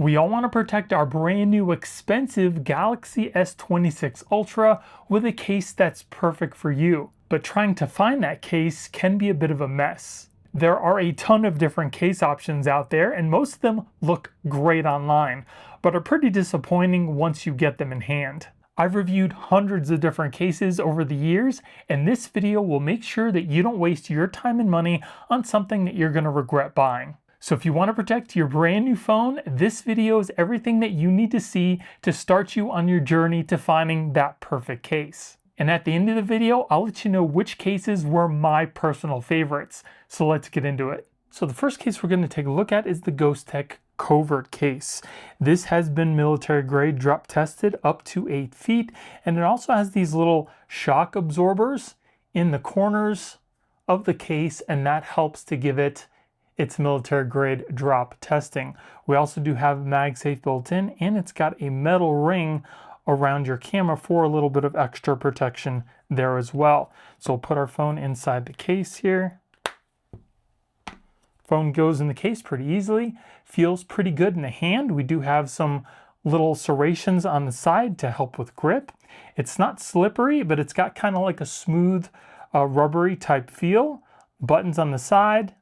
We all want to protect our brand new expensive Galaxy S26 Ultra with a case that's perfect for you, but trying to find that case can be a bit of a mess. There are a ton of different case options out there, and most of them look great online, but are pretty disappointing once you get them in hand. I've reviewed hundreds of different cases over the years, and this video will make sure that you don't waste your time and money on something that you're going to regret buying. So if you want to protect your brand new phone, this video is everything that you need to see to start you on your journey to finding that perfect case. And at the end of the video, I'll let you know which cases were my personal favorites. So let's get into it. So the first case we're going to take a look at is the GHOSTEK Covert case. This has been military grade drop tested up to 8 feet, and it also has these little shock absorbers in the corners of the case, and that helps to give it its military grade drop testing. We also do have MagSafe built in, and it's got a metal ring around your camera for a little bit of extra protection there as well. So we'll put our phone inside the case here. Phone goes in the case pretty easily, feels pretty good in the hand. We do have some little serrations on the side to help with grip. It's not slippery, but it's got kind of like a smooth, rubbery type feel. Buttons on the side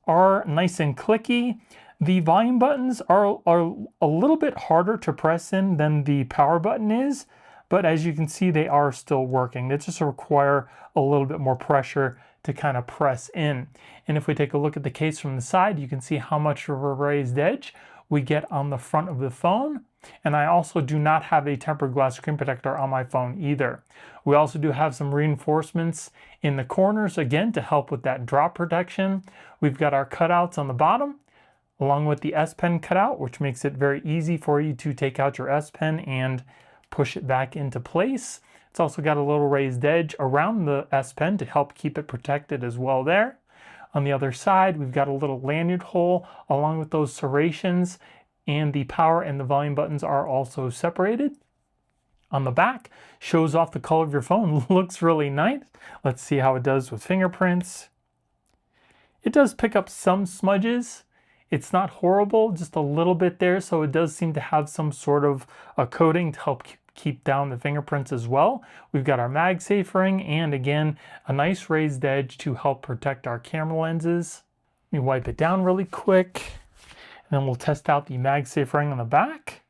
are nice and clicky. The volume buttons are a little bit harder to press in than the power button is, but as you can see, they are still working. They just require a little bit more pressure to kind of press in. And if we take a look at the case from the side, you can see how much of a raised edge we get on the front of the phone. And I also do not have a tempered glass screen protector on my phone either. We also do have some reinforcements in the corners, again, to help with that drop protection. We've got our cutouts on the bottom, along with the S Pen cutout, which makes it very easy for you to take out your S Pen and push it back into place. It's also got a little raised edge around the S Pen to help keep it protected as well there. On the other side, we've got a little lanyard hole along with those serrations, and the power and the volume buttons are also separated. On the back, shows off the color of your phone. Looks really nice. Let's see how it does with fingerprints. It does pick up some smudges. It's not horrible, just a little bit there, so it does seem to have some sort of a coating to help keep down the fingerprints as well. We've got our MagSafe ring, and again, a nice raised edge to help protect our camera lenses. Let me wipe it down really quick. And then we'll test out the MagSafe ring on the back.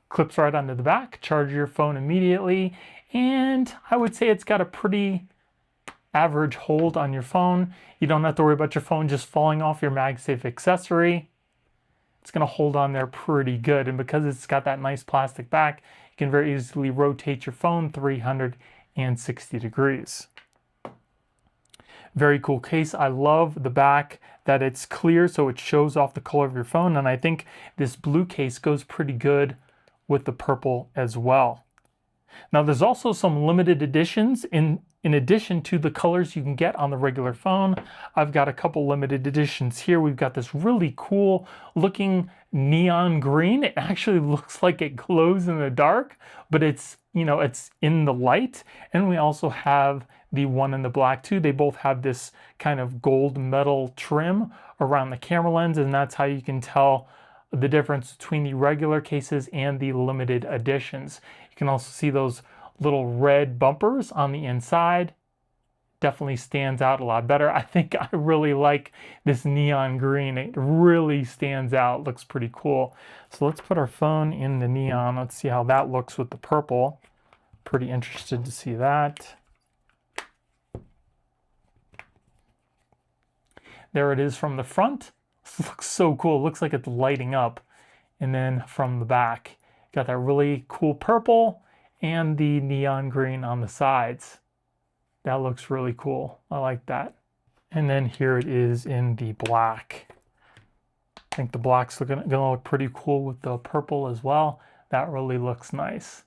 Clips right onto the back, charge your phone immediately, and I would say it's got a pretty average hold on your phone. You don't have to worry about your phone just falling off your MagSafe accessory. It's going to hold on there pretty good, and because it's got that nice plastic back, you can very easily rotate your phone 360 degrees. Very cool case. I love the back that it's clear, so it shows off the color of your phone, and I think this blue case goes pretty good with the purple as well. Now there's also some limited editions in addition to the colors you can get on the regular phone. I've got a couple limited editions here. We've got this really cool looking neon green. It actually looks like it glows in the dark, but it's, you know, it's in the light. And we also have the one in the black too. They both have this kind of gold metal trim around the camera lens, and that's how you can tell the difference between the regular cases and the limited editions. You can also see those little red bumpers on the inside. Definitely stands out a lot better. I think I really like this neon green. It really stands out, looks pretty cool. So let's put our phone in the neon. Let's see how that looks with the purple. Pretty interested to see that. There it is from the front. This looks so cool. It looks like it's lighting up. And then from the back, got that really cool purple and the neon green on the sides. That looks really cool. I like that. And then here it is in the black. I think the black's gonna look pretty cool with the purple as well. That really looks nice.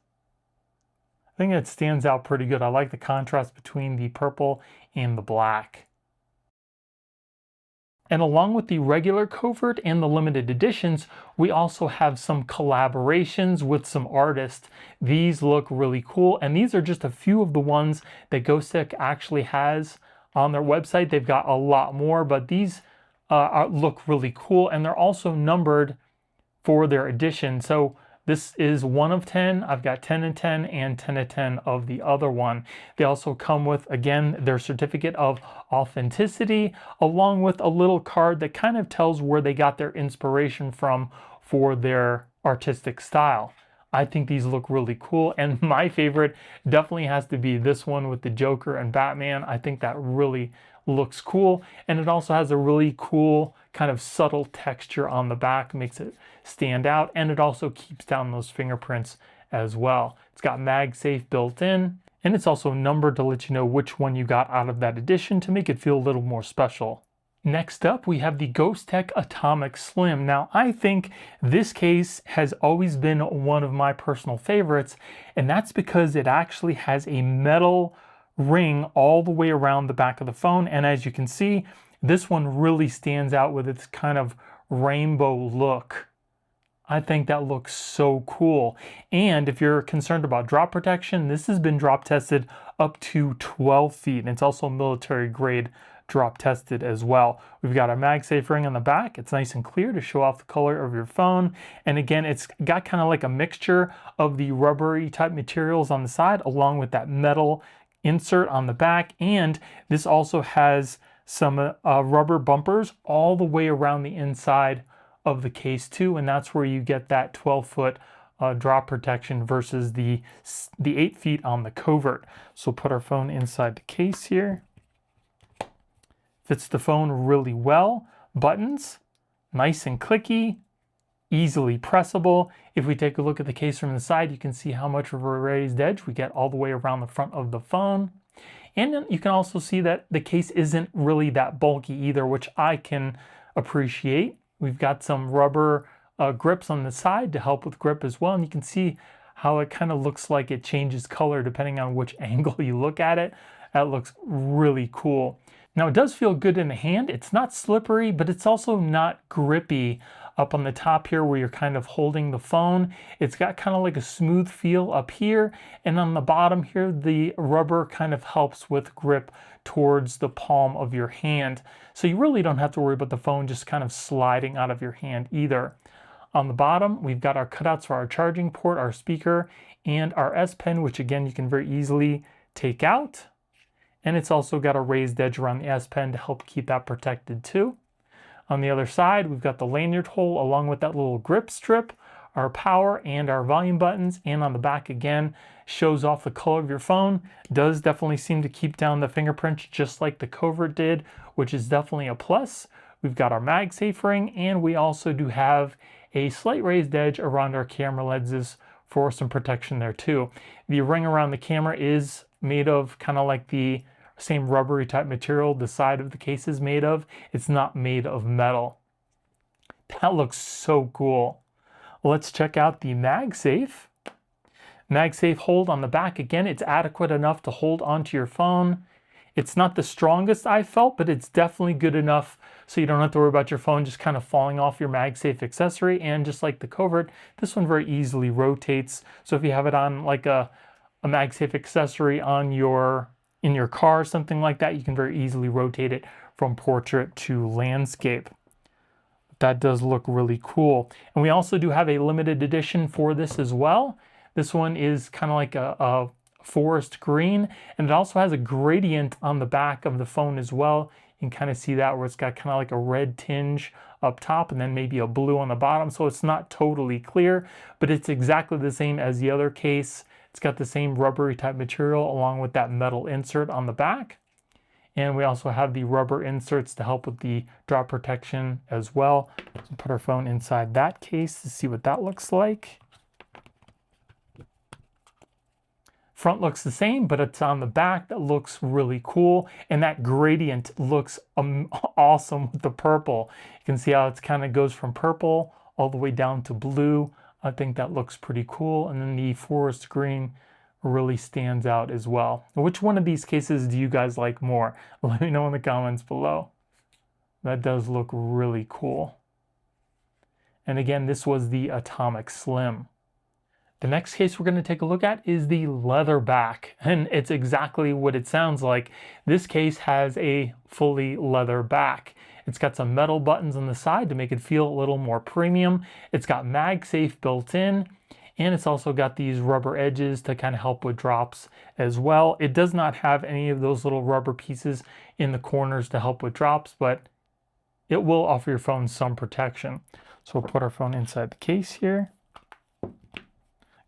I think it stands out pretty good. I like the contrast between the purple and the black. And along with the regular Covert and the limited editions, we also have some collaborations with some artists. These look really cool, and these are just a few of the ones that GHOSTEK actually has on their website. They've got a lot more, but these look really cool, and they're also numbered for their edition. So this is 1 of 10. I've got 10 and 10 and 10 of 10 of the other one. They also come with, again, their certificate of authenticity, along with a little card that kind of tells where they got their inspiration from for their artistic style. I think these look really cool, and my favorite definitely has to be this one with the Joker and Batman. I think that really looks cool, and it also has a really cool kind of subtle texture on the back, makes it stand out, and it also keeps down those fingerprints as well. It's got MagSafe built in, and it's also numbered to let you know which one you got out of that edition to make it feel a little more special. Next up, we have the GHOSTEK Atomic Slim. Now, I think this case has always been one of my personal favorites, and that's because it actually has a metal ring all the way around the back of the phone. And as you can see, this one really stands out with its kind of rainbow look. I think that looks so cool. And if you're concerned about drop protection, this has been drop tested up to 12 feet. And it's also military grade drop tested as well. We've got a MagSafe ring on the back. It's nice and clear to show off the color of your phone. And again, it's got kind of like a mixture of the rubbery type materials on the side along with that metal insert on the back. And this also has some rubber bumpers all the way around the inside of the case too, and that's where you get that 12-foot drop protection versus the 8 feet on the Covert. So put our phone inside the case here. Fits the phone really well. Buttons, nice and clicky, easily pressable. If we take a look at the case from the side, you can see how much of a raised edge we get all the way around the front of the phone. And then you can also see that the case isn't really that bulky either, which I can appreciate. We've got some rubber grips on the side to help with grip as well. And you can see how it kind of looks like it changes color depending on which angle you look at it. That looks really cool. Now it does feel good in the hand. It's not slippery, but it's also not grippy up on the top here where you're kind of holding the phone. It's got kind of like a smooth feel up here. And on the bottom here, the rubber kind of helps with grip towards the palm of your hand. So you really don't have to worry about the phone just kind of sliding out of your hand either. On the bottom, we've got our cutouts for our charging port, our speaker, and our S Pen, which again, you can very easily take out. And it's also got a raised edge around the S Pen to help keep that protected too. On the other side, we've got the lanyard hole along with that little grip strip, our power and our volume buttons, and on the back again, shows off the color of your phone. Does definitely seem to keep down the fingerprints just like the Covert did, which is definitely a plus. We've got our MagSafe ring, and we also do have a slight raised edge around our camera lenses for some protection there too. The ring around the camera is made of kind of like the same rubbery type material the side of the case is made of. It's not made of metal. That looks so cool. Let's check out the MagSafe. MagSafe hold on the back. Again, it's adequate enough to hold onto your phone. It's not the strongest I felt, but it's definitely good enough so you don't have to worry about your phone just kind of falling off your MagSafe accessory. And just like the Covert, this one very easily rotates. So if you have it on like a MagSafe accessory on in your car, something like that, you can very easily rotate it from portrait to landscape. That does look really cool. And we also do have a limited edition for this as well. This one is kind of like a forest green, and it also has a gradient on the back of the phone as well. You can kind of see that where it's got kind of like a red tinge up top and then maybe a blue on the bottom. So it's not totally clear, but it's exactly the same as the other case. It's got the same rubbery type material along with that metal insert on the back. And we also have the rubber inserts to help with the drop protection as well. So put our phone inside that case to see what that looks like. Front looks the same, but it's on the back that looks really cool. And that gradient looks awesome with the purple. You can see how it kind of goes from purple all the way down to blue. I think that looks pretty cool. And then the forest green really stands out as well. Which one of these cases do you guys like more? Let me know in the comments below. That does look really cool. And again, this was the Atomic Slim. The next case we're going to take a look at is the Leatherback, and it's exactly what it sounds like. This case has a fully leather back. It's got some metal buttons on the side to make it feel a little more premium. It's got MagSafe built in, and it's also got these rubber edges to kind of help with drops as well. It does not have any of those little rubber pieces in the corners to help with drops, but it will offer your phone some protection. So we'll put our phone inside the case here.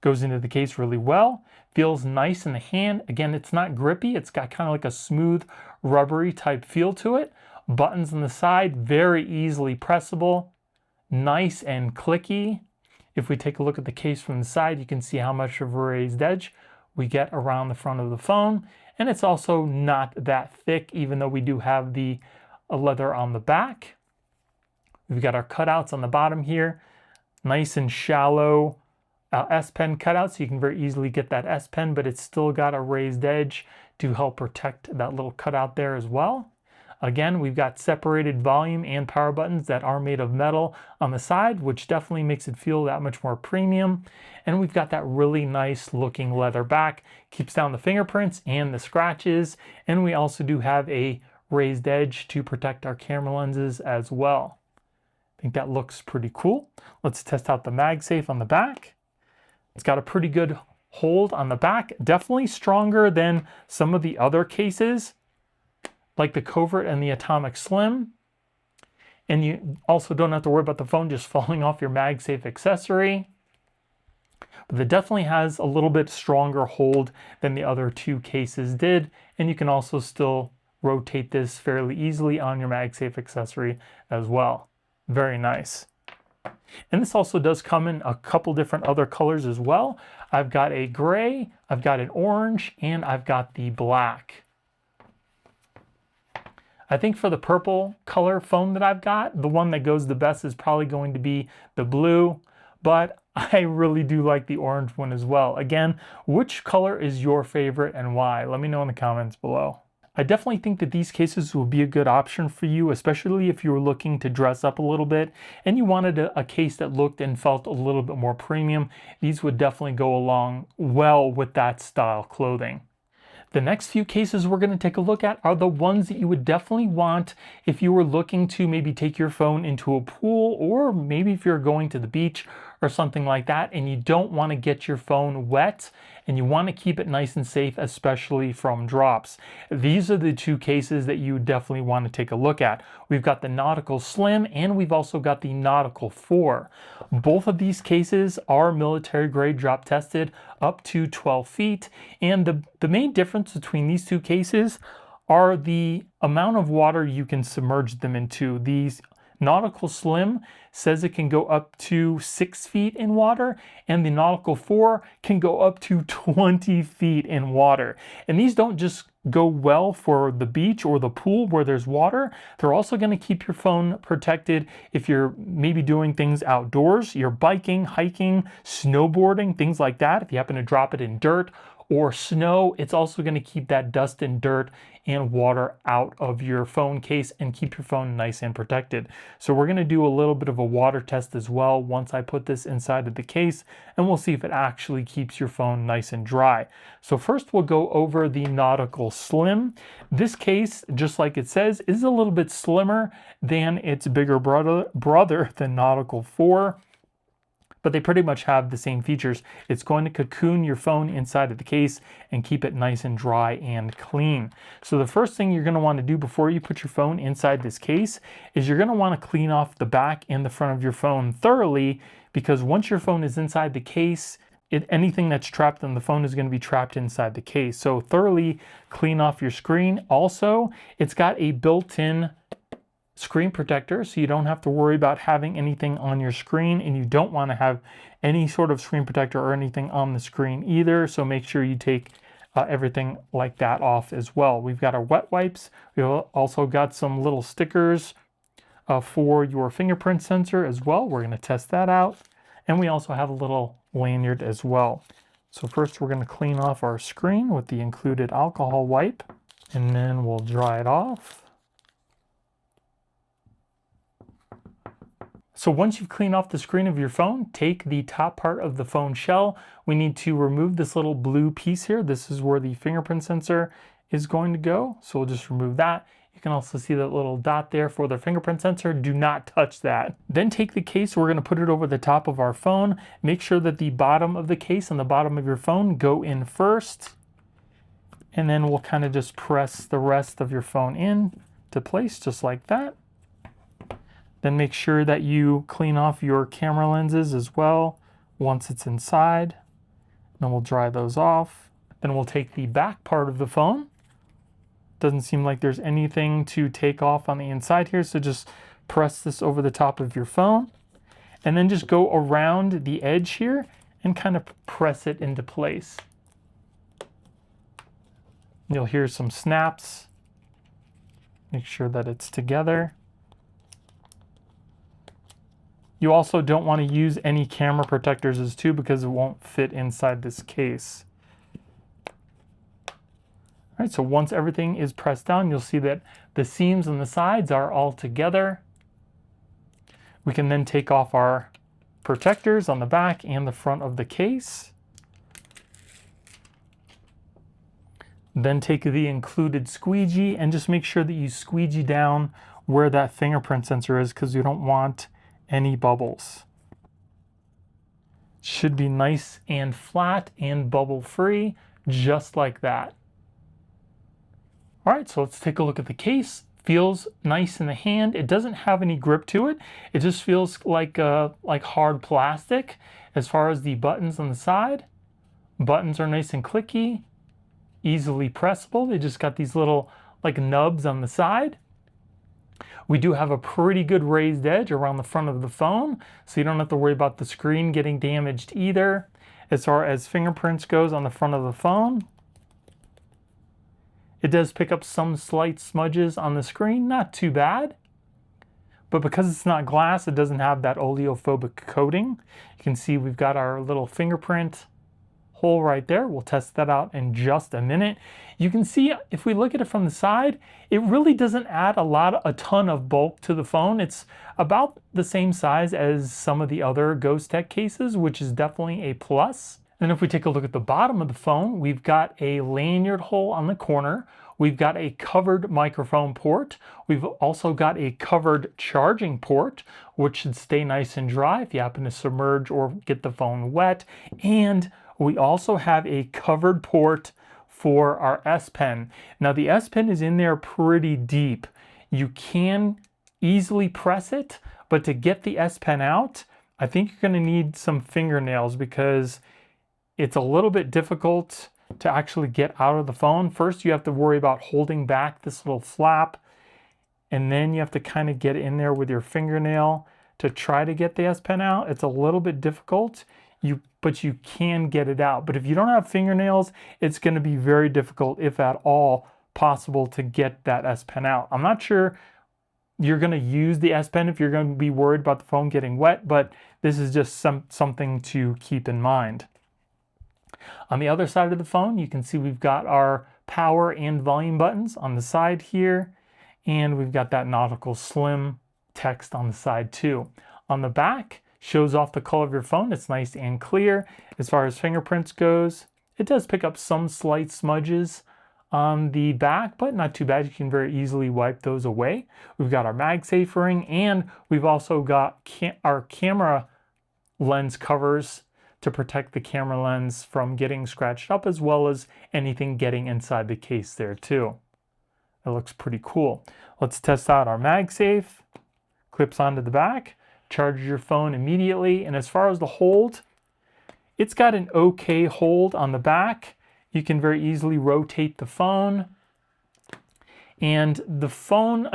Goes into the case really well. Feels nice in the hand. Again, it's not grippy. It's got kind of like a smooth, rubbery type feel to it. Buttons on the side, very easily pressable. Nice and clicky. If we take a look at the case from the side, you can see how much of a raised edge we get around the front of the phone. And it's also not that thick, even though we do have the leather on the back. We've got our cutouts on the bottom here. Nice and shallow S Pen cutout, so you can very easily get that S Pen, but it's still got a raised edge to help protect that little cutout there as well. Again, we've got separated volume and power buttons that are made of metal on the side, which definitely makes it feel that much more premium. And we've got that really nice looking leather back, keeps down the fingerprints and the scratches. And we also do have a raised edge to protect our camera lenses as well. I think that looks pretty cool. Let's test out the MagSafe on the back. It's got a pretty good hold on the back, definitely stronger than some of the other cases, like the Covert and the Atomic Slim. And you also don't have to worry about the phone just falling off your MagSafe accessory. But it definitely has a little bit stronger hold than the other two cases did. And you can also still rotate this fairly easily on your MagSafe accessory as well. Very nice. And this also does come in a couple different other colors as well. I've got a gray, I've got an orange, and I've got the black. I think for the purple color phone that I've got, the one that goes the best is probably going to be the blue, but I really do like the orange one as well. Again, which color is your favorite and why? Let me know in the comments below. I definitely think that these cases will be a good option for you, especially if you were looking to dress up a little bit and you wanted a case that looked and felt a little bit more premium. These would definitely go along well with that style clothing. The next few cases we're going to take a look at are the ones that you would definitely want if you were looking to maybe take your phone into a pool, or maybe if you're going to the beach or something like that and you don't want to get your phone wet and you want to keep it nice and safe, especially from drops. These are the two cases that you definitely want to take a look at. We've got the Nautical Slim and we've also got the Nautical 4. Both of these cases are military grade drop tested up to 12 feet. And the main difference between these two cases are the amount of water you can submerge them into. These Nautical Slim says it can go up to 6 feet in water, and the Nautical 4 can go up to 20 feet in water. And these don't just go well for the beach or the pool where there's water. They're also going to keep your phone protected if you're maybe doing things outdoors. You're biking, hiking, snowboarding, things like that. If you happen to drop it in dirt or snow, it's also going to keep that dust and dirt and water out of your phone case and keep your phone nice and protected. So we're going to do a little bit of a water test as well once I put this inside of the case, and we'll see if it actually keeps your phone nice and dry. So first we'll go over the Nautical Slim. This case, just like it says, is a little bit slimmer than its bigger brother, the Nautical 4. But they pretty much have the same features. It's going to cocoon your phone inside of the case and keep it nice and dry and clean. So the first thing you're going to want to do before you put your phone inside this case is you're going to want to clean off the back and the front of your phone thoroughly, because once your phone is inside the case, anything that's trapped in the phone is going to be trapped inside the case. So thoroughly clean off your screen. Also, it's got a built-in screen protector, so you don't have to worry about having anything on your screen, and you don't want to have any sort of screen protector or anything on the screen either. So make sure you take everything like that off as well. We've got our wet wipes. We've also got some little stickers for your fingerprint sensor as well. We're going to test that out. And we also have a little lanyard as well. So first we're going to clean off our screen with the included alcohol wipe, and then we'll dry it off. So once you've cleaned off the screen of your phone, take the top part of the phone shell. We need to remove this little blue piece here. This is where the fingerprint sensor is going to go. So we'll just remove that. You can also see that little dot there for the fingerprint sensor. Do not touch that. Then take the case, we're gonna put it over the top of our phone. Make sure that the bottom of the case and the bottom of your phone go in first. And then we'll kind of just press the rest of your phone in to place, just like that. Then make sure that you clean off your camera lenses as well once it's inside. Then we'll dry those off. Then we'll take the back part of the phone. Doesn't seem like there's anything to take off on the inside here, so just press this over the top of your phone. And then just go around the edge here and kind of press it into place. You'll hear some snaps. Make sure that it's together. You also don't want to use any camera protectors as too, because it won't fit inside this case. All right, so once everything is pressed down, you'll see that the seams on the sides are all together. We can then take off our protectors on the back and the front of the case. Then take the included squeegee and just make sure that you squeegee down where that fingerprint sensor is, because you don't want any bubbles. Should be nice and flat and bubble free, just like that. All right, so let's take a look at the case. Feels nice in the hand. It doesn't have any grip to it. It just feels like hard plastic. As far as the buttons on the side, buttons are nice and clicky, easily pressable. They just got these little like nubs on the side. We do have a pretty good raised edge around the front of the phone, so you don't have to worry about the screen getting damaged either. As far as fingerprints goes on the front of the phone, it does pick up some slight smudges on the screen, not too bad. But because it's not glass, it doesn't have that oleophobic coating. You can see we've got our little fingerprint hole right there. We'll test that out in just a minute. You can see if we look at it from the side, it really doesn't add a ton of bulk to the phone. It's about the same size as some of the other GHOSTEK cases, which is definitely a plus. And if we take a look at the bottom of the phone, we've got a lanyard hole on the corner. We've got a covered microphone port. We've also got a covered charging port, which should stay nice and dry if you happen to submerge or get the phone wet. And we also have a covered port for our S Pen. Now the S Pen is in there pretty deep. You can easily press it, but to get the S Pen out, I think you're gonna need some fingernails because it's a little bit difficult to actually get out of the phone. First, you have to worry about holding back this little flap, and then you have to kind of get in there with your fingernail to try to get the S Pen out. It's a little bit difficult, but you can get it out. But if you don't have fingernails, it's going to be very difficult, if at all possible, to get that S Pen out. I'm not sure you're going to use the S Pen if you're going to be worried about the phone getting wet, but this is just something to keep in mind. On the other side of the phone, you can see we've got our power and volume buttons on the side here, and we've got that Nautical Slim text on the side too. On the back, shows off the color of your phone. It's nice and clear. As far as fingerprints goes, it does pick up some slight smudges on the back, but not too bad. You can very easily wipe those away. We've got our MagSafe ring, and we've also got our camera lens covers to protect the camera lens from getting scratched up, as well as anything getting inside the case there too. It looks pretty cool. Let's test out our MagSafe. Clips onto the back, charges your phone immediately, and as far as the hold, it's got an okay hold on the back. You can very easily rotate the phone, and the phone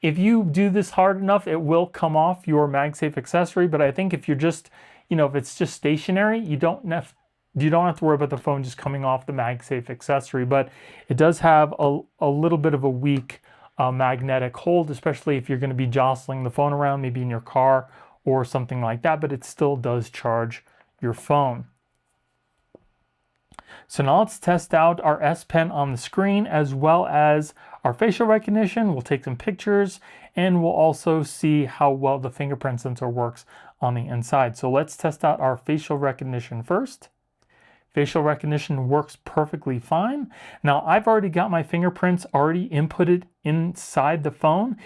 if you do this hard enough, it will come off your MagSafe accessory, but I think if you're just, if it's just stationary, you don't have to worry about the phone just coming off the MagSafe accessory. But it does have a little bit of a weak magnetic hold, especially if you're going to be jostling the phone around, maybe in your car or something like that, but it still does charge your phone. So now let's test out our S Pen on the screen, as well as our facial recognition. We'll take some pictures, and we'll also see how well the fingerprint sensor works on the inside. So let's test out our facial recognition first. Facial recognition works perfectly fine. Now, I've already got my fingerprints already inputted inside the phone.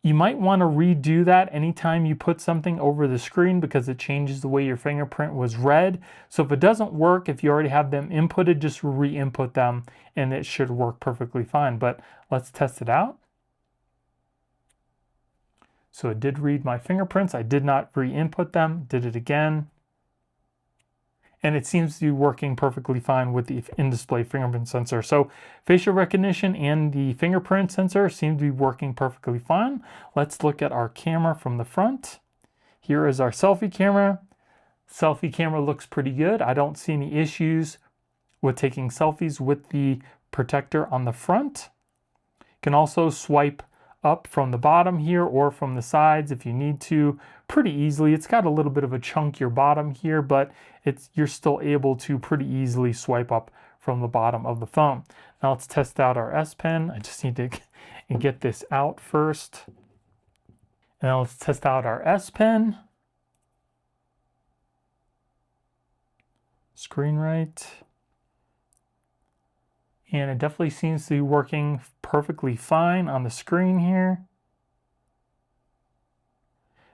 You might want to redo that anytime you put something over the screen because it changes the way your fingerprint was read. So if it doesn't work, if you already have them inputted, just re-input them and it should work perfectly fine. But let's test it out. So it did read my fingerprints. I did not re-input them, did it again. And it seems to be working perfectly fine with the in-display fingerprint sensor. So facial recognition and the fingerprint sensor seem to be working perfectly fine. Let's look at our camera from the front. Here is our selfie camera. Selfie camera looks pretty good. I don't see any issues with taking selfies with the protector on the front. You can also swipe up from the bottom here or from the sides if you need to pretty easily. It's got a little bit of a chunkier bottom here, but you're still able to pretty easily swipe up from the bottom of the phone. Now let's test out our S Pen. I just need to get this out first. And now let's test out our S Pen. Screen right. And it definitely seems to be working perfectly fine on the screen here.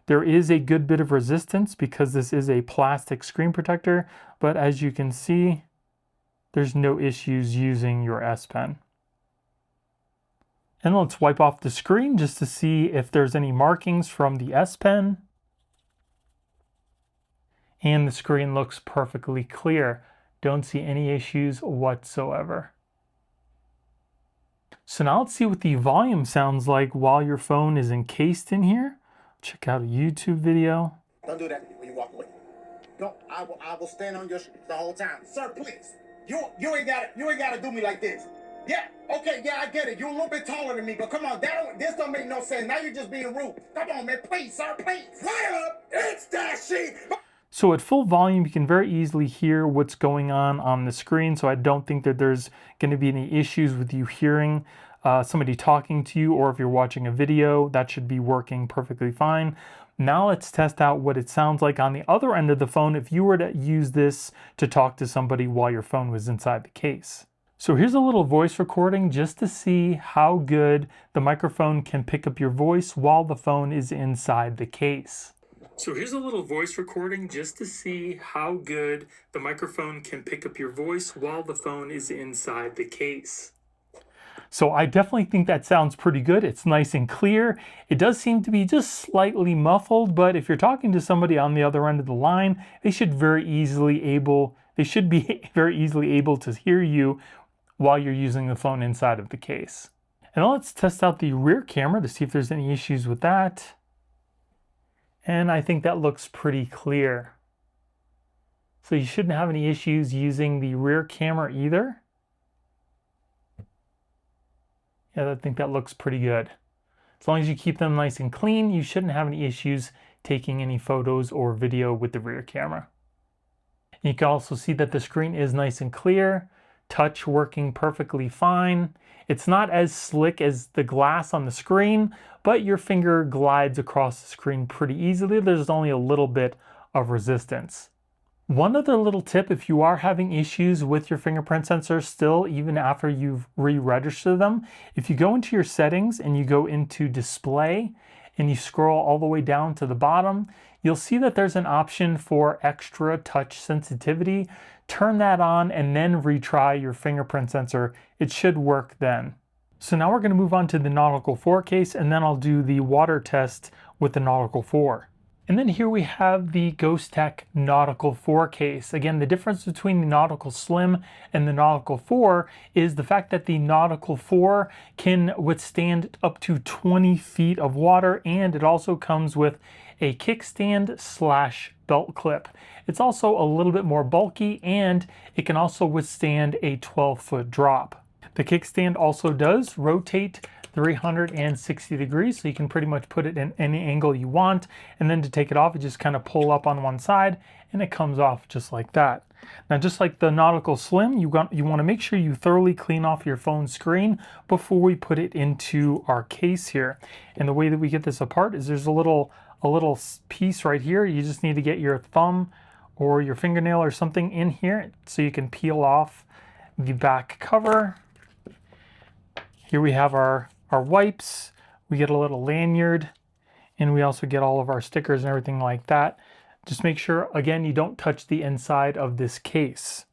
There is a good bit of resistance because this is a plastic screen protector, but as you can see, there's no issues using your S Pen. And let's wipe off the screen just to see if there's any markings from the S Pen. And the screen looks perfectly clear. Don't see any issues whatsoever. So now let's see what the volume sounds like while your phone is encased in here. Check out a YouTube video. Don't do that when you walk away. No, I will stand on your the whole time. Sir, please. You ain't gotta do me like this. Yeah, okay, yeah, I get it. You're a little bit taller than me, but come on, this don't make no sense. Now you're just being rude. Come on, man, please, sir, please. Fire up, it's that shit. So at full volume, you can very easily hear what's going on the screen. So I don't think that there's going to be any issues with you hearing somebody talking to you, or if you're watching a video, that should be working perfectly fine. Now let's test out what it sounds like on the other end of the phone if you were to use this to talk to somebody while your phone was inside the case. So here's a little voice recording just to see how good the microphone can pick up your voice while the phone is inside the case. So here's a little voice recording just to see how good the microphone can pick up your voice while the phone is inside the case. So I definitely think that sounds pretty good. It's nice and clear. It does seem to be just slightly muffled, but if you're talking to somebody on the other end of the line, they should be very easily able to hear you while you're using the phone inside of the case. And let's test out the rear camera to see if there's any issues with that. And I think that looks pretty clear. So you shouldn't have any issues using the rear camera either. Yeah, I think that looks pretty good. As long as you keep them nice and clean, you shouldn't have any issues taking any photos or video with the rear camera. And you can also see that the screen is nice and clear, touch working perfectly fine. It's not as slick as the glass on the screen, but your finger glides across the screen pretty easily. There's only a little bit of resistance. One other little tip, if you are having issues with your fingerprint sensor still, even after you've re-registered them, if you go into your settings and you go into display and you scroll all the way down to the bottom, you'll see that there's an option for extra touch sensitivity. Turn that on and then retry your fingerprint sensor. It should work then. So now we're going to move on to the Nautical 4 case, and then I'll do the water test with the Nautical 4. And then here we have the GHOSTEK Nautical 4 case. Again, the difference between the Nautical Slim and the Nautical 4 is the fact that the Nautical 4 can withstand up to 20 feet of water, and it also comes with a kickstand / belt clip. It's also a little bit more bulky, and it can also withstand a 12-foot drop. The kickstand also does rotate 360 degrees, so you can pretty much put it in any angle you want, and then to take it off, you just kind of pull up on one side and it comes off just like that. Now, just like the Nautical Slim, you want to make sure you thoroughly clean off your phone screen before we put it into our case here. And the way that we get this apart is there's a little piece right here. You just need to get your thumb or your fingernail or something in here so you can peel off the back cover. Here we have our wipes. We get a little lanyard, and we also get all of our stickers and everything like that. Just make sure, again, you don't touch the inside of this case.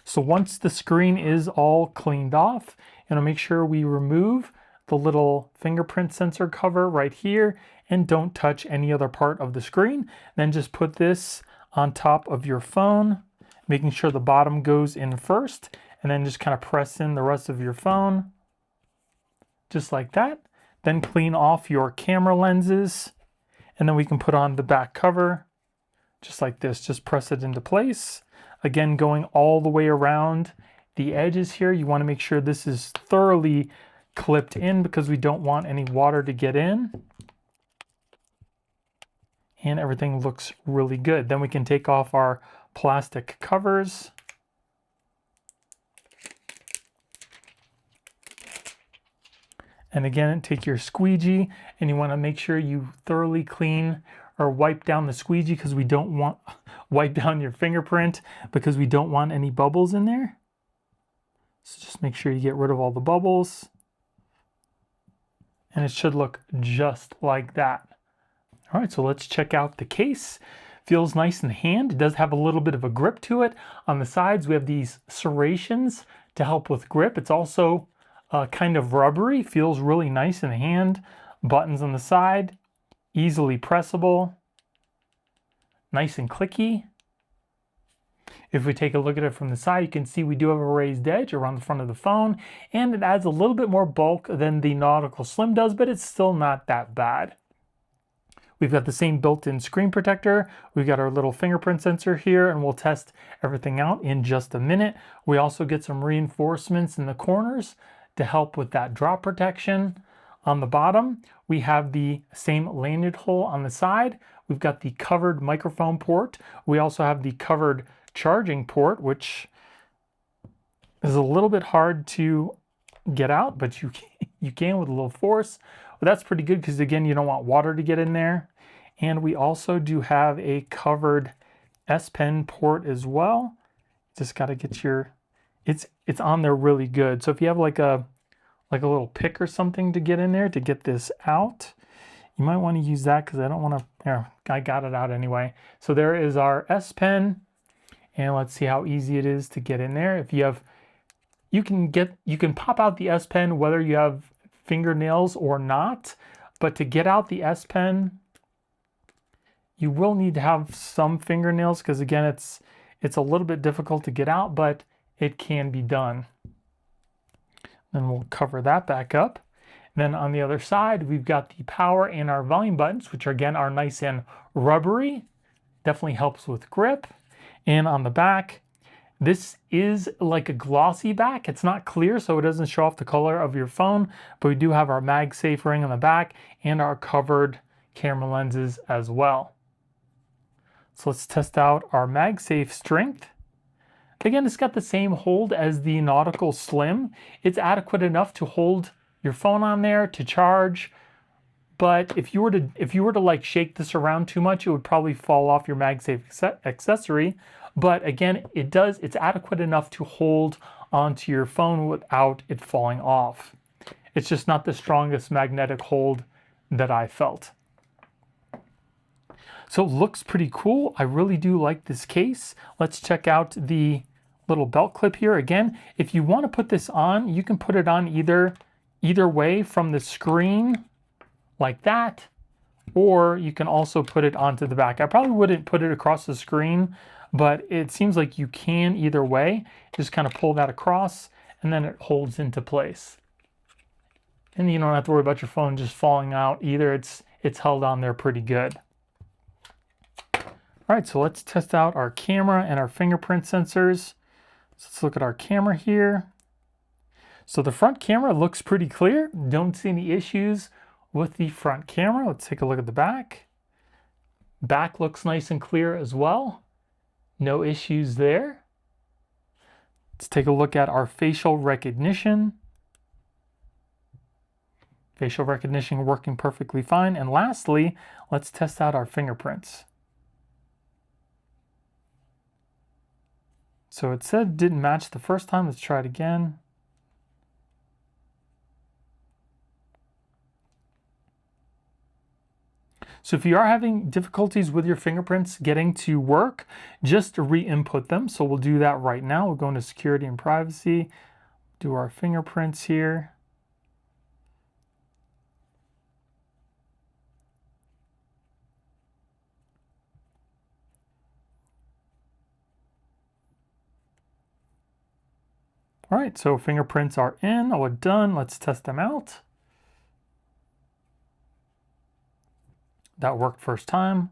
So once the screen is all cleaned off, make sure we remove the little fingerprint sensor cover right here and don't touch any other part of the screen. Then just put this on top of your phone, making sure the bottom goes in first, and then just kind of press in the rest of your phone, just like that. Then clean off your camera lenses, and then we can put on the back cover, just like this. Just press it into place. Again, going all the way around the edges here, you want to make sure this is thoroughly clipped in because we don't want any water to get in. And everything looks really good. Then we can take off our plastic covers. And again, take your squeegee, and you want to make sure you thoroughly clean or wipe down the squeegee because we don't want, wipe down your fingerprint because we don't want any bubbles in there. So just make sure you get rid of all the bubbles. And it should look just like that. All right, so let's check out the case. Feels nice in the hand. It does have a little bit of a grip to it. On the sides, we have these serrations to help with grip. It's also kind of rubbery, feels really nice in the hand. Buttons on the side, easily pressable, nice and clicky. If we take a look at it from the side, you can see we do have a raised edge around the front of the phone, and it adds a little bit more bulk than the Nautical Slim does, but it's still not that bad. We've got the same built-in screen protector. We've got our little fingerprint sensor here, and we'll test everything out in just a minute. We also get some reinforcements in the corners to help with that drop protection. On the bottom, we have the same lanyard hole on the side. We've got the covered microphone port. We also have the covered charging port, which is a little bit hard to get out, but you can with a little force. But that's pretty good because, again, you don't want water to get in there. And we also do have a covered S Pen port as well. Just got to get your, it's on there really good. So if you have like a little pick or something to get in there to get this out, you might want to use that because I don't want to, there, I got it out anyway. So there is our S Pen, and let's see how easy it is to get in there. If you have, you can pop out the S Pen whether you have fingernails or not, but to get out the S Pen, you will need to have some fingernails because, again, it's a little bit difficult to get out, but it can be done. Then we'll cover that back up. Then on the other side, we've got the power and our volume buttons, which again are nice and rubbery. Definitely helps with grip. And on the back, this is like a glossy back. It's not clear, so it doesn't show off the color of your phone, but we do have our MagSafe ring on the back and our covered camera lenses as well. So let's test out our MagSafe strength. Again, it's got the same hold as the Nautical Slim. It's adequate enough to hold your phone on there to charge, but if you were to like shake this around too much, it would probably fall off your MagSafe accessory. But again, it's adequate enough to hold onto your phone without it falling off. It's just not the strongest magnetic hold that I felt. So it looks pretty cool. I really do like this case. Let's check out the little belt clip here. Again, if you want to put this on, you can put it on either way from the screen like that, or you can also put it onto the back. I probably wouldn't put it across the screen, but it seems like you can either way. Just kind of pull that across and then it holds into place. And you don't have to worry about your phone just falling out either. It's held on there pretty good. All right, so let's test out our camera and our fingerprint sensors. So let's look at our camera here. So the front camera looks pretty clear. Don't see any issues with the front camera. Let's take a look at the back. Back looks nice and clear as well. No issues there. Let's take a look at our facial recognition. Facial recognition working perfectly fine. And lastly, let's test out our fingerprints. So it said it didn't match the first time. Let's try it again. So if you are having difficulties with your fingerprints getting to work, just re-input them. So we'll do that right now. We'll go into security and privacy, do our fingerprints here. All right, so fingerprints are in, we're done. Let's test them out. That worked first time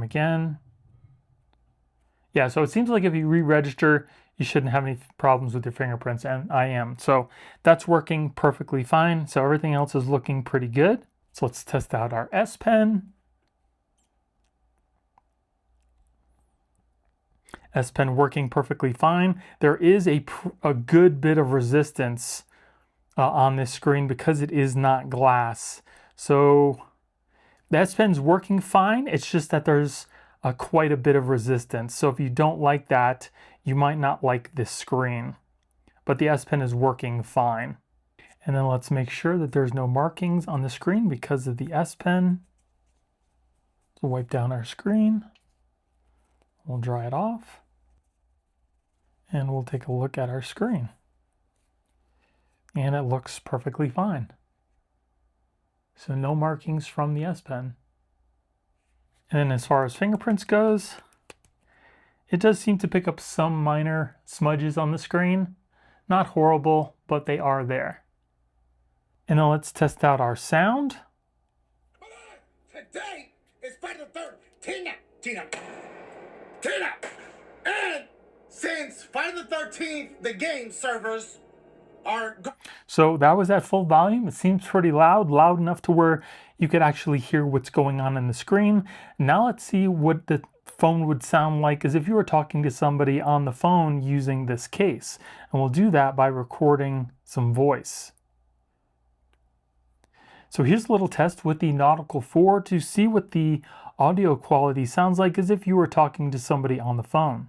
again. Yeah, so it seems like if you re-register, you shouldn't have any problems with your fingerprints, and I am. So that's working perfectly fine. So everything else is looking pretty good. So let's test out our S Pen. S Pen working perfectly fine. There is a good bit of resistance on this screen because it is not glass. So the S Pen's working fine. It's just that there's quite a bit of resistance. So if you don't like that, you might not like this screen. But the S Pen is working fine. And then let's make sure that there's no markings on the screen because of the S Pen. So wipe down our screen. We'll dry it off. And we'll take a look at our screen. And it looks perfectly fine. So no markings from the S Pen. And then as far as fingerprints goes, it does seem to pick up some minor smudges on the screen. Not horrible, but they are there. And then let's test out our sound. Today is Friday the 13th. Tina! And since Friday the 13th, the game servers are... So that was at full volume. It seems pretty loud enough to where you could actually hear what's going on in the screen. Now let's see what the phone would sound like as if you were talking to somebody on the phone using this case. And we'll do that by recording some voice. So here's a little test with the Nautical 4 to see what the audio quality sounds like as if you were talking to somebody on the phone.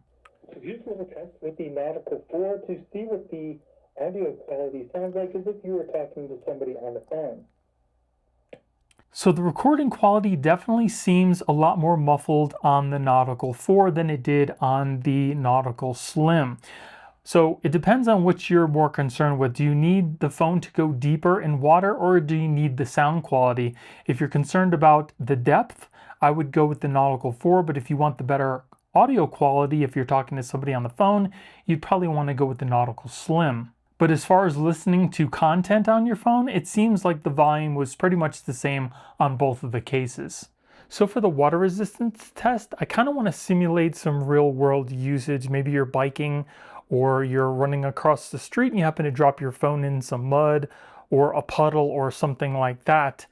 So here's a little test with the Nautical 4 to see what the audio quality sounds like as if you were talking to somebody on the phone. So the recording quality definitely seems a lot more muffled on the Nautical 4 than it did on the Nautical Slim. So it depends on what you're more concerned with. Do you need the phone to go deeper in water, or do you need the sound quality? If you're concerned about the depth, I would go with the Nautical 4, but if you want the better audio quality, if you're talking to somebody on the phone, you'd probably want to go with the Nautical Slim. But as far as listening to content on your phone, it seems like the volume was pretty much the same on both of the cases. So for the water resistance test, I kind of want to simulate some real world usage. Maybe you're biking or you're running across the street and you happen to drop your phone in some mud or a puddle or something like that.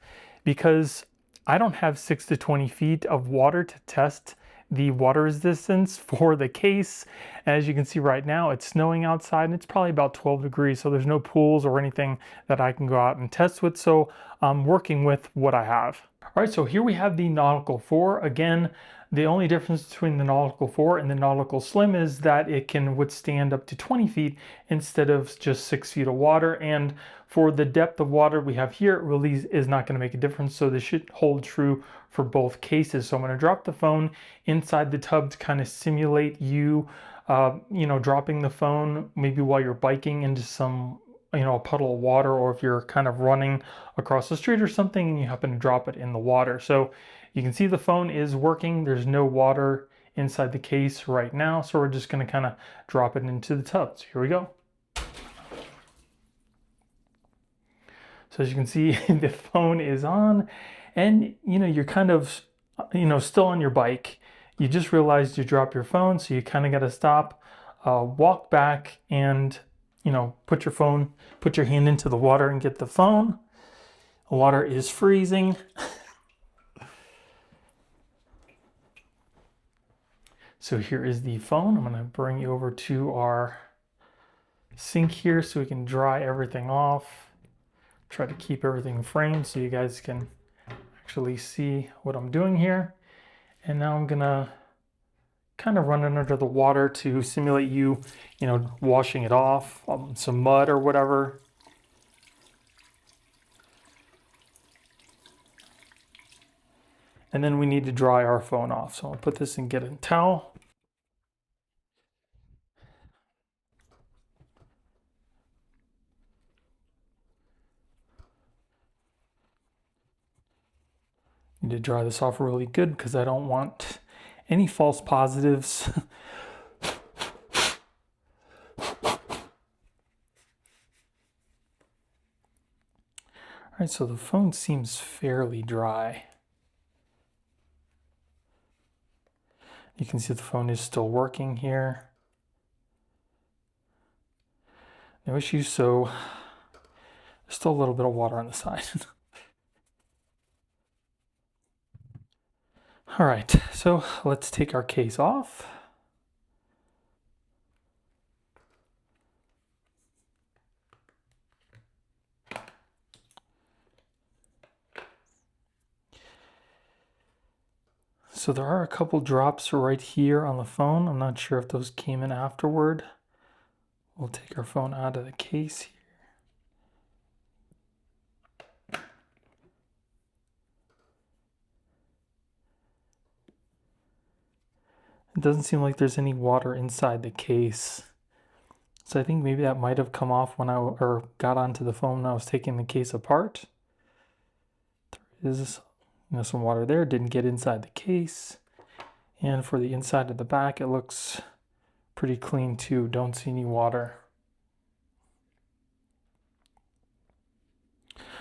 Because I don't have 6 to 20 feet of water to test the water resistance for the case. As you can see right now, it's snowing outside and it's probably about 12 degrees, so there's no pools or anything that I can go out and test with, so I'm working with what I have. All right, so here we have the Nautical 4. Again, the only difference between the Nautical 4 and the Nautical Slim is that it can withstand up to 20 feet instead of just 6 feet of water. And for the depth of water we have here, it really is not going to make a difference. So this should hold true for both cases. So I'm going to drop the phone inside the tub to kind of simulate you dropping the phone maybe while you're biking into some a puddle of water, or if you're kind of running across the street or something and you happen to drop it in the water. So you can see the phone is working. There's no water inside the case right now, so we're just going to kind of drop it into the tub. So here we go. So as you can see, the phone is on, and you're kind of still on your bike. You just realized you dropped your phone, so you kind of got to stop, walk back, and put your hand into the water and get the phone. The water is freezing. So here is the phone. I'm going to bring you over to our sink here so we can dry everything off. Try to keep everything framed so you guys can actually see what I'm doing here. And now I'm going to kind of run it under the water to simulate you know, washing it off, some mud or whatever. And then we need to dry our phone off. So I'll put this and get a towel. Need to dry this off really good because I don't want any false positives. All right, so the phone seems fairly dry. You can see the phone is still working here. No issues, so there's still a little bit of water on the side. All right, so let's take our case off. So there are a couple drops right here on the phone. I'm not sure if those came in afterward. We'll take our phone out of the case here. It doesn't seem like there's any water inside the case. So I think maybe that might have come off when I got onto the phone when I was taking the case apart. There is some water there, didn't get inside the case. And for the inside of the back, it looks pretty clean too. Don't see any water.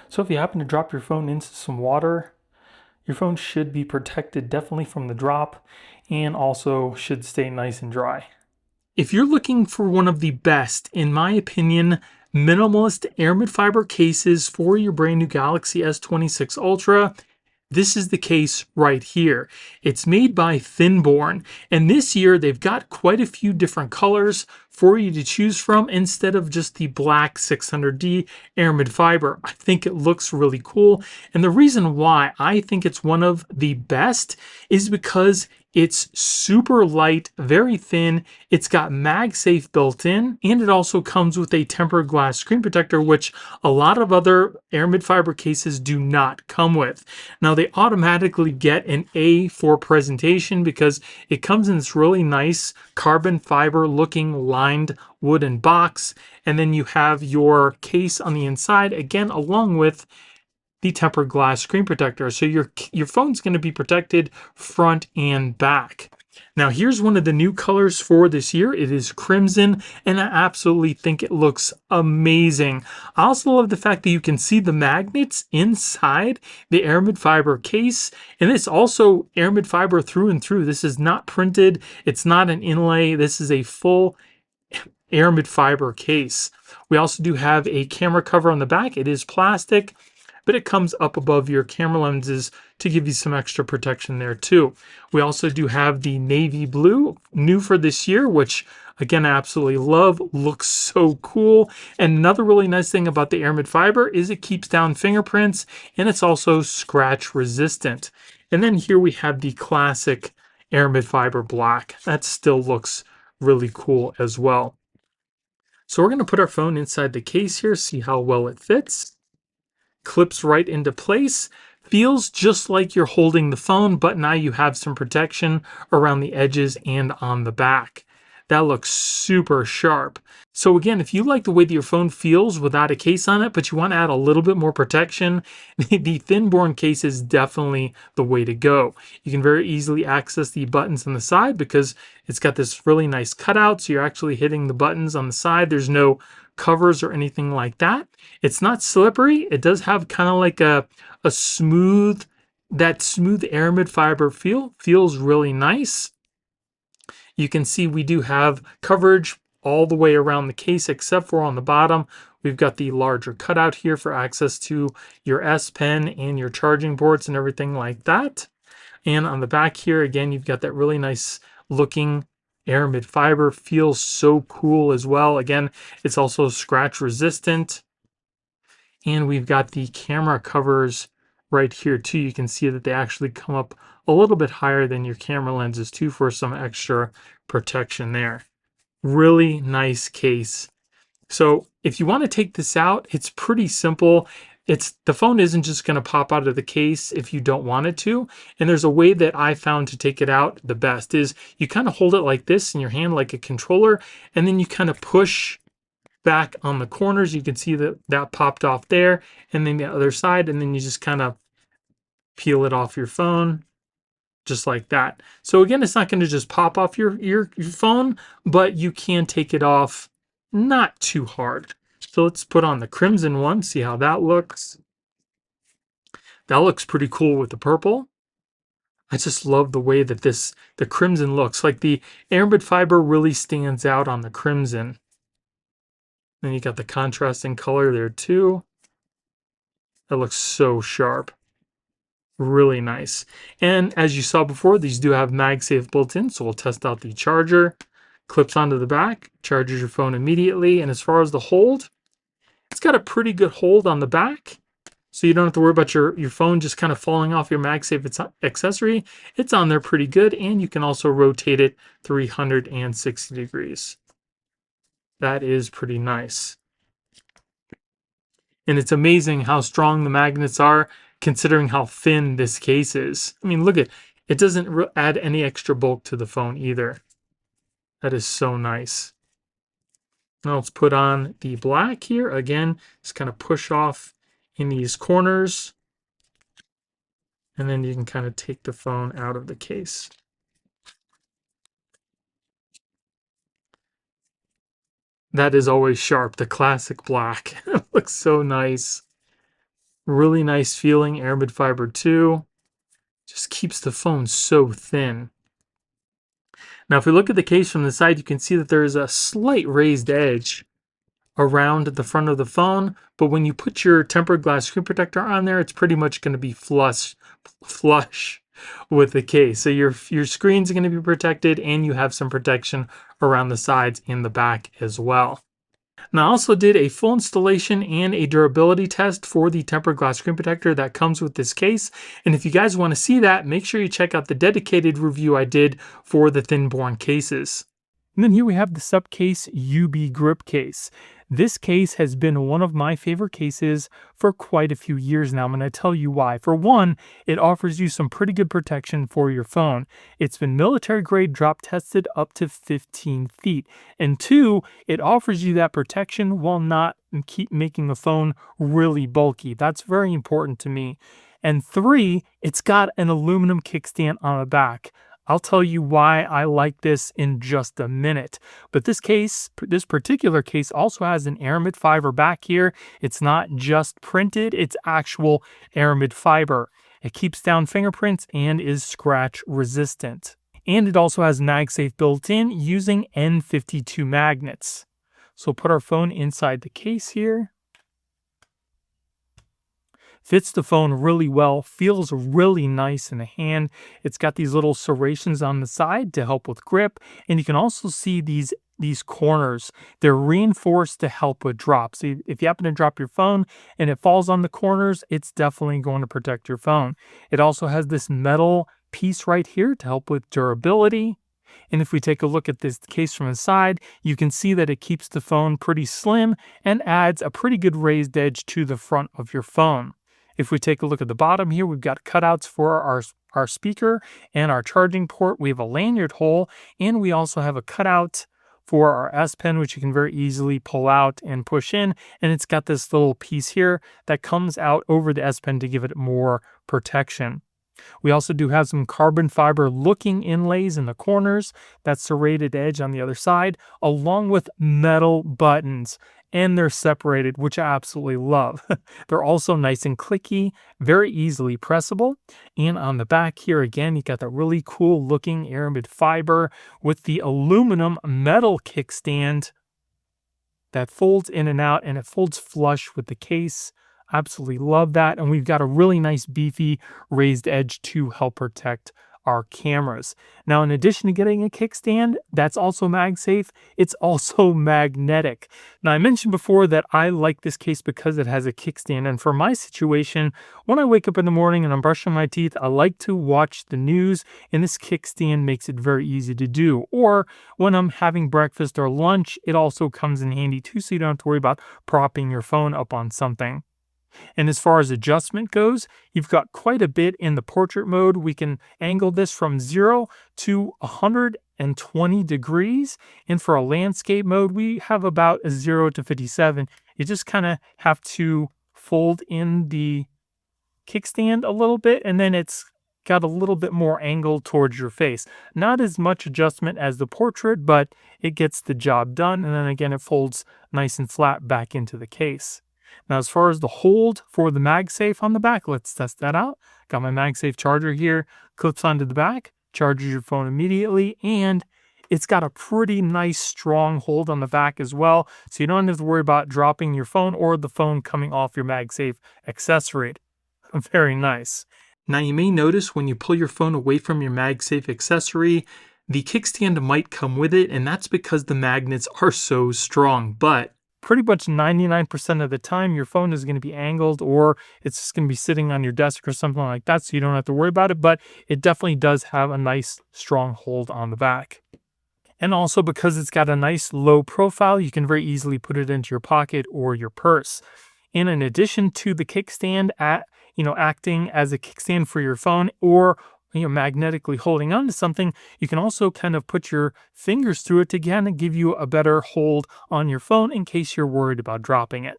So if you happen to drop your phone into some water, your phone should be protected definitely from the drop and also should stay nice and dry. If you're looking for one of the best, in my opinion, minimalist aramid fiber cases for your brand new Galaxy S26 Ultra, this is the case right here. It's made by Thinborne, and this year they've got quite a few different colors for you to choose from instead of just the black 600D aramid fiber. I think it looks really cool, and the reason why I think it's one of the best is because it's super light, very thin, it's got MagSafe built in, and it also comes with a tempered glass screen protector, which a lot of other aramid fiber cases do not come with. Now they automatically get an A for presentation because it comes in this really nice carbon fiber looking lined wooden box, and then you have your case on the inside, again, along with the tempered glass screen protector. So your phone's going to be protected front and back. Now here's one of the new colors for this year. It is crimson, and I absolutely think it looks amazing. I also love the fact that you can see the magnets inside the aramid fiber case, and it's also aramid fiber through and through. This is not printed. It's not an inlay. This is a full aramid fiber case. We also do have a camera cover on the back. It is plastic, but it comes up above your camera lenses to give you some extra protection there too. We also do have the navy blue, new for this year, which again, I absolutely love, looks so cool. And another really nice thing about the aramid fiber is it keeps down fingerprints, and it's also scratch resistant. And then here we have the classic aramid fiber black. That still looks really cool as well. So we're going to put our phone inside the case here, see how well it fits. Clips right into place. Feels just like you're holding the phone, but now you have some protection around the edges and on the back. That looks super sharp. So again, if you like the way that your phone feels without a case on it, but you want to add a little bit more protection, the Thinborne case is definitely the way to go. You can very easily access the buttons on the side because it's got this really nice cutout, so you're actually hitting the buttons on the side. There's no covers or anything like that. It's not slippery. It does have kind of like a smooth, that smooth aramid fiber feel. Feels really nice. You can see we do have coverage all the way around the case except for on the bottom. We've got the larger cutout here for access to your S Pen and your charging ports and everything like that. And on the back here, again, you've got that really nice looking aramid fiber. Feels so cool as well. Again, it's also scratch resistant. And we've got the camera covers right here too, you can see that they actually come up a little bit higher than your camera lenses too for some extra protection there. Really nice case. So if you want to take this out, it's pretty simple. The phone isn't just going to pop out of the case if you don't want it to. And there's a way that I found to take it out the best is you kind of hold it like this in your hand like a controller, and then you kind of push back on the corners. You can see that popped off there, and then the other side, and then you just kind of peel it off your phone just like that. So again, it's not going to just pop off your phone, but you can take it off not too hard. So let's put on the crimson one, see how that looks. That looks pretty cool with the purple. I just love the way that the crimson looks. Like the Aramid fiber really stands out on the crimson. Then you got the contrasting color there too. That looks so sharp. Really nice. And as you saw before, these do have MagSafe built in, so we'll test out the charger. Clips onto the back, charges your phone immediately. And as far as the hold, it's got a pretty good hold on the back, so you don't have to worry about your phone just kind of falling off your MagSafe accessory. It's on there pretty good, and you can also rotate it 360 degrees. That is pretty nice. And it's amazing how strong the magnets are, considering how thin this case is. I mean, look at it. It doesn't add any extra bulk to the phone either. That is so nice. Now let's put on the black here. Again, just kind of push off in these corners. And then you can kind of take the phone out of the case. That is always sharp, the classic black. It looks so nice. Really nice feeling, Aramid fiber too. Just keeps the phone so thin. Now, if we look at the case from the side, you can see that there is a slight raised edge around the front of the phone, but when you put your tempered glass screen protector on there, it's pretty much going to be flush with the case. So your screen's going to be protected, and you have some protection around the sides and the back as well. Now, I also did a full installation and a durability test for the tempered glass screen protector that comes with this case. And if you guys want to see that, make sure you check out the dedicated review I did for the Thinborne cases. And then here we have the SUPCASE UB Grip case. This case has been one of my favorite cases for quite a few years now. I'm going to tell you why. For one, it offers you some pretty good protection for your phone. It's been military grade drop tested up to 15 feet. And two, it offers you that protection while not keep making the phone really bulky. That's very important to me. And three, it's got an aluminum kickstand on the back. I'll tell you why I like this in just a minute. But this particular case also has an Aramid fiber back here. It's not just printed, it's actual Aramid fiber. It keeps down fingerprints and is scratch resistant. And it also has MagSafe built in using N52 magnets. So put our phone inside the case here. Fits the phone really well, feels really nice in the hand. It's got these little serrations on the side to help with grip, and you can also see these corners. They're reinforced to help with drop. So if you happen to drop your phone and it falls on the corners, it's definitely going to protect your phone. It also has this metal piece right here to help with durability. And if we take a look at this case from the side, you can see that it keeps the phone pretty slim and adds a pretty good raised edge to the front of your phone. If we take a look at the bottom here, we've got cutouts for our speaker and our charging port. We have a lanyard hole, and we also have a cutout for our S Pen, which you can very easily pull out and push in. And it's got this little piece here that comes out over the S Pen to give it more protection. We also do have some carbon fiber looking inlays in the corners, that serrated edge on the other side, along with metal buttons. And they're separated, which I absolutely love. They're also nice and clicky, very easily pressable. And on the back here, again, you got that really cool looking Aramid fiber with the aluminum metal kickstand that folds in and out, and it folds flush with the case. Absolutely love that. And we've got a really nice beefy raised edge to help protect our cameras. Now, in addition to getting a kickstand that's also MagSafe, it's also magnetic. Now, I mentioned before that I like this case because it has a kickstand, and for my situation, when I wake up in the morning and I'm brushing my teeth, I like to watch the news, and this kickstand makes it very easy to do. Or when I'm having breakfast or lunch, it also comes in handy too, so you don't have to worry about propping your phone up on something. And as far as adjustment goes, you've got quite a bit in the portrait mode. We can angle this from 0 to 120 degrees. And for a landscape mode, we have about a 0 to 57. You just kind of have to fold in the kickstand a little bit, and then it's got a little bit more angle towards your face. Not as much adjustment as the portrait, but it gets the job done. And then again, it folds nice and flat back into the case. Now, as far as the hold for the MagSafe on the back, let's test that out. Got my MagSafe charger here, clips onto the back, charges your phone immediately, and it's got a pretty nice strong hold on the back as well, so you don't have to worry about dropping your phone or the phone coming off your MagSafe accessory. Very nice. Now, you may notice when you pull your phone away from your MagSafe accessory, the kickstand might come with it, and that's because the magnets are so strong. But pretty much 99% of the time, your phone is going to be angled, or it's just going to be sitting on your desk or something like that, so you don't have to worry about it. But it definitely does have a nice strong hold on the back. And also, because it's got a nice low profile, you can very easily put it into your pocket or your purse. And in addition to the kickstand acting as a kickstand for your phone, or magnetically holding on to something, you can also kind of put your fingers through it to kind of give you a better hold on your phone in case you're worried about dropping it.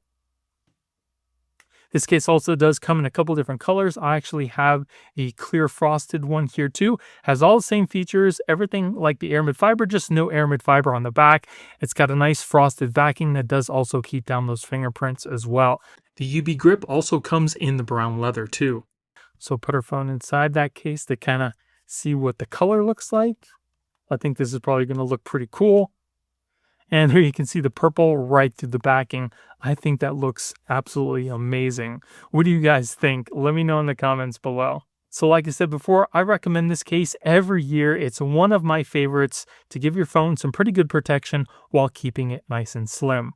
This case also does come in a couple different colors. I actually have a clear frosted one here too. Has all the same features, everything like the Aramid fiber, just no Aramid fiber on the back. It's got a nice frosted backing that does also keep down those fingerprints as well. The UB grip also comes in the brown leather too. So put our phone inside that case to kind of see what the color looks like. I think this is probably going to look pretty cool. And here you can see the purple right through the backing. I think that looks absolutely amazing. What do you guys think? Let me know in the comments below. So like I said before, I recommend this case every year. It's one of my favorites to give your phone some pretty good protection while keeping it nice and slim.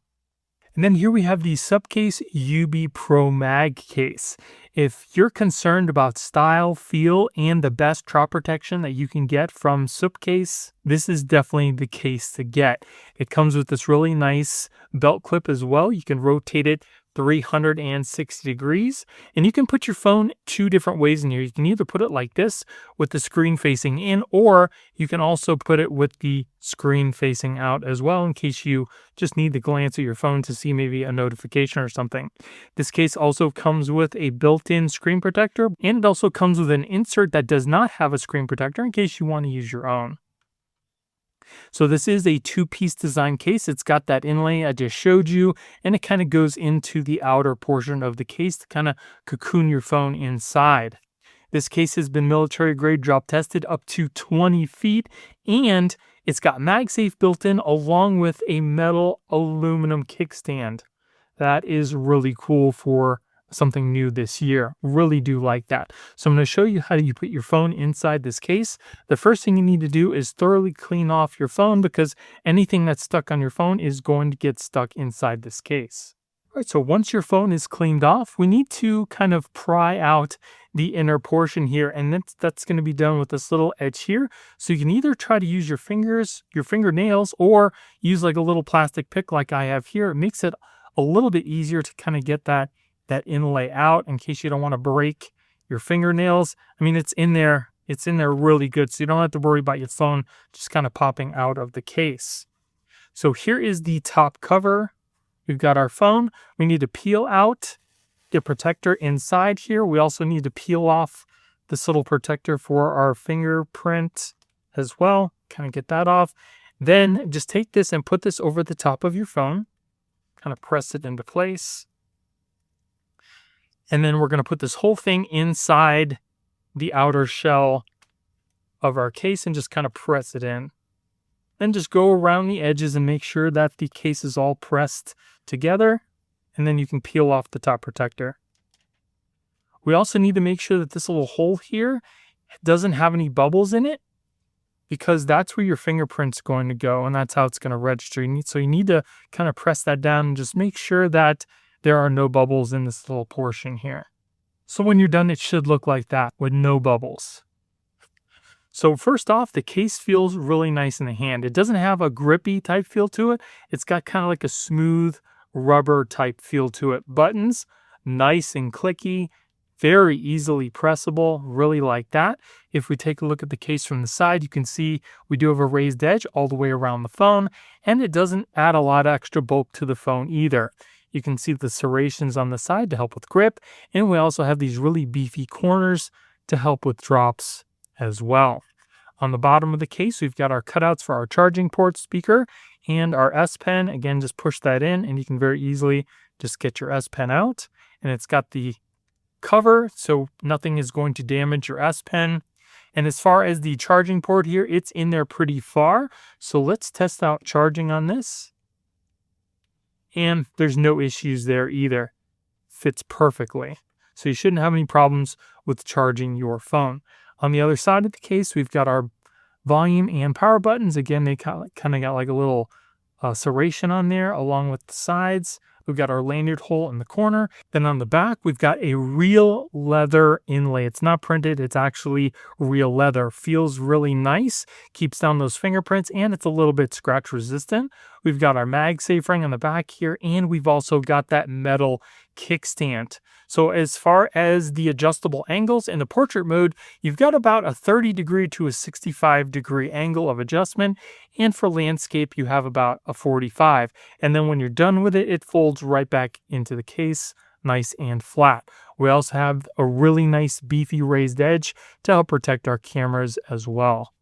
And then here we have the SUPCASE UB Pro Mag case. If you're concerned about style, feel, and the best drop protection that you can get from SUPCASE, this is definitely the case to get. It comes with this really nice belt clip as well. You can rotate it 360 degrees, and you can put your phone two different ways in here. You can either put it like this with the screen facing in, or you can also put it with the screen facing out as well, in case you just need to glance at your phone to see maybe a notification or something. This case also comes with a built-in screen protector, and it also comes with an insert that does not have a screen protector in case you want to use your own. So this is a two-piece design case. It's got that inlay I just showed you, and it kind of goes into the outer portion of the case to kind of cocoon your phone inside. This case has been military grade drop tested up to 20 feet, and it's got MagSafe built in along with a metal aluminum kickstand. That is really cool for something new this year. Really do like that. So I'm going to show you how you put your phone inside this case. The first thing you need to do is thoroughly clean off your phone, because anything that's stuck on your phone is going to get stuck inside this case. All right, so once your phone is cleaned off, we need to kind of pry out the inner portion here, and that's going to be done with this little edge here. So you can either try to use your fingers, your fingernails, or use like a little plastic pick like I have here. It makes it a little bit easier to kind of get that inlay out in case you don't want to break your fingernails. I mean, it's in there really good, so you don't have to worry about your phone just kind of popping out of the case. So here is the top cover. We've got our phone. We need to peel out the protector inside here. We also need to peel off this little protector for our fingerprint as well. Kind of get that off. Then just take this and put this over the top of your phone. Kind of press it into place. And then we're going to put this whole thing inside the outer shell of our case and just kind of press it in. Then just go around the edges and make sure that the case is all pressed together. And then you can peel off the top protector. We also need to make sure that this little hole here It doesn't have any bubbles in it because that's where your fingerprint's going to go, and that's how it's going to register. So you need to kind of press that down and just make sure that there are no bubbles in this little portion here. So when you're done, it should look like that with no bubbles. So first off, the case feels really nice in the hand. It doesn't have a grippy type feel to it. It's got kind of like a smooth rubber type feel to it. Buttons, nice and clicky, very easily pressable, really like that. If we take a look at the case from the side, you can see we do have a raised edge all the way around the phone, and it doesn't add a lot of extra bulk to the phone either. You can see the serrations on the side to help with grip, and we also have these really beefy corners to help with drops as well. On the bottom of the case, we've got our cutouts for our charging port speaker and our S Pen. Again, just push that in and you can very easily just get your S Pen out. And it's got the cover, so nothing is going to damage your S Pen. And as far as the charging port here, it's in there pretty far. So let's test out charging on this. And there's no issues there either. Fits perfectly. So you shouldn't have any problems with charging your phone. On the other side of the case, we've got our volume and power buttons. Again, they kind of got like a little serration on there along with the sides. We've got our lanyard hole in the corner. Then on the back, we've got a real leather inlay. It's not printed, it's actually real leather. Feels really nice, keeps down those fingerprints, and it's a little bit scratch resistant. We've got our MagSafe ring on the back here, and we've also got that metal kickstand. So as far as the adjustable angles in the portrait mode, you've got about a 30-degree to a 65-degree angle of adjustment. And for landscape, you have about a 45. And then when you're done with it, it folds right back into the case, nice and flat. We also have a really nice beefy raised edge to help protect our cameras as well.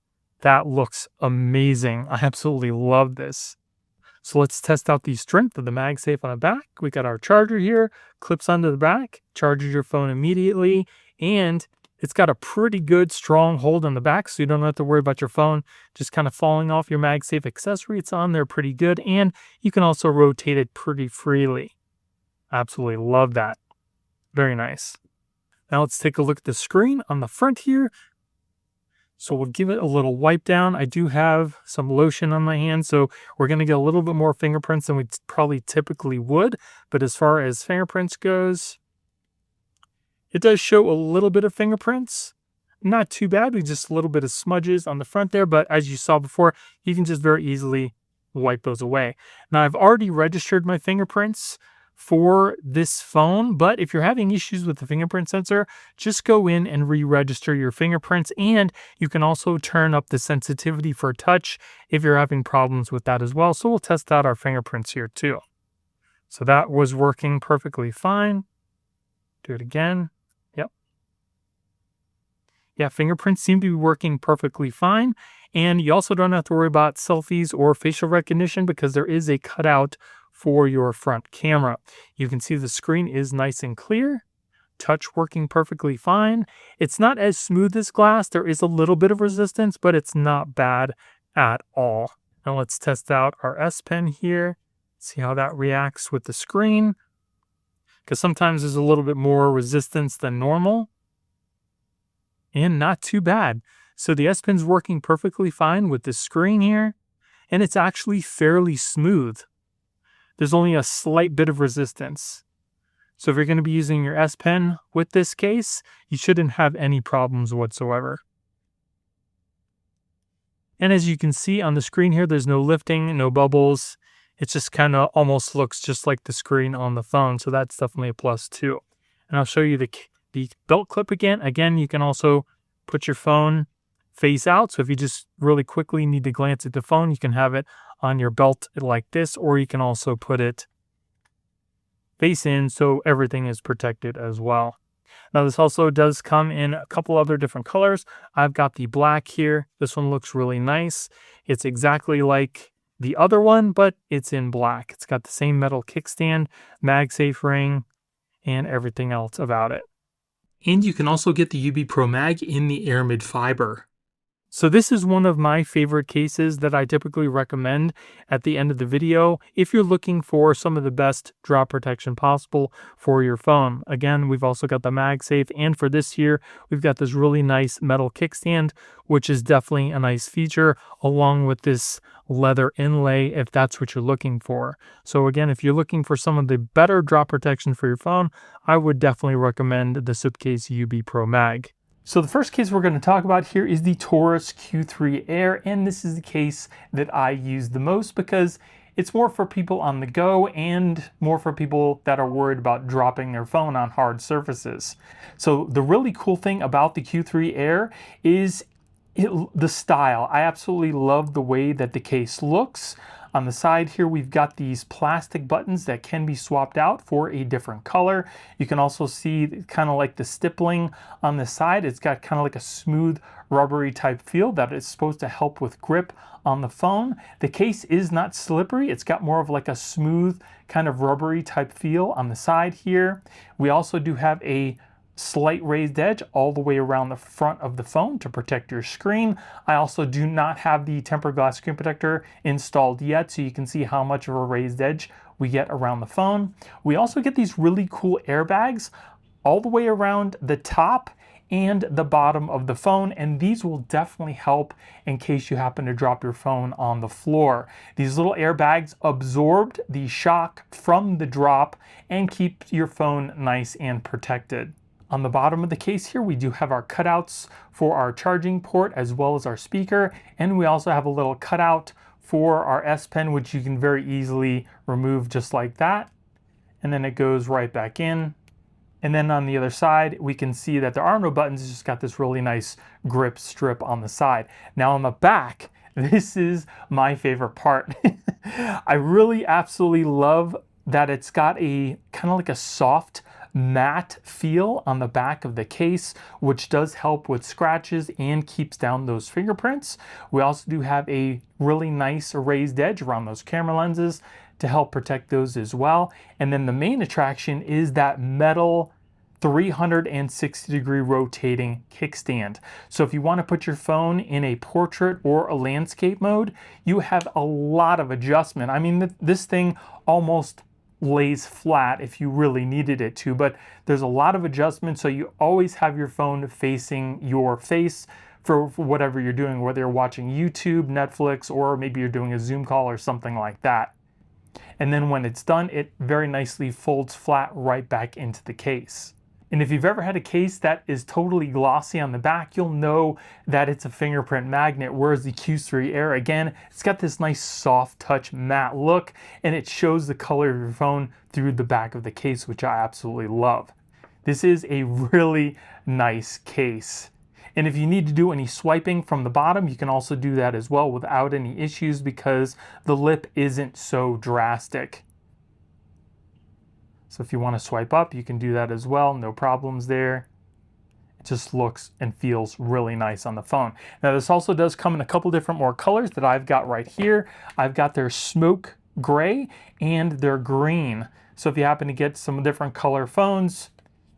That looks amazing. I absolutely love this. So let's test out the strength of the MagSafe on the back. We got our charger here, clips onto the back, charges your phone immediately, and it's got a pretty good strong hold on the back, so you don't have to worry about your phone just kind of falling off your MagSafe accessory. It's on there pretty good, and you can also rotate it pretty freely. Absolutely love that. Very nice. Now let's take a look at the screen on the front here. So we'll give it a little wipe down. I do have some lotion on my hand, so we're going to get a little bit more fingerprints than we probably typically would. But as far as fingerprints goes, it does show a little bit of fingerprints. Not too bad, just a little bit of smudges on the front there. But as you saw before, you can just very easily wipe those away. Now I've already registered my fingerprints for this phone, but if you're having issues with the fingerprint sensor, just go in and re-register your fingerprints, and you can also turn up the sensitivity for touch if you're having problems with that as well. So we'll test out our fingerprints here too. So that was working perfectly fine. Do it again. Yep. Yeah, fingerprints seem to be working perfectly fine, and you also don't have to worry about selfies or facial recognition because there is a cutout for your front camera. You can see the screen is nice and clear, touch working perfectly fine. It's not as smooth as glass. There is a little bit of resistance, but it's not bad at all. Now let's test out our S Pen here, see how that reacts with the screen, because sometimes there's a little bit more resistance than normal, and not too bad. So the S Pen's working perfectly fine with the screen here, and it's actually fairly smooth. There's only a slight bit of resistance. So if you're going to be using your S Pen with this case, you shouldn't have any problems whatsoever. And as you can see on the screen here, there's no lifting, no bubbles. It just kind of almost looks just like the screen on the phone. So that's definitely a plus too. And I'll show you the belt clip again. Again, you can also put your phone face out. So if you just really quickly need to glance at the phone, you can have it on your belt like this, or you can also put it face in so everything is protected as well. Now this also does come in a couple other different colors. I've got the black here. This one looks really nice. It's exactly like the other one, but it's in black. It's got the same metal kickstand, MagSafe ring, and everything else about it. And you can also get the UB Pro Mag in the Aramid fiber. So this is one of my favorite cases that I typically recommend at the end of the video if you're looking for some of the best drop protection possible for your phone. Again, we've also got the MagSafe, and for this here, we've got this really nice metal kickstand, which is definitely a nice feature, along with this leather inlay if that's what you're looking for. So again, if you're looking for some of the better drop protection for your phone, I would definitely recommend the SUPCASE UB Pro Mag. So the first case we're going to talk about here is the TORRAS Q3 Air, and this is the case that I use the most because it's more for people on the go and more for people that are worried about dropping their phone on hard surfaces. So the really cool thing about the Q3 Air is the style. I absolutely love the way that the case looks. On the side here, we've got these plastic buttons that can be swapped out for a different color. You can also see kind of like the stippling on the side. It's got kind of like a smooth rubbery type feel that is supposed to help with grip on the phone. The case is not slippery. It's got more of like a smooth kind of rubbery type feel on the side here. We also do have a slight raised edge all the way around the front of the phone to protect your screen. I also do not have the tempered glass screen protector installed yet, so you can see how much of a raised edge we get around the phone. We also get these really cool airbags all the way around the top and the bottom of the phone, and these will definitely help in case you happen to drop your phone on the floor. These little airbags absorb the shock from the drop and keep your phone nice and protected. On the bottom of the case here, we do have our cutouts for our charging port as well as our speaker, and we also have a little cutout for our S Pen, which you can very easily remove just like that. And then it goes right back in. And then on the other side, we can see that there are no buttons. It's just got this really nice grip strip on the side. Now on the back, this is my favorite part. I really absolutely love that it's got a kind of like a soft matte feel on the back of the case, which does help with scratches and keeps down those fingerprints. We also do have a really nice raised edge around those camera lenses to help protect those as well. And then the main attraction is that metal 360-degree rotating kickstand. So if you want to put your phone in a portrait or a landscape mode, you have a lot of adjustment. I mean, this thing almost lays flat if you really needed it to, but there's a lot of adjustments, so you always have your phone facing your face for whatever you're doing, whether you're watching YouTube, Netflix, or maybe you're doing a Zoom call or something like that. And then when it's done, it very nicely folds flat right back into the case. And if you've ever had a case that is totally glossy on the back, you'll know that it's a fingerprint magnet, whereas the Q3 Air, again, it's got this nice soft touch matte look, and it shows the color of your phone through the back of the case, which I absolutely love. This is a really nice case. And if you need to do any swiping from the bottom, you can also do that as well without any issues because the lip isn't so drastic. So if you want to swipe up, you can do that as well, no problems there. It just looks and feels really nice on the phone. Now this also does come in a couple different more colors that I've got right here. I've got their smoke gray and their green. So if you happen to get some different color phones,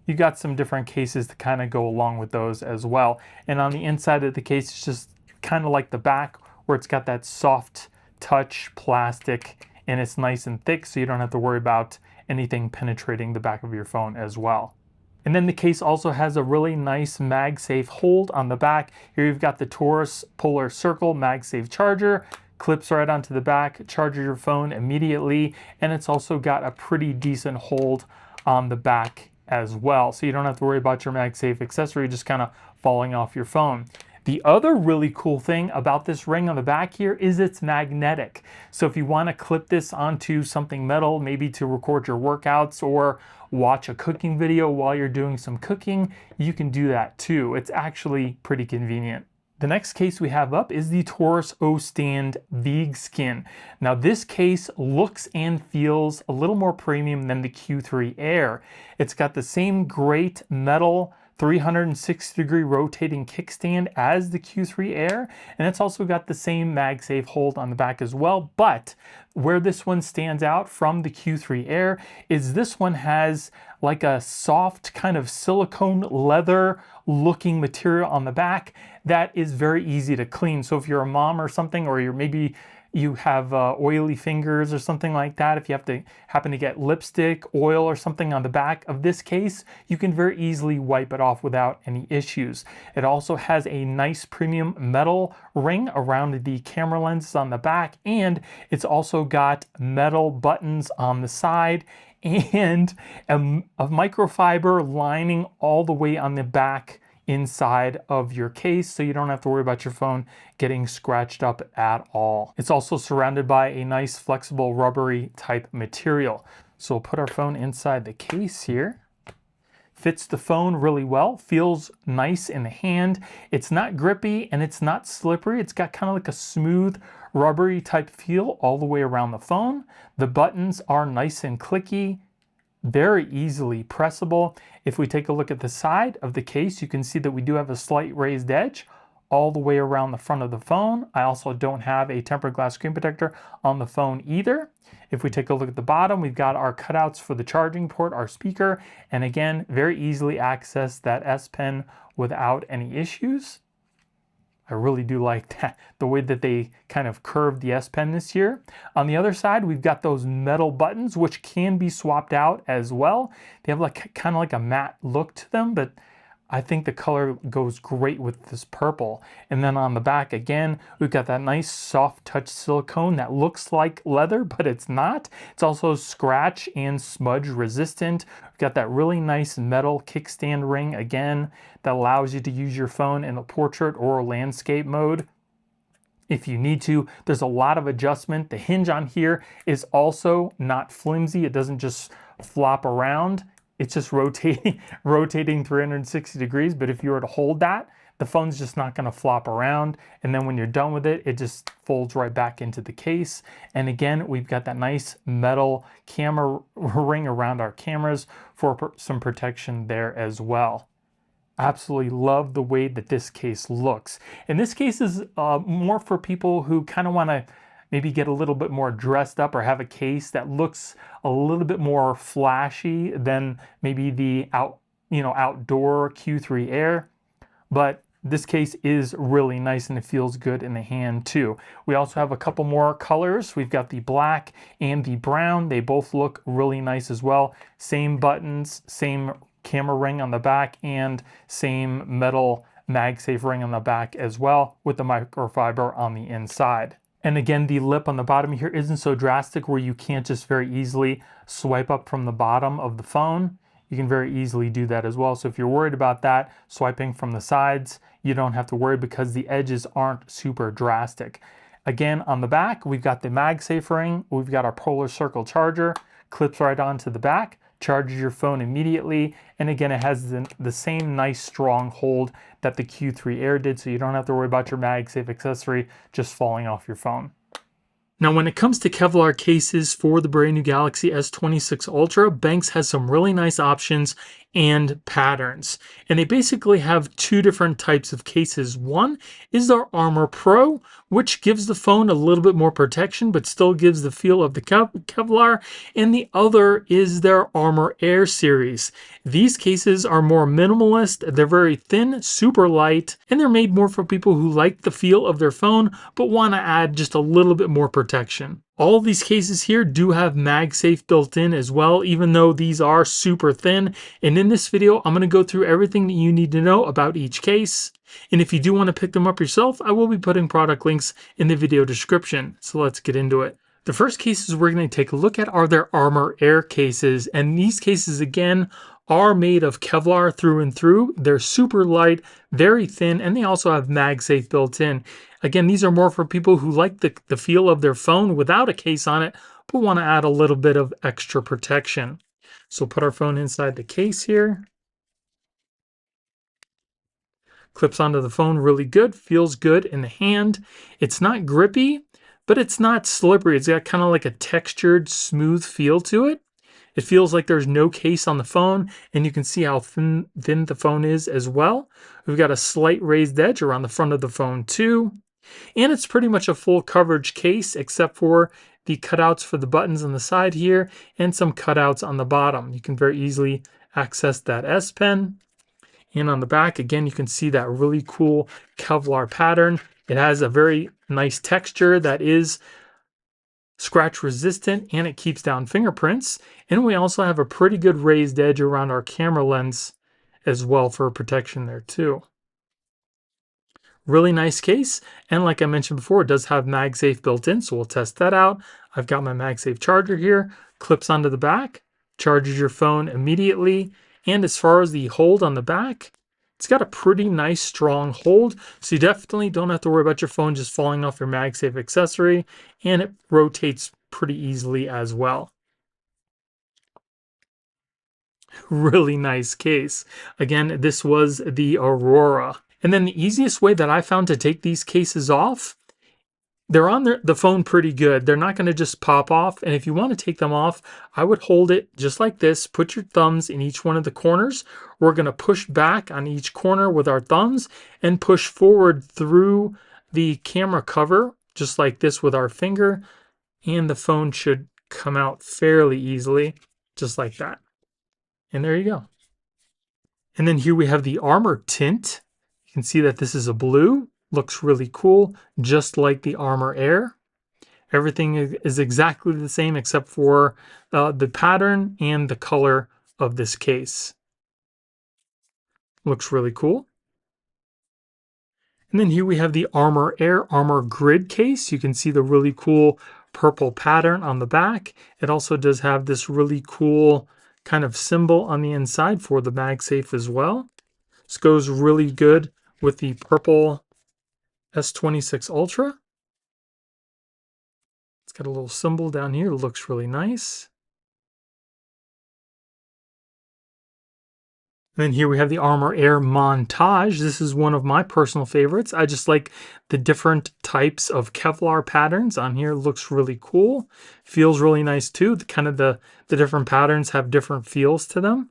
you got some different cases to kind of go along with those as well. And on the inside of the case, it's just kind of like the back where it's got that soft touch plastic and it's nice and thick, so you don't have to worry about anything penetrating the back of your phone as well. And then the case also has a really nice MagSafe hold on the back. Here you've got the TORRAS Polar Circle MagSafe charger, clips right onto the back, charges your phone immediately, and it's also got a pretty decent hold on the back as well. So you don't have to worry about your MagSafe accessory just kind of falling off your phone. The other really cool thing about this ring on the back here is it's magnetic. So if you want to clip this onto something metal, maybe to record your workouts or watch a cooking video while you're doing some cooking, you can do that too. It's actually pretty convenient. The next case we have up is the TORRAS OStand Q3. Now this case looks and feels a little more premium than the Q3 Air. It's got the same great metal 360-degree rotating kickstand as the Q3 Air, and it's also got the same MagSafe hold on the back as well. But where this one stands out from the Q3 Air is this one has like a soft kind of silicone leather looking material on the back that is very easy to clean. So if you're a mom or something, or maybe you have oily fingers or something like that, if you happen to get lipstick, oil or something on the back of this case, you can very easily wipe it off without any issues. It also has a nice premium metal ring around the camera lenses on the back, and it's also got metal buttons on the side and a microfiber lining all the way on the back inside of your case, so you don't have to worry about your phone getting scratched up at all. It's also surrounded by a nice flexible rubbery type material. So we'll put our phone inside the case here. Fits the phone really well, feels nice in the hand. It's not grippy and it's not slippery. It's got kind of like a smooth rubbery type feel all the way around the phone. The buttons are nice and clicky, very easily pressable. If we take a look at the side of the case, you can see that we do have a slight raised edge all the way around the front of the phone. I also don't have a tempered glass screen protector on the phone either. If we take a look at the bottom, we've got our cutouts for the charging port, our speaker, and again, very easily access that S Pen without any issues. I really do like that, the way that they kind of curved the S Pen this year. On the other side, we've got those metal buttons, which can be swapped out as well. They have like kind of like a matte look to them, but I think the color goes great with this purple. And then on the back, again, we've got that nice soft touch silicone that looks like leather, but it's not. It's also scratch and smudge resistant. We've got that really nice metal kickstand ring, again, that allows you to use your phone in a portrait or landscape mode if you need to. There's a lot of adjustment. The hinge on here is also not flimsy. It doesn't just flop around. It's just rotating 360 degrees, but if you were to hold that, the phone's just not gonna flop around. And then when you're done with it, it just folds right back into the case. And again, we've got that nice metal camera ring around our cameras for some protection there as well. Absolutely love the way that this case looks. And this case is more for people who kind of wanna maybe get a little bit more dressed up or have a case that looks a little bit more flashy than maybe the outdoor Q3 Air. But this case is really nice and it feels good in the hand too. We also have a couple more colors. We've got the black and the brown. They both look really nice as well. Same buttons, same camera ring on the back, and same metal MagSafe ring on the back as well, with the microfiber on the inside. And again, the lip on the bottom here isn't so drastic where you can't just very easily swipe up from the bottom of the phone. You can very easily do that as well. So if you're worried about that, swiping from the sides, you don't have to worry because the edges aren't super drastic. Again, on the back, we've got the MagSafe ring. We've got our polar circle charger, clips right onto the back, charges your phone immediately. And again, it has the same nice strong hold that the Q3 Air did, so you don't have to worry about your MagSafe accessory just falling off your phone. Now, when it comes to Kevlar cases for the brand new Galaxy S26 Ultra, BENKS has some really nice options and patterns. And they basically have two different types of cases. One is their Armor Pro, which gives the phone a little bit more protection, but still gives the feel of the Kevlar. And the other is their Armor Air series. These cases are more minimalist. They're very thin, super light, and they're made more for people who like the feel of their phone, but want to add just a little bit more protection. All of these cases here do have MagSafe built in as well, even though these are super thin. And in this video, I'm going to go through everything that you need to know about each case. And if you do want to pick them up yourself, I will be putting product links in the video description. So let's get into it. The first cases we're going to take a look at are their Armor Air cases. And these cases, again, are made of Kevlar through and through. They're super light, very thin, and they also have MagSafe built in. Again, these are more for people who like the feel of their phone without a case on it, but want to add a little bit of extra protection. So put our phone inside the case here. Clips onto the phone really good, feels good in the hand. It's not grippy, but it's not slippery. It's got kind of like a textured, smooth feel to it. It feels like there's no case on the phone, and you can see how thin the phone is as well. We've got a slight raised edge around the front of the phone too. And it's pretty much a full coverage case except for the cutouts for the buttons on the side here and some cutouts on the bottom. You can very easily access that S Pen. And on the back, again, you can see that really cool Kevlar pattern. It has a very nice texture that is scratch resistant, and it keeps down fingerprints. And we also have a pretty good raised edge around our camera lens as well for protection there too. Really nice case, and like I mentioned before, it does have MagSafe built in, so we'll test that out. I've got my MagSafe charger here, clips onto the back, charges your phone immediately, and as far as the hold on the back, it's got a pretty nice strong hold, so you definitely don't have to worry about your phone just falling off your MagSafe accessory, and it rotates pretty easily as well. Really nice case. Again, this was the Aurora. And then the easiest way that I found to take these cases off, they're on the phone pretty good. They're not going to just pop off. And if you want to take them off, I would hold it just like this. Put your thumbs in each one of the corners. We're going to push back on each corner with our thumbs and push forward through the camera cover, just like this with our finger. And the phone should come out fairly easily, just like that. And there you go. And then here we have the Armortint. You can see that this is a blue, looks really cool, just like the Armorair. Everything is exactly the same except for the pattern and the color of this case. Looks really cool. And then here we have the Armorair Armorgrid case. You can see the really cool purple pattern on the back. It also does have this really cool kind of symbol on the inside for the MagSafe as well. This goes really good with the purple S26 Ultra. It's got a little symbol down here. It looks really nice. And then here we have the Armorair Montage. This is one of my personal favorites. I just like the different types of Kevlar patterns on here. It looks really cool. Feels really nice too. The different patterns have different feels to them.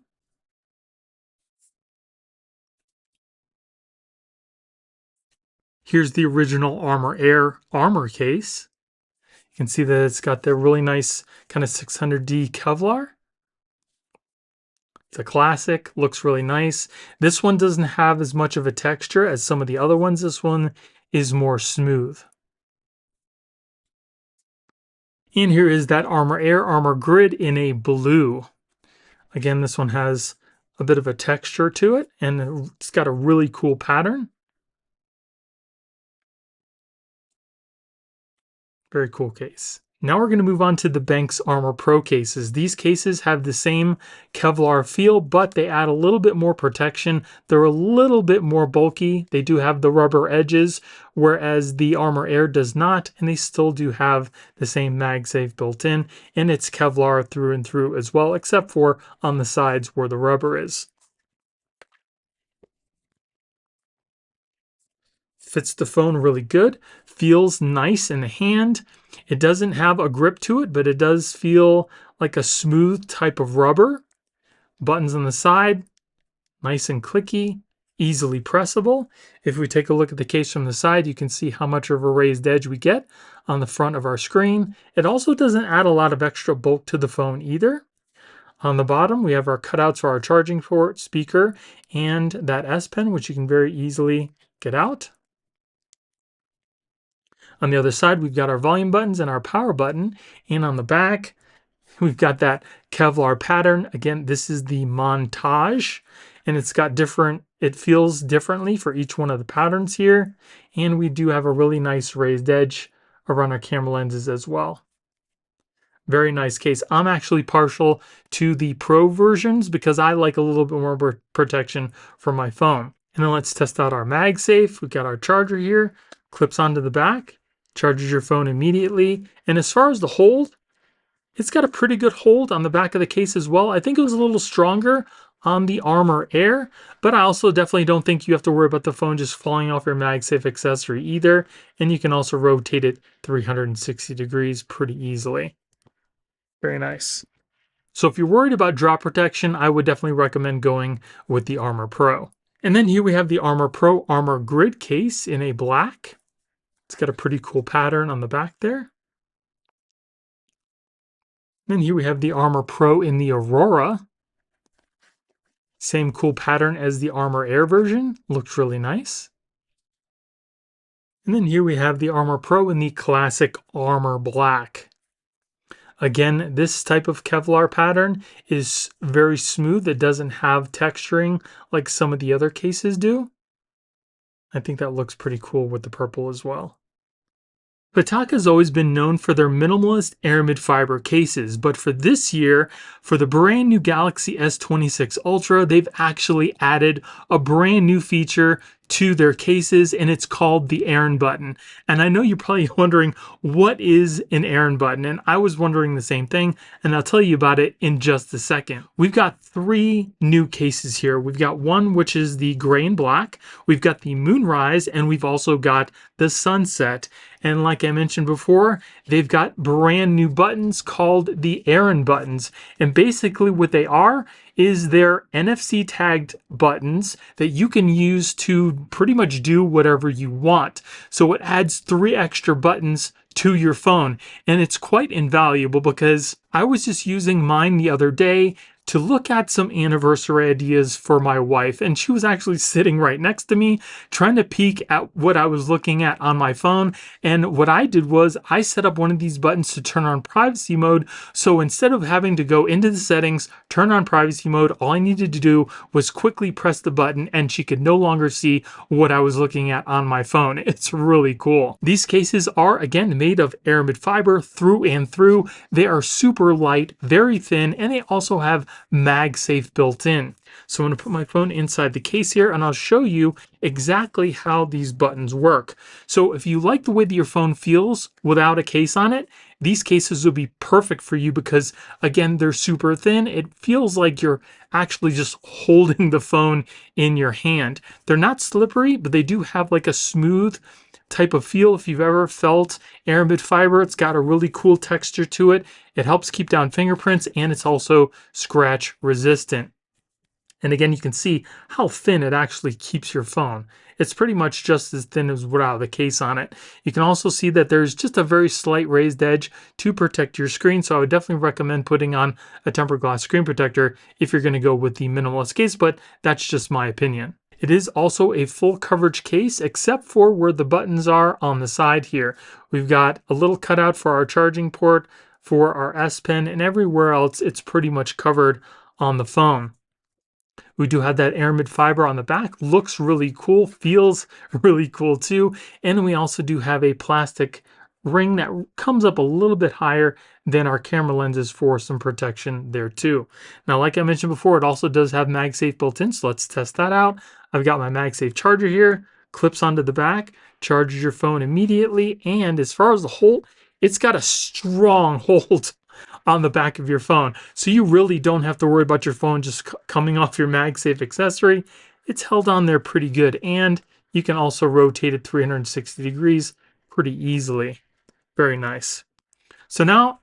Here's the original Armorair armor case. You can see that it's got the really nice kind of 600D Kevlar. It's a classic, looks really nice. This one doesn't have as much of a texture as some of the other ones. This one is more smooth. And here is that Armorair Armorgrid in a blue. Again, this one has a bit of a texture to it, and it's got a really cool pattern. Very cool case. Now we're going to move on to the BENKS Armor Pro cases. These cases have the same Kevlar feel, but they add a little bit more protection. They're a little bit more bulky. They do have the rubber edges, whereas the Armorair does not, and they still do have the same MagSafe built in, and it's Kevlar through and through as well, except for on the sides where the rubber is. Fits the phone really good, feels nice in the hand. It doesn't have a grip to it, but it does feel like a smooth type of rubber. Buttons on the side, nice and clicky, easily pressable. If we take a look at the case from the side, you can see how much of a raised edge we get on the front of our screen. It also doesn't add a lot of extra bulk to the phone either. On the bottom, we have our cutouts for our charging port, speaker, and that S Pen, which you can very easily get out. On the other side, we've got our volume buttons and our power button. And on the back, we've got that Kevlar pattern. Again, this is the Montage, and it's got it feels differently for each one of the patterns here. And we do have a really nice raised edge around our camera lenses as well. Very nice case. I'm actually partial to the Pro versions because I like a little bit more protection for my phone. And then let's test out our MagSafe. We've got our charger here, clips onto the back. Charges your phone immediately. And as far as the hold, it's got a pretty good hold on the back of the case as well. I think it was a little stronger on the Armorair, but I also definitely don't think you have to worry about the phone just falling off your MagSafe accessory either. And you can also rotate it 360 degrees pretty easily. Very nice. So if you're worried about drop protection, I would definitely recommend going with the Armor Pro. And then here we have the Armor Pro Armorgrid case in a black. It's got a pretty cool pattern on the back there. Then here we have the Armor Pro in the Aurora. Same cool pattern as the Armorair version. Looks really nice. And then here we have the Armor Pro in the classic Armor Black. Again, this type of Kevlar pattern is very smooth. It doesn't have texturing like some of the other cases do. I think that looks pretty cool with the purple as well. POETIC has always been known for their minimalist aramid fiber cases, but for this year, for the brand new Galaxy S26 Ultra, they've actually added a brand new feature to their cases, and it's called the Aaron button. And I know you're probably wondering, what is an Aaron button? And I was wondering the same thing, and I'll tell you about it in just a second. We've got 3 new cases here. We've got one which is the gray and black, we've got the Moonrise, and we've also got the Sunset. And like I mentioned before, they've got brand new buttons called the Aaron buttons. And basically what they are is they're NFC tagged buttons that you can use to pretty much do whatever you want. So it adds 3 extra buttons to your phone, and it's quite invaluable because I was just using mine the other day to look at some anniversary ideas for my wife, and she was actually sitting right next to me trying to peek at what I was looking at on my phone. And what I did was I set up one of these buttons to turn on privacy mode, so instead of having to go into the settings, turn on privacy mode, all I needed to do was quickly press the button and she could no longer see what I was looking at on my phone. It's really cool. These cases are again made of aramid fiber through and through. They are super light, very thin, and they also have MagSafe built in. So I'm going to put my phone inside the case here, and I'll show you exactly how these buttons work. So if you like the way that your phone feels without a case on it, these cases will be perfect for you because, again, they're super thin. It feels like you're actually just holding the phone in your hand. They're not slippery, but they do have like a smooth type of feel. If you've ever felt aramid fiber, it's got a really cool texture to it. It helps keep down fingerprints, and it's also scratch resistant. And again, you can see how thin it actually keeps your phone. It's pretty much just as thin as without the case on it. You can also see that there's just a very slight raised edge to protect your screen, so I would definitely recommend putting on a tempered glass screen protector if you're going to go with the minimalist case, but that's just my opinion. It is also a full coverage case except for where the buttons are on the side here. We've got a little cutout for our charging port, for our S Pen, and everywhere else it's pretty much covered on the phone. We do have that aramid fiber on the back. Looks really cool, feels really cool too. And we also do have a plastic ring that comes up a little bit higher than our camera lenses for some protection there too. Now, like I mentioned before, it also does have MagSafe built in, so let's test that out. I've got my MagSafe charger here, clips onto the back, charges your phone immediately, and as far as the hold, it's got a strong hold on the back of your phone. So you really don't have to worry about your phone just coming off your MagSafe accessory. It's held on there pretty good, and you can also rotate it 360 degrees pretty easily. Very nice. So now,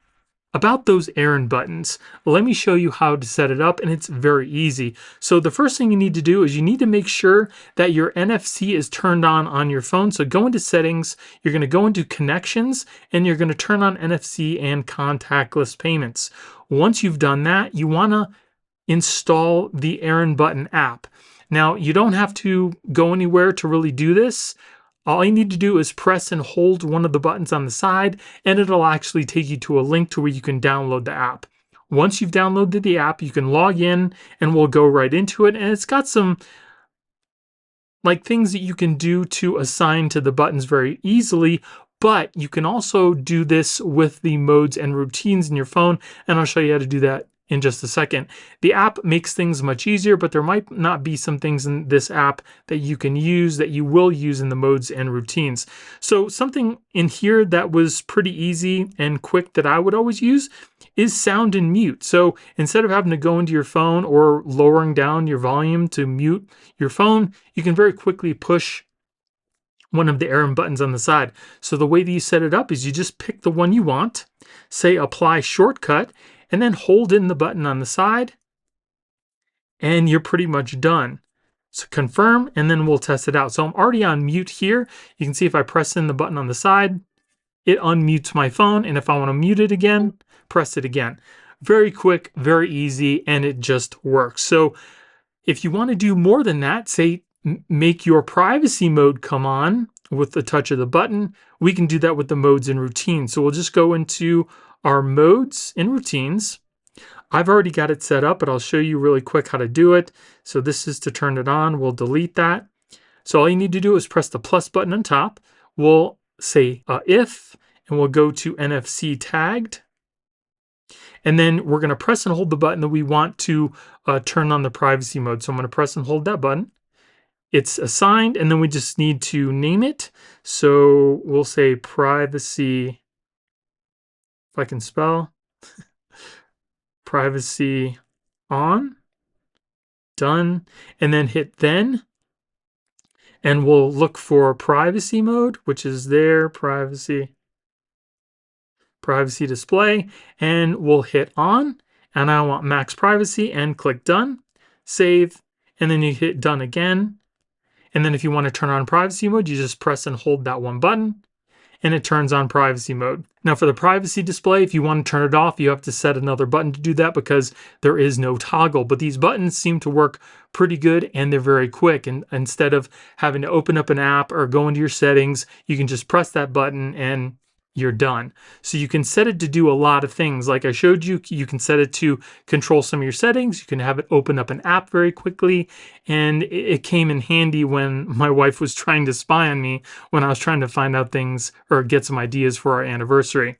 about those Aaron buttons, let me show you how to set it up, and it's very easy. So the first thing you need to do is you need to make sure that your NFC is turned on your phone. So go into settings, you're going to go into connections, and you're going to turn on NFC and contactless payments. Once you've done that, you want to install the Aaron button app. Now, you don't have to go anywhere to really do this. All you need to do is press and hold one of the buttons on the side, and it'll actually take you to a link to where you can download the app. Once you've downloaded the app, you can log in and we'll go right into it. And it's got some like things that you can do to assign to the buttons very easily, but you can also do this with the modes and routines in your phone. And I'll show you how to do that in just a second. The app makes things much easier, but there might not be some things in this app that you can use that you will use in the modes and routines. So something in here that was pretty easy and quick that I would always use is sound and mute. So instead of having to go into your phone or lowering down your volume to mute your phone, you can very quickly push one of the Aaron buttons on the side. So the way that you set it up is you just pick the one you want, say apply shortcut, and then hold in the button on the side, and you're pretty much done. So confirm, and then we'll test it out. So I'm already on mute here. You can see if I press in the button on the side, it unmutes my phone, and if I want to mute it again, press it again. Very quick, very easy, and it just works. So if you want to do more than that, say make your privacy mode come on with the touch of the button, we can do that with the modes and routines. So we'll just go into our modes and routines. I've already got it set up, but I'll show you really quick how to do it. So this is to turn it on. We'll delete that. So all you need to do is press the plus button on top. We'll say if, and we'll go to NFC tagged. And then we're going to press and hold the button that we want to turn on the privacy mode. So I'm going to press and hold that button. It's assigned, and then we just need to name it. So we'll say privacy, if I can spell, privacy on, done, and then hit then. And we'll look for privacy mode, which is there, privacy display, and we'll hit on, and I want max privacy, and click done, save, and then you hit done again. And then if you want to turn on privacy mode, you just press and hold that one button, and it turns on privacy mode. Now for the privacy display, if you want to turn it off, you have to set another button to do that because there is no toggle. But these buttons seem to work pretty good, and they're very quick. And instead of having to open up an app or go into your settings, you can just press that button and you're done. So you can set it to do a lot of things. Like I showed you, you can set it to control some of your settings. You can have it open up an app very quickly. And it came in handy when my wife was trying to spy on me when I was trying to find out things or get some ideas for our anniversary.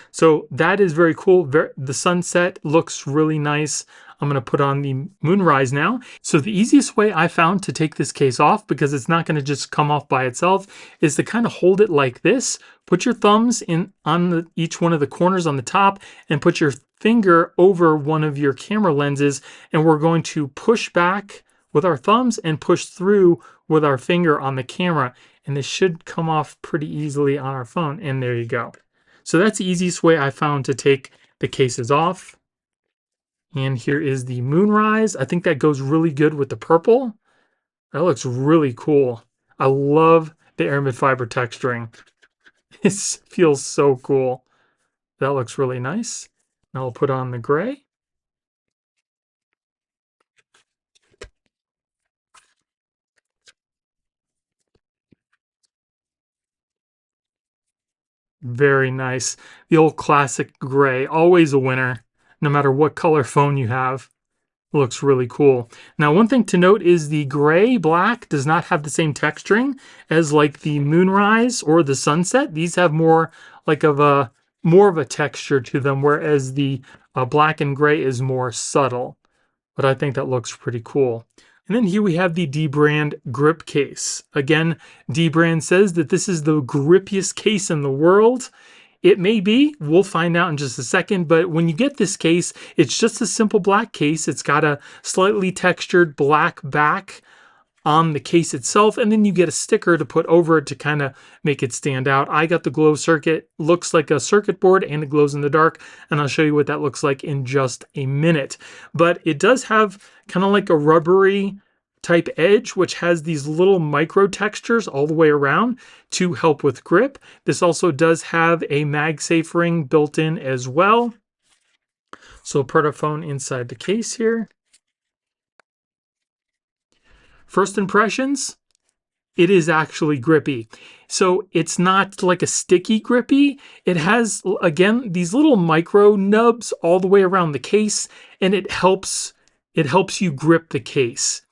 So that is very cool. The sunset looks really nice. I'm going to put on the moonrise now. So the easiest way I found to take this case off, because it's not going to just come off by itself, is to kind of hold it like this. Put your thumbs in on each one of the corners on the top and put your finger over one of your camera lenses, and we're going to push back with our thumbs and push through with our finger on the camera. And this should come off pretty easily on our phone. And there you go. So that's the easiest way I found to take the cases off. And here is the moonrise. I think that goes really good with the purple. That looks really cool. I love the Aramid fiber texturing. It feels so cool. That looks really nice. Now I'll put on the gray. Very nice. The old classic gray, always a winner, no matter what color phone you have. Looks really cool. Now, one thing to note is the gray black does not have the same texturing as like the moonrise or the sunset. These have more of a texture to them, whereas the black and gray is more subtle. But I think that looks pretty cool. And then here we have the DBRAND grip case. Again, DBRAND says that this is the grippiest case in the world. It may be, we'll find out in just a second, but when you get this case, it's just a simple black case. It's got a slightly textured black back on the case itself, and then you get a sticker to put over it to kind of make it stand out. I got the glow circuit, looks like a circuit board, and it glows in the dark, and I'll show you what that looks like in just a minute. But it does have kind of like a rubbery type edge, which has these little micro textures all the way around to help with grip. This also does have a MagSafe ring built in as well. So put our phone inside the case here. First impressions, it is actually grippy. So it's not like a sticky grippy. It has, again, these little micro nubs all the way around the case, and it helps you grip the case.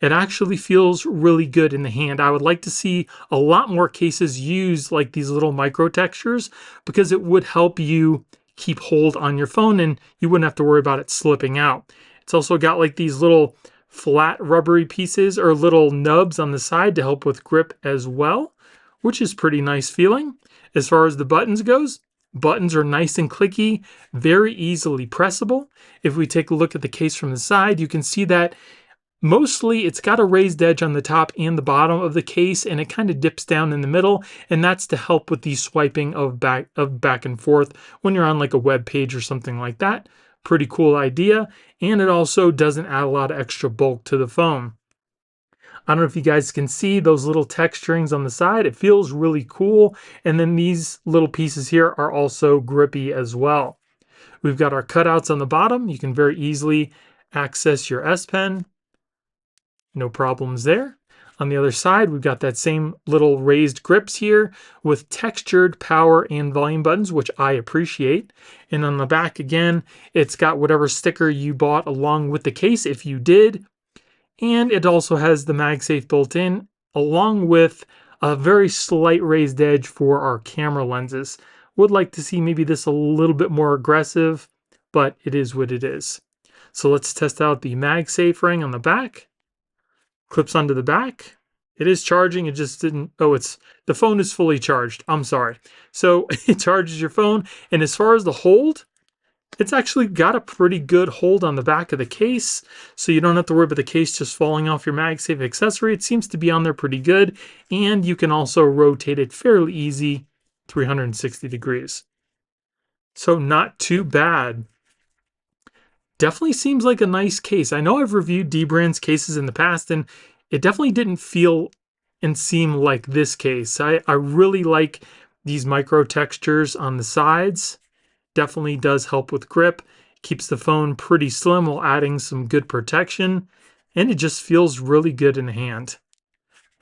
It actually feels really good in the hand. I would like to see a lot more cases use like these little micro textures, because it would help you keep hold on your phone and you wouldn't have to worry about it slipping out. It's also got like these little flat rubbery pieces or little nubs on the side to help with grip as well, which is pretty nice feeling. As far as the buttons goes, buttons are nice and clicky, very easily pressable. If we take a look at the case from the side, you can see that mostly it's got a raised edge on the top and the bottom of the case, and it kind of dips down in the middle, and that's to help with the swiping of back and forth when you're on like a web page or something like that. Pretty cool idea, and it also doesn't add a lot of extra bulk to the phone. I don't know if you guys can see those little texturings on the side. It feels really cool, and then these little pieces here are also grippy as well. We've got our cutouts on the bottom. You can very easily access your S Pen. No problems there. On the other side, we've got that same little raised grips here with textured power and volume buttons, which I appreciate. And on the back, again, it's got whatever sticker you bought along with the case, if you did. And it also has the MagSafe built in, along with a very slight raised edge for our camera lenses. Would like to see maybe this a little bit more aggressive, but it is what it is. So let's test out the MagSafe ring on the back. Clips onto the back. It is charging, it just didn't, the phone is fully charged, I'm sorry. So it charges your phone, and as far as the hold, it's actually got a pretty good hold on the back of the case, so you don't have to worry about the case just falling off your MagSafe accessory. It seems to be on there pretty good, and you can also rotate it fairly easy, 360 degrees. So not too bad. Definitely seems like a nice case. I know I've reviewed DBRAND's cases in the past, and it definitely didn't feel and seem like this case. I really like these micro textures on the sides. Definitely does help with grip. Keeps the phone pretty slim while adding some good protection, and it just feels really good in the hand.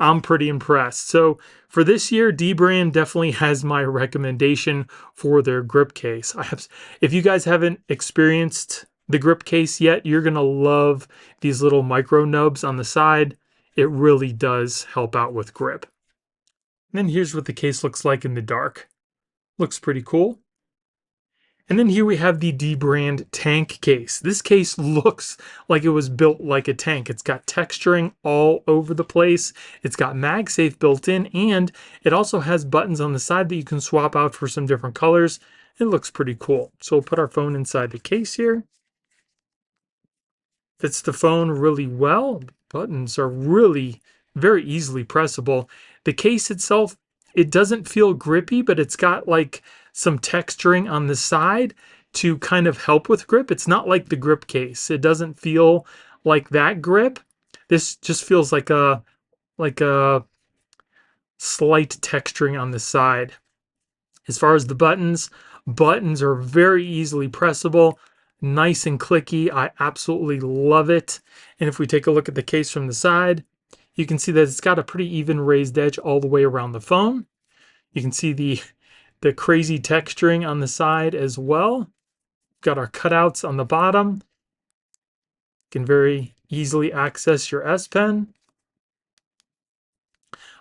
I'm pretty impressed. So for this year, DBRAND definitely has my recommendation for their grip case. If you guys haven't experienced the grip case yet, you're gonna love these little micro nubs on the side. It really does help out with grip. And then here's what the case looks like in the dark. Looks pretty cool. And then here we have the DBRAND Tank case. This case looks like it was built like a tank. It's got texturing all over the place. It's got MagSafe built in, and it also has buttons on the side that you can swap out for some different colors. It looks pretty cool. So we'll put our phone inside the case here. Fits the phone really well. Buttons are really very easily pressable. The case itself, it doesn't feel grippy, but it's got like some texturing on the side to kind of help with grip. It's not like the grip case. It doesn't feel like that grip. This just feels like a slight texturing on the side. As far as the buttons are very easily pressable. Nice and clicky. I absolutely love it. And if we take a look at the case from the side, you can see that it's got a pretty even raised edge all the way around the phone. You can see the crazy texturing on the side as well. Got our cutouts on the bottom. You can very easily access your S Pen.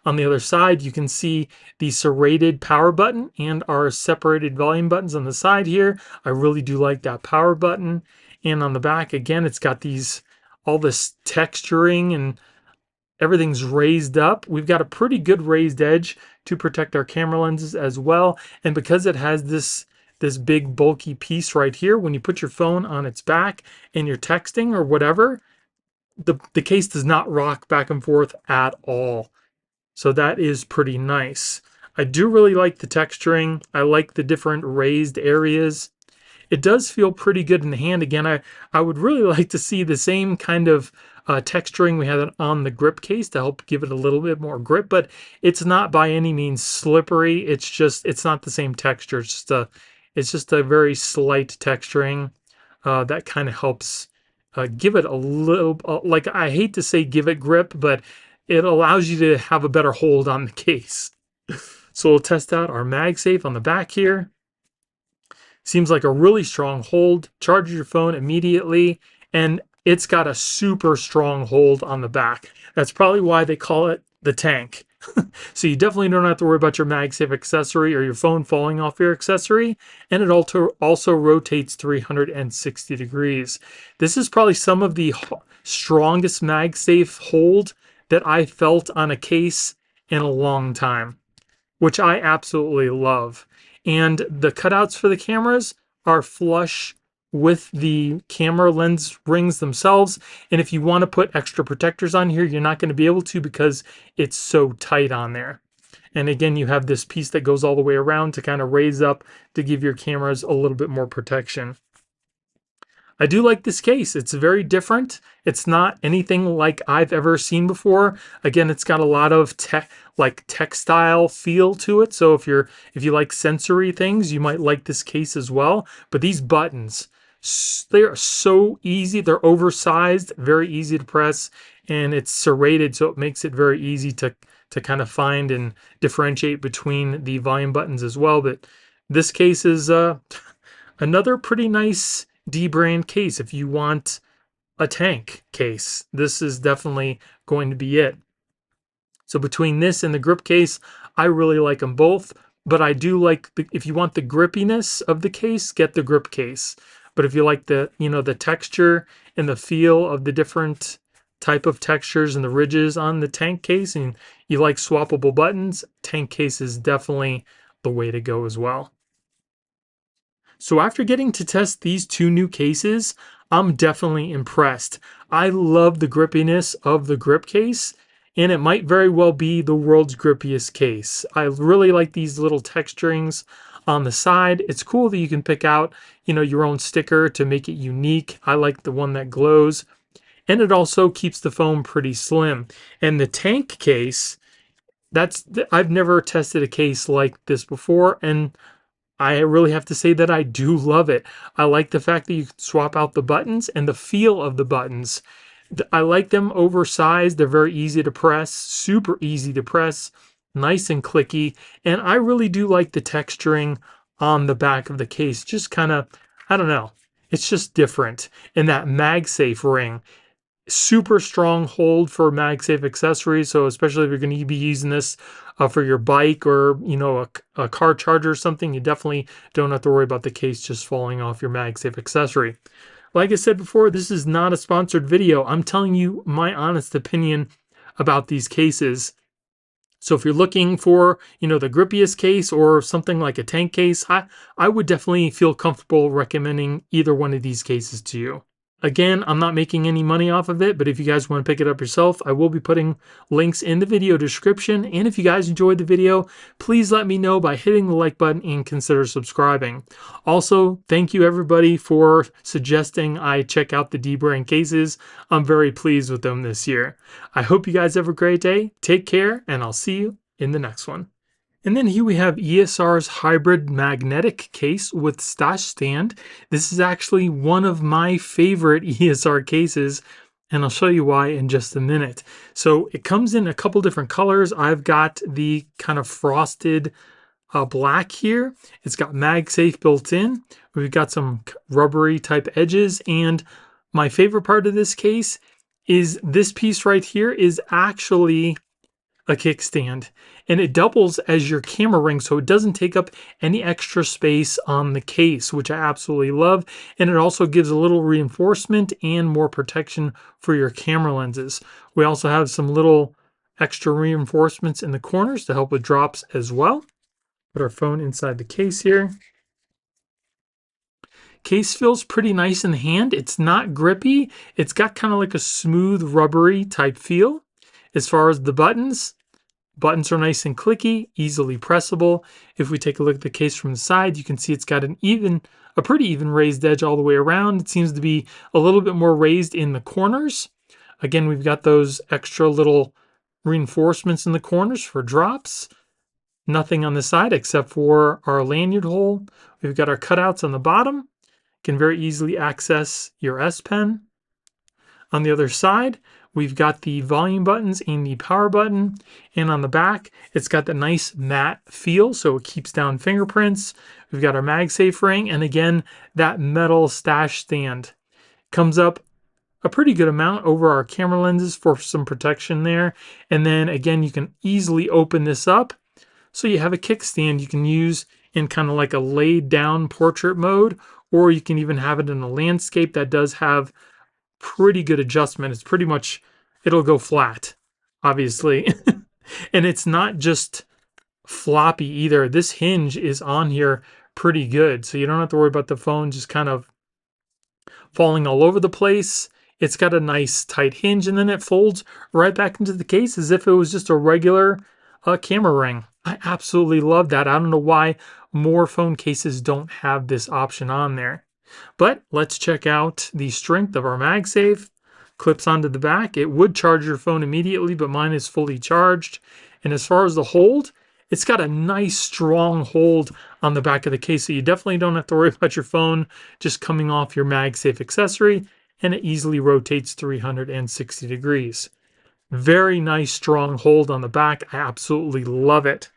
On the other side, you can see the serrated power button and our separated volume buttons on the side here. I really do like that power button. And on the back, again, it's got all this texturing and everything's raised up. We've got a pretty good raised edge to protect our camera lenses as well. And because it has this big bulky piece right here, when you put your phone on its back and you're texting or whatever, the case does not rock back and forth at all. So that is pretty nice. I do really like the texturing. I like the different raised areas. It does feel pretty good in the hand. Again, I would really like to see the same kind of texturing we had on the grip case to help give it a little bit more grip, but it's not by any means slippery. It's not the same texture. It's just a very slight texturing that kind of helps give it a little, like, I hate to say give it grip, but it allows you to have a better hold on the case. So we'll test out our MagSafe on the back here. Seems like a really strong hold. Charges your phone immediately, and it's got a super strong hold on the back. That's probably why they call it the tank. So you definitely don't have to worry about your MagSafe accessory or your phone falling off your accessory. And it also rotates 360 degrees. This is probably some of the strongest MagSafe hold that I felt on a case in a long time, which I absolutely love. And the cutouts for the cameras are flush with the camera lens rings themselves. And if you want to put extra protectors on here, you're not going to be able to because it's so tight on there. And again, you have this piece that goes all the way around to kind of raise up to give your cameras a little bit more protection. I do like this case. It's very different. It's not anything like I've ever seen before. Again, it's got a lot of textile feel to it. So if you like sensory things, you might like this case as well. But these buttons, they are so easy. They're oversized, very easy to press, and it's serrated, so it makes it very easy to kind of find and differentiate between the volume buttons as well. But this case is another pretty nice DBRAND case. If you want a tank case, this is definitely going to be it. So between this and the grip case, I really like them both, but I do like, if you want the grippiness of the case, get the grip case. But if you like the, the texture and the feel of the different type of textures and the ridges on the tank case, and you like swappable buttons, tank case is definitely the way to go as well. So after getting to test these two new cases, I'm definitely impressed. I love the grippiness of the grip case, and it might very well be the world's grippiest case. I really like these little texturings on the side. It's cool that you can pick out, your own sticker to make it unique. I like the one that glows, and it also keeps the foam pretty slim. And the tank case, I've never tested a case like this before, and I really have to say that I do love it. I like the fact that you can swap out the buttons and the feel of the buttons. I like them oversized. They're very easy to press, super easy to press, nice and clicky. And I really do like the texturing on the back of the case. Just kind of, I don't know, it's just different. And that MagSafe ring, super strong hold for MagSafe accessories. So especially if you're going to be using this for your bike or a car charger or something, you definitely don't have to worry about the case just falling off your MagSafe accessory. Like I said before, this is not a sponsored video. I'm telling you my honest opinion about these cases. So if you're looking for, the grippiest case or something like a tank case, I would definitely feel comfortable recommending either one of these cases to you. Again, I'm not making any money off of it, but if you guys want to pick it up yourself, I will be putting links in the video description. And if you guys enjoyed the video, please let me know by hitting the like button and consider subscribing. Also, thank you everybody for suggesting I check out the DBRAND cases. I'm very pleased with them this year. I hope you guys have a great day. Take care, and I'll see you in the next one. And then here we have ESR's Hybrid Magnetic case with stash stand. This is actually one of my favorite ESR cases, and I'll show you why in just a minute. So it comes in a couple different colors. I've got the kind of frosted black here. It's got MagSafe built in. We've got some rubbery type edges, and my favorite part of this case is this piece right here is actually a kickstand, and it doubles as your camera ring, so it doesn't take up any extra space on the case, which I absolutely love. And it also gives a little reinforcement and more protection for your camera lenses. We also have some little extra reinforcements in the corners to help with drops as well. Put our phone inside the case here. Case feels pretty nice in the hand. It's not grippy. It's got kind of like a smooth rubbery type feel. As far as the buttons are nice and clicky, easily pressable. If we take a look at the case from the side, you can see it's got a pretty even raised edge all the way around. It seems to be a little bit more raised in the corners. Again, we've got those extra little reinforcements in the corners for drops. Nothing on the side except for our lanyard hole. We've got our cutouts on the bottom. Can very easily access your S Pen. On the other side, we've got the volume buttons and the power button. And on the back, it's got the nice matte feel, so it keeps down fingerprints. We've got our MagSafe ring, and again, that metal stash stand. Comes up a pretty good amount over our camera lenses for some protection there. And then again, you can easily open this up. So you have a kickstand you can use in kind of like a laid down portrait mode, or you can even have it in a landscape that does have pretty good adjustment. It's pretty much, it'll go flat, obviously. And it's not just floppy either. This hinge is on here pretty good, so you don't have to worry about the phone just kind of falling all over the place. It's got a nice tight hinge, and then it folds right back into the case as if it was just a regular camera ring. I absolutely love that. I don't know why more phone cases don't have this option on there. But let's check out the strength of our MagSafe. Clips onto the back. It would charge your phone immediately, but mine is fully charged. And as far as the hold, it's got a nice strong hold on the back of the case, so you definitely don't have to worry about your phone just coming off your MagSafe accessory, and it easily rotates 360 degrees. Very nice strong hold on the back. I absolutely love it.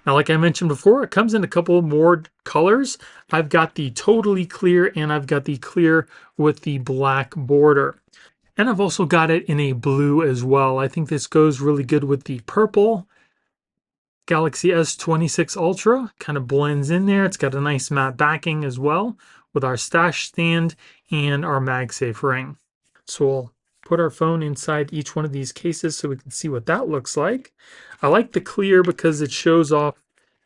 Now, like I mentioned before, it comes in a couple more colors. I've got the totally clear and I've got the clear with the black border. And I've also got it in a blue as well. I think this goes really good with the purple. Galaxy S26 Ultra kind of blends in there. It's got a nice matte backing as well with our stash stand and our MagSafe ring. So we'll put our phone inside each one of these cases so we can see what that looks like. I like the clear because it shows off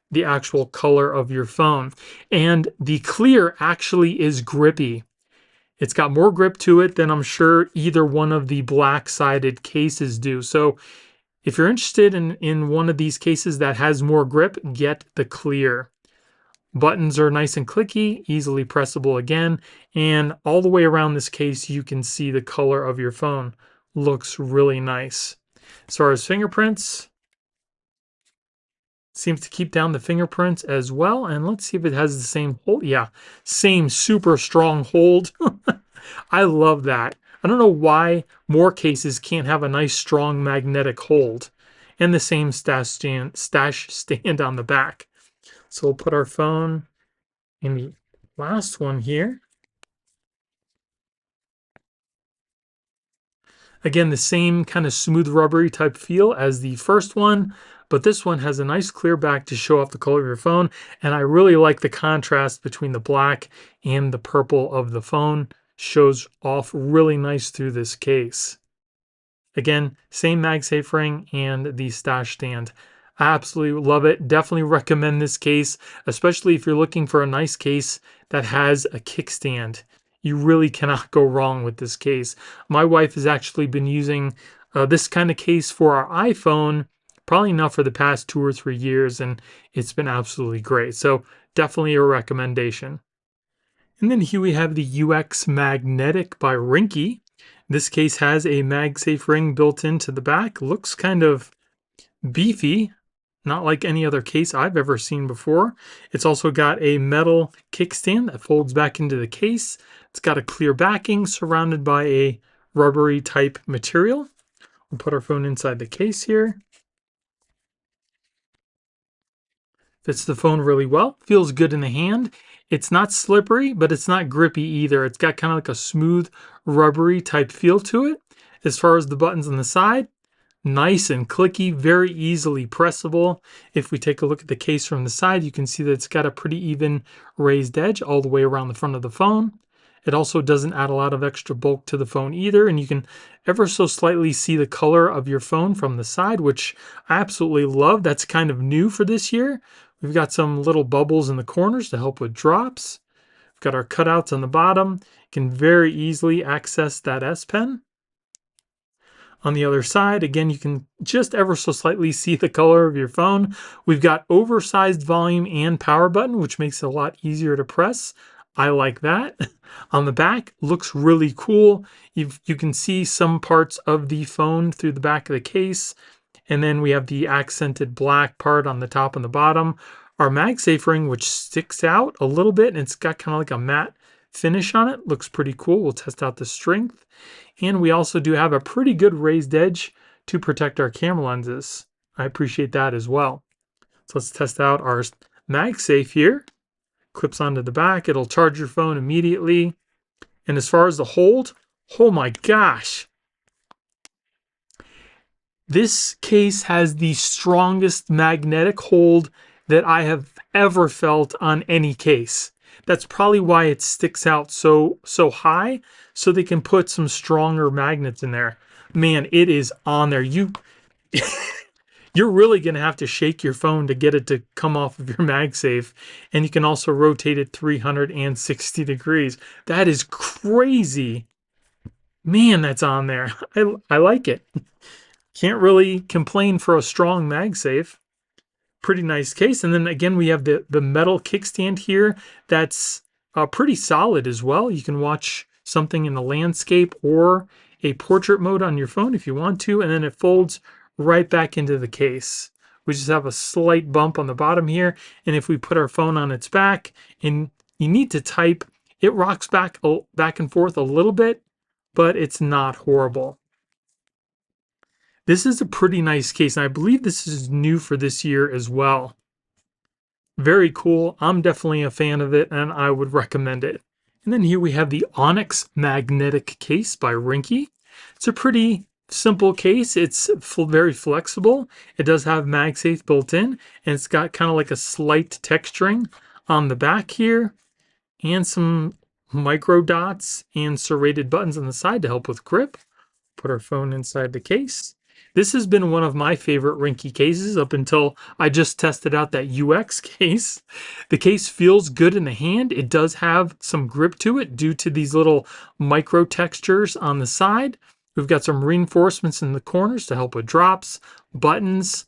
the actual color of your phone. And the clear actually is grippy. It's got more grip to it than I'm sure either one of the black-sided cases do. So if you're interested in one of these cases that has more grip, get the clear. Buttons are nice and clicky, easily pressable again, and all the way around this case you can see the color of your phone. Looks really nice. As far as fingerprints, seems to keep down the fingerprints as well, and let's see if it has the same hold. Yeah, same super strong hold. I love that. I don't know why more cases can't have a nice strong magnetic hold, and the same stash stand on the back. So we'll put our phone in the last one here. Again, the same kind of smooth rubbery type feel as the first one, but this one has a nice clear back to show off the color of your phone, and I really like the contrast between the black and the purple of the phone. Shows off really nice through this case. Again, same MagSafe ring and the stash stand. I absolutely love it. Definitely recommend this case, especially if you're looking for a nice case that has a kickstand. You really cannot go wrong with this case. My wife has actually been using this kind of case for our iPhone, probably not for the past 2 or 3 years, and it's been absolutely great. So definitely a recommendation. And then here we have the UX Magnetic by RINGKE. This case has a MagSafe ring built into the back. Looks kind of beefy, not like any other case I've ever seen before. It's also got a metal kickstand that folds back into the case. It's got a clear backing surrounded by a rubbery type material. We'll put our phone inside the case here. Fits the phone really well. Feels good in the hand. It's not slippery, but it's not grippy either. It's got kind of like a smooth, rubbery type feel to it. As far as the buttons on the side, nice and clicky, very easily pressable. If we take a look at the case from the side, you can see that it's got a pretty even raised edge all the way around the front of the phone. It also doesn't add a lot of extra bulk to the phone either, and you can ever so slightly see the color of your phone from the side, which I absolutely love. That's kind of new for this year. We've got some little bubbles in the corners to help with drops. We've got our cutouts on the bottom. You can very easily access that S Pen. On the other side, again, you can just ever so slightly see the color of your phone. We've got oversized volume and power button, which makes it a lot easier to press. I like that. On the back, looks really cool. You can see some parts of the phone through the back of the case. And then we have the accented black part on the top and the bottom. Our MagSafe ring, which sticks out a little bit, and it's got kind of like a matte finish on it. Looks pretty cool. We'll test out the strength. And we also do have a pretty good raised edge to protect our camera lenses. I appreciate that as well. So let's test out our MagSafe here. Clips onto the back. It'll charge your phone immediately. And as far as the hold, oh my gosh. This case has the strongest magnetic hold that I have ever felt on any case. That's probably why it sticks out so high, so they can put some stronger magnets in there. Man, it is on there. You're really going to have to shake your phone to get it to come off of your MagSafe. And you can also rotate it 360 degrees. That is crazy. Man, that's on there. I like it. Can't really complain for a strong MagSafe. Pretty nice case. And then again, we have the metal kickstand here that's pretty solid as well. You can watch something in the landscape or a portrait mode on your phone if you want to, and then it folds right back into the case. We just have a slight bump on the bottom here, and if we put our phone on its back and you need to type, it rocks back and forth a little bit, but it's not horrible. This is a pretty nice case, and I believe this is new for this year as well. Very cool. I'm definitely a fan of it, and I would recommend it. And then here we have the Onyx Magnetic case by RINGKE. It's a pretty simple case. It's very flexible. It does have MagSafe built in, and it's got kind of like a slight texturing on the back here, and some micro dots and serrated buttons on the side to help with grip. Put our phone inside the case. This has been one of my favorite RINGKE cases up until I just tested out that UX case. The case feels good in the hand. It does have some grip to it due to these little micro textures on the side. We've got some reinforcements in the corners to help with drops, buttons,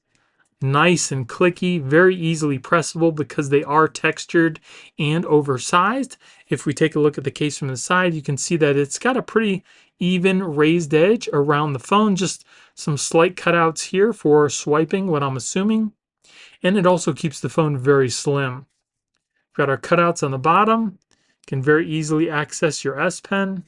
nice and clicky, very easily pressable because they are textured and oversized. If we take a look at the case from the side, you can see that it's got a pretty even raised edge around the phone, just some slight cutouts here for swiping, what I'm assuming. And it also keeps the phone very slim. We've got our cutouts on the bottom. You can very easily access your S Pen.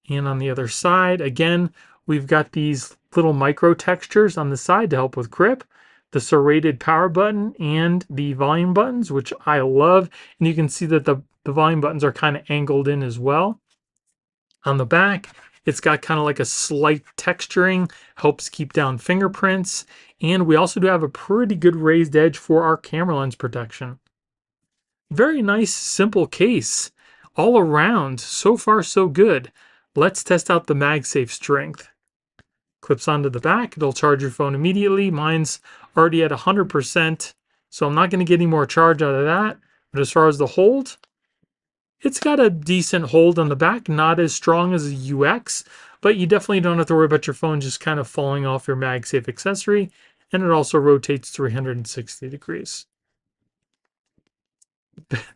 And on the other side, again, we've got these little micro textures on the side to help with grip, the serrated power button and the volume buttons, which I love. And you can see that the volume buttons are kind of angled in as well. On the back, it's got kind of like a slight texturing, helps keep down fingerprints. And we also do have a pretty good raised edge for our camera lens protection. Very nice, simple case. All around, so far so good. Let's test out the MagSafe strength. Clips onto the back, it'll charge your phone immediately. Mine's already at 100%, so I'm not going to get any more charge out of that. But as far as the hold, it's got a decent hold on the back, not as strong as a UX, but you definitely don't have to worry about your phone just kind of falling off your MagSafe accessory, and it also rotates 360 degrees.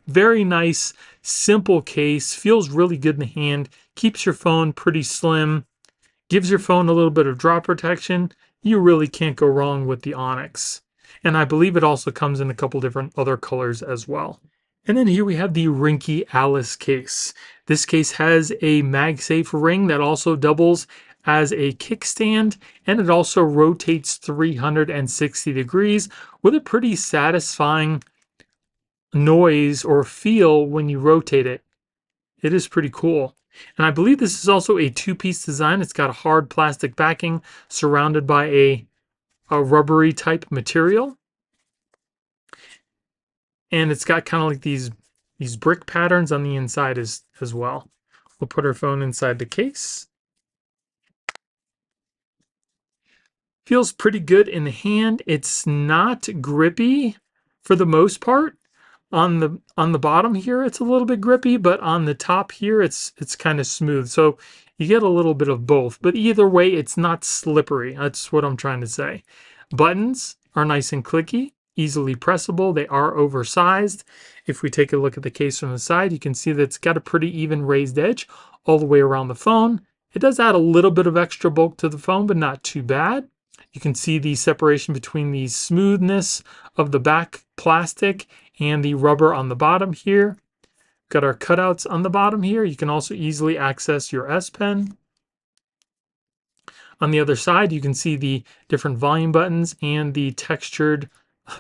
Very nice, simple case, feels really good in the hand, keeps your phone pretty slim, gives your phone a little bit of drop protection. You really can't go wrong with the Onyx. And I believe it also comes in a couple different other colors as well. And then here we have the RINGKE Alles case. This case has a MagSafe ring that also doubles as a kickstand, and it also rotates 360 degrees with a pretty satisfying noise or feel when you rotate it. It is pretty cool. And I believe this is also a two-piece design. It's got a hard plastic backing surrounded by a rubbery type material. And it's got kind of like these brick patterns on the inside as well. We'll put our phone inside the case. Feels pretty good in the hand. It's not grippy for the most part. On the bottom here, it's a little bit grippy, but on the top here, it's kind of smooth. So you get a little bit of both. But either way, it's not slippery. That's what I'm trying to say. Buttons are nice and clicky, easily pressable. They are oversized. If we take a look at the case from the side, you can see that it's got a pretty even raised edge all the way around the phone. It does add a little bit of extra bulk to the phone, but not too bad. You can see the separation between the smoothness of the back plastic and the rubber on the bottom here. Got our cutouts on the bottom here. You can also easily access your S Pen. On the other side, you can see the different volume buttons and the textured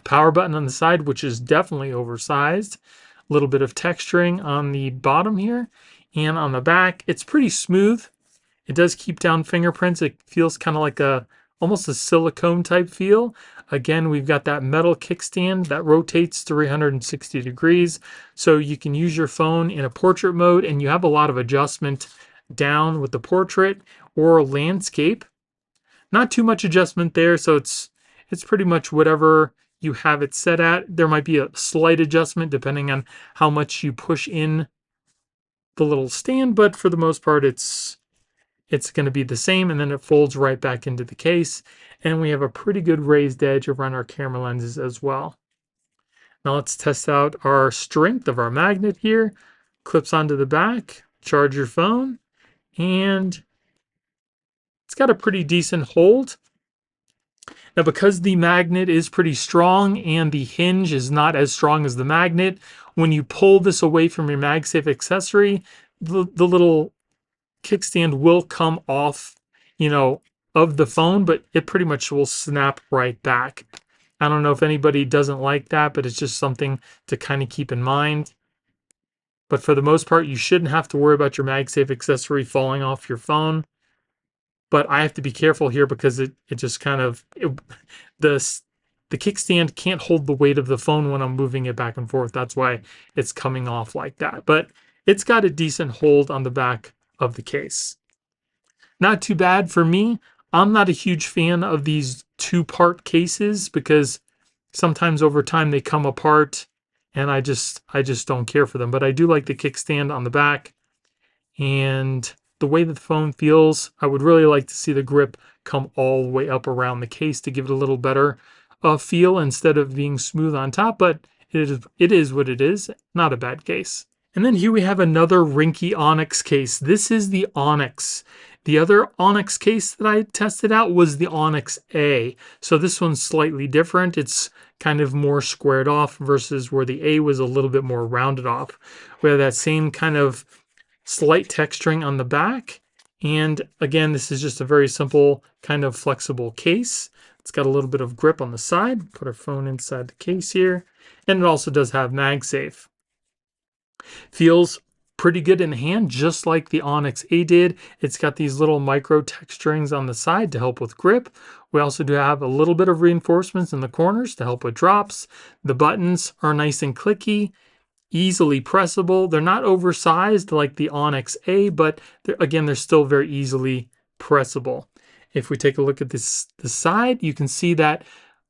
power button on the side, which is definitely oversized. A little bit of texturing on the bottom here. And on the back, it's pretty smooth. It does keep down fingerprints. It feels kind of like almost a silicone type feel. Again, we've got that metal kickstand that rotates 360 degrees. So you can use your phone in a portrait mode, and you have a lot of adjustment down with the portrait or landscape. Not too much adjustment there, so it's pretty much whatever you have it set at. There might be a slight adjustment depending on how much you push in the little stand, but for the most part, it's going to be the same, and then it folds right back into the case. And we have a pretty good raised edge around our camera lenses as well. Now let's test out our strength of our magnet here. Clips onto the back, charge your phone, and it's got a pretty decent hold. Now, because the magnet is pretty strong and the hinge is not as strong as the magnet, when you pull this away from your MagSafe accessory, the little kickstand will come off, you know, of the phone, but it pretty much will snap right back. I don't know if anybody doesn't like that, but it's just something to kind of keep in mind. But for the most part, you shouldn't have to worry about your MagSafe accessory falling off your phone. But I have to be careful here because it just kind of, the kickstand can't hold the weight of the phone when I'm moving it back and forth. That's why it's coming off like that. But it's got a decent hold on the back of the case. Not too bad for me. I'm not a huge fan of these two-part cases because sometimes over time they come apart and I just don't care for them. But I do like the kickstand on the back, and the way that the phone feels, I would really like to see the grip come all the way up around the case to give it a little better feel instead of being smooth on top, but it is what it is. Not a bad case. And then here we have another RINGKE Onyx case. This is the Onyx. The other Onyx case that I tested out was the Onyx A. So this one's slightly different. It's kind of more squared off versus where the A was a little bit more rounded off. We have that same kind of slight texturing on the back. And again, this is just a very simple kind of flexible case. It's got a little bit of grip on the side. Put our phone inside the case here. And it also does have MagSafe. Feels pretty good in the hand, just like the Onyx A did. It's got these little micro texturings on the side to help with grip. We also do have a little bit of reinforcements in the corners to help with drops. The buttons are nice and clicky, easily pressable. They're not oversized like the Onyx A, but again, they're still very easily pressable. If we take a look at the side, you can see that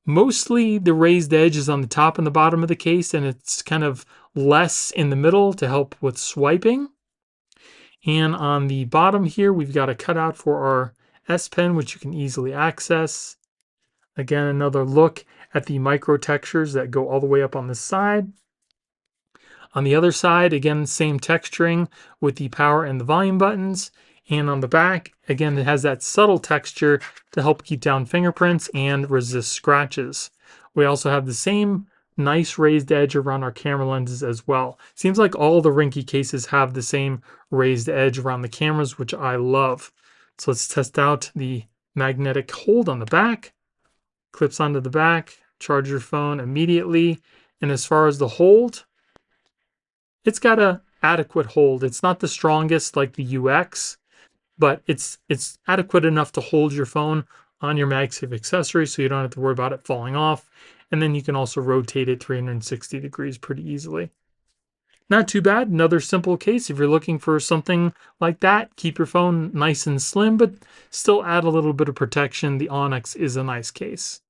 mostly the raised edge is on the top and the bottom of the case, and it's kind of less in the middle to help with swiping. And on the bottom here, we've got a cutout for our S Pen, which you can easily access. Again, another look at the micro textures that go all the way up on the side. On the other side, again, same texturing with the power and the volume buttons. And on the back, again, it has that subtle texture to help keep down fingerprints and resist scratches. We also have the same nice raised edge around our camera lenses as well. Seems like all the RINGKE cases have the same raised edge around the cameras, which I love. So let's test out the magnetic hold on the back. Clips onto the back, charge your phone immediately. And as far as the hold, it's got an adequate hold. It's not the strongest like the UX, but it's adequate enough to hold your phone on your MagSafe accessory so you don't have to worry about it falling off. And then you can also rotate it 360 degrees pretty easily. Not too bad. Another simple case. If you're looking for something like that, keep your phone nice and slim, but still add a little bit of protection. The Onyx is a nice case.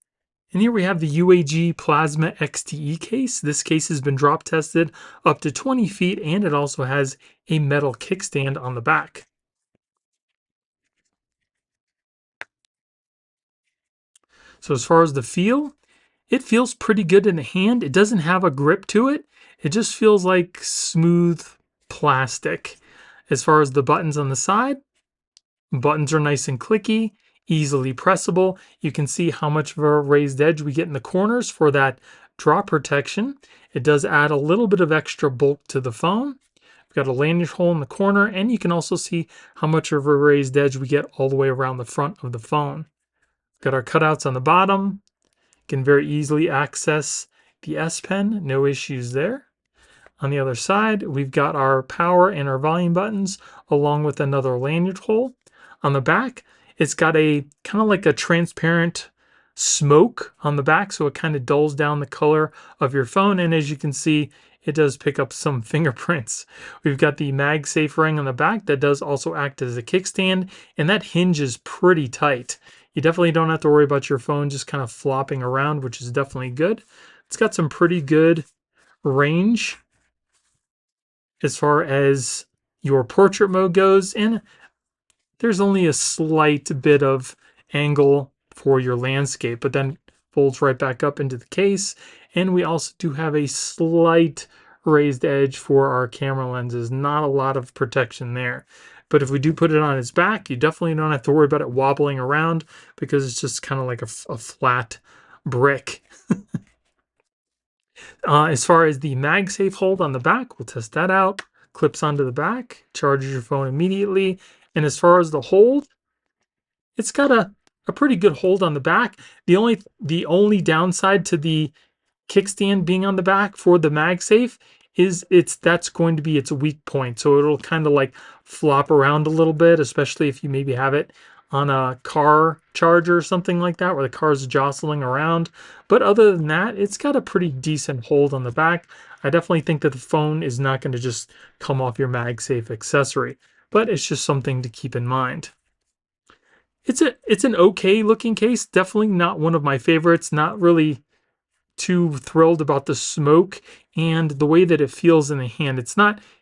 And here we have the UAG Plasma XTE case. This case has been drop tested up to 20 feet, and it also has a metal kickstand on the back. So as far as the feel, it feels pretty good in the hand. It doesn't have a grip to it. It just feels like smooth plastic. As far as the buttons on the side, buttons are nice and clicky, easily pressable. You can see how much of a raised edge we get in the corners for that drop protection. It does add a little bit of extra bulk to the phone. We've got a lanyard hole in the corner, and you can also see how much of a raised edge we get all the way around the front of the phone. We've got our cutouts on the bottom. You can very easily access the S Pen, no issues there. On the other side, we've got our power and our volume buttons, along with another lanyard hole. On the back, it's got a kind of like a transparent smoke on the back, so it kind of dulls down the color of your phone. And as you can see, it does pick up some fingerprints. We've got the MagSafe ring on the back that does also act as a kickstand, and that hinge is pretty tight. You definitely don't have to worry about your phone just kind of flopping around, which is definitely good. It's got some pretty good range as far as your portrait mode goes, and there's only a slight bit of angle for your landscape, but then folds right back up into the case. And we also do have a slight raised edge for our camera lenses. Not a lot of protection there. But if we do put it on its back, you definitely don't have to worry about it wobbling around because it's just kind of like a flat brick. As far as the MagSafe hold on the back, we'll test that out. Clips onto the back, charges your phone immediately. And as far as the hold, it's got a pretty good hold on the back. The only downside to the kickstand being on the back for the MagSafe is that's going to be its weak point. So it'll kind of like flop around a little bit, especially if you maybe have it on a car charger or something like that where the car's jostling around. But other than that, it's got a pretty decent hold on the back. I definitely think that the phone is not going to just come off your MagSafe accessory, but it's just something to keep in mind. It's an okay looking case, definitely not one of my favorites, not really too thrilled about the smoke and the way that it feels in the hand.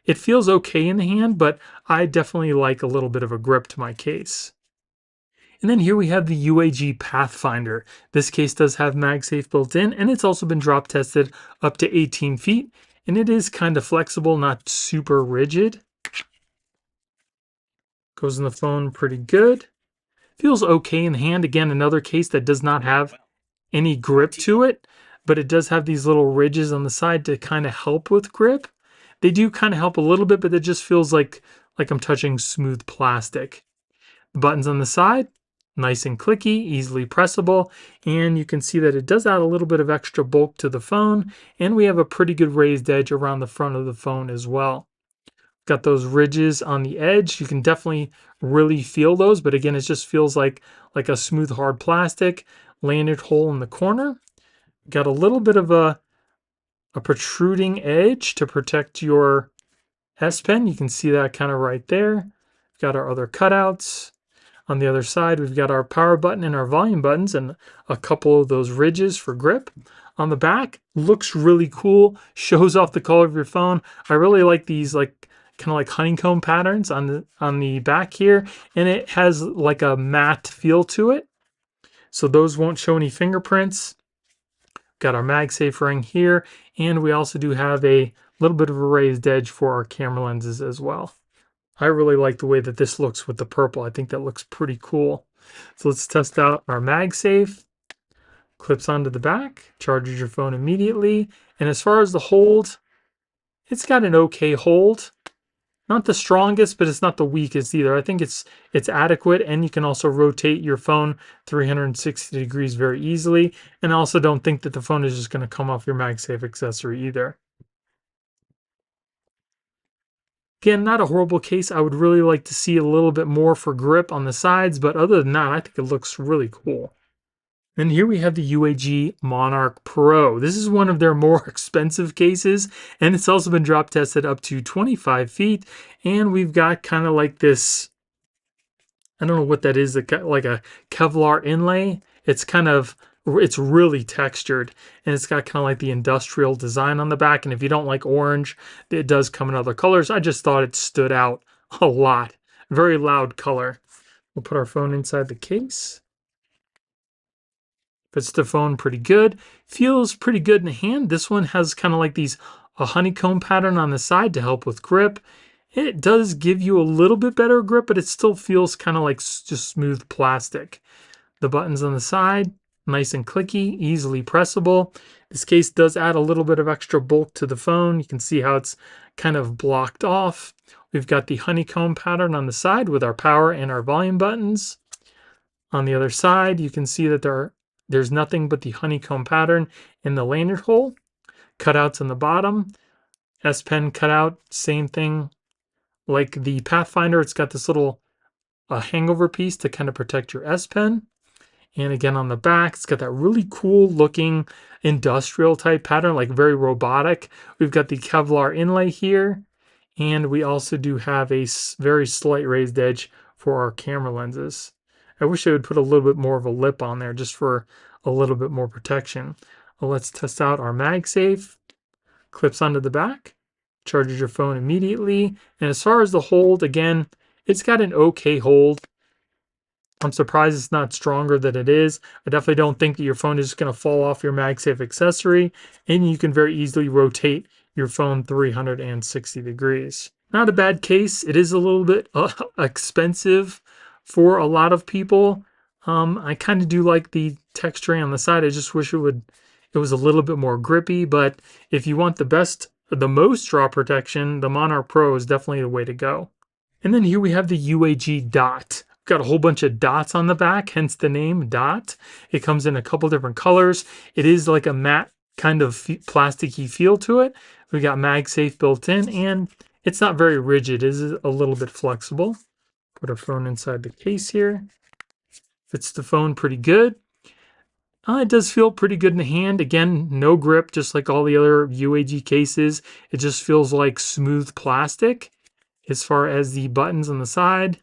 It feels okay in the hand, but I definitely like a little bit of a grip to my case. And then here we have the UAG Pathfinder. This case does have MagSafe built in, and it's also been drop tested up to 18 feet, and it is kind of flexible, not super rigid. Goes in the phone pretty good. Feels okay in the hand. Again, another case that does not have any grip to it, but it does have these little ridges on the side to kind of help with grip. They do kind of help a little bit, but it just feels like I'm touching smooth plastic. The buttons on the side, nice and clicky, easily pressable, and you can see that it does add a little bit of extra bulk to the phone, and we have a pretty good raised edge around the front of the phone as well. Got those ridges on the edge. You can definitely really feel those, but again, it just feels like a smooth, hard plastic. Lanyard hole in the corner. Got a little bit of a protruding edge to protect your S Pen. You can see that kind of right there. Got our other cutouts. On the other side, we've got our power button and our volume buttons and a couple of those ridges for grip. On the back, looks really cool. Shows off the color of your phone. I really like these kind of like honeycomb patterns on the back here, and it has like a matte feel to it, so those won't show any fingerprints. Got our MagSafe ring here, and we also do have a little bit of a raised edge for our camera lenses as well. I really like the way that this looks with the purple. I think that looks pretty cool. So let's test out our MagSafe. Clips onto the back, charges your phone immediately, and as far as the hold, it's got an okay hold. Not the strongest, but it's not the weakest either. I think it's adequate, and you can also rotate your phone 360 degrees very easily. And I also don't think that the phone is just going to come off your MagSafe accessory either. Again, not a horrible case. I would really like to see a little bit more for grip on the sides, but other than that, I think it looks really cool. And here we have the UAG Monarch Pro. This is one of their more expensive cases, and it's also been drop tested up to 25 feet. And we've got kind of like this, I don't know what that is, like a Kevlar inlay. It's really textured, and it's got kind of like the industrial design on the back. And if you don't like orange, it does come in other colors. I just thought it stood out a lot. Very loud color. We'll put our phone inside the case. Fits the phone pretty good. Feels pretty good in the hand. This one has kind of like a honeycomb pattern on the side to help with grip. It does give you a little bit better grip, but it still feels kind of like just smooth plastic. The buttons on the side, nice and clicky, easily pressable. This case does add a little bit of extra bulk to the phone. You can see how it's kind of blocked off. We've got the honeycomb pattern on the side with our power and our volume buttons. On the other side, you can see that there's nothing but the honeycomb pattern in the lanyard hole. Cutouts on the bottom. S Pen cutout, same thing. Like the Pathfinder, it's got this little hangover piece to kind of protect your S Pen. And again on the back, it's got that really cool looking industrial type pattern, like very robotic. We've got the Kevlar inlay here. And we also do have a very slight raised edge for our camera lenses. I wish I would put a little bit more of a lip on there just for a little bit more protection. Well, let's test out our MagSafe. Clips onto the back, charges your phone immediately. And as far as the hold, again, it's got an okay hold. I'm surprised it's not stronger than it is. I definitely don't think that your phone is just going to fall off your MagSafe accessory, and you can very easily rotate your phone 360 degrees. Not a bad case. It is a little bit expensive for a lot of people. I kind of do like the texturing on the side. I just wish it was a little bit more grippy, but if you want the most drop protection, the Monarch Pro is definitely the way to go. And then here we have the UAG Dot. Got a whole bunch of dots on the back, hence the name Dot. It comes in a couple different colors. It is like a matte kind of plasticky feel to it. We got MagSafe built in, and it's not very rigid. It is a little bit flexible. Put our phone inside the case here. Fits the phone pretty good. It does feel pretty good in the hand. Again, no grip, just like all the other UAG cases. It just feels like smooth plastic. As far as the buttons on the side,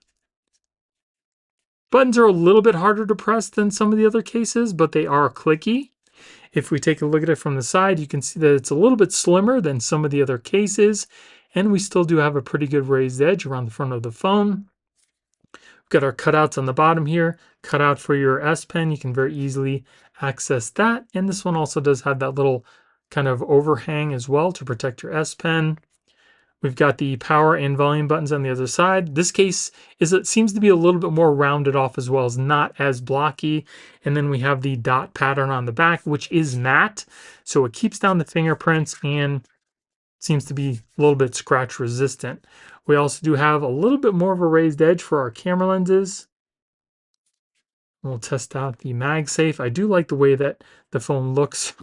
buttons are a little bit harder to press than some of the other cases, but they are clicky. If we take a look at it from the side, you can see that it's a little bit slimmer than some of the other cases, and we still do have a pretty good raised edge around the front of the phone. We've got our cutouts on the bottom here, cutout for your S Pen. You can very easily access that, and this one also does have that little kind of overhang as well to protect your S Pen. We've got the power and volume buttons on the other side. This case seems to be a little bit more rounded off as well, as not as blocky. And then we have the dot pattern on the back, which is matte, so it keeps down the fingerprints and seems to be a little bit scratch resistant. We also do have a little bit more of a raised edge for our camera lenses. We'll test out the MagSafe. I do like the way that the phone looks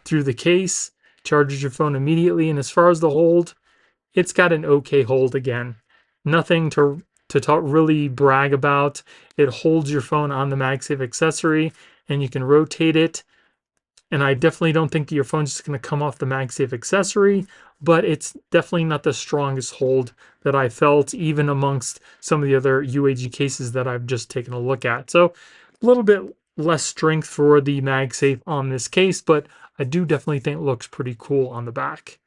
through the case. Charges your phone immediately, and as far as the hold, it's got an okay hold again. Nothing to really brag about. It holds your phone on the MagSafe accessory, and you can rotate it. And I definitely don't think your phone's just going to come off the MagSafe accessory, but it's definitely not the strongest hold that I felt, even amongst some of the other UAG cases that I've just taken a look at. So a little bit less strength for the MagSafe on this case, but I do definitely think it looks pretty cool on the back.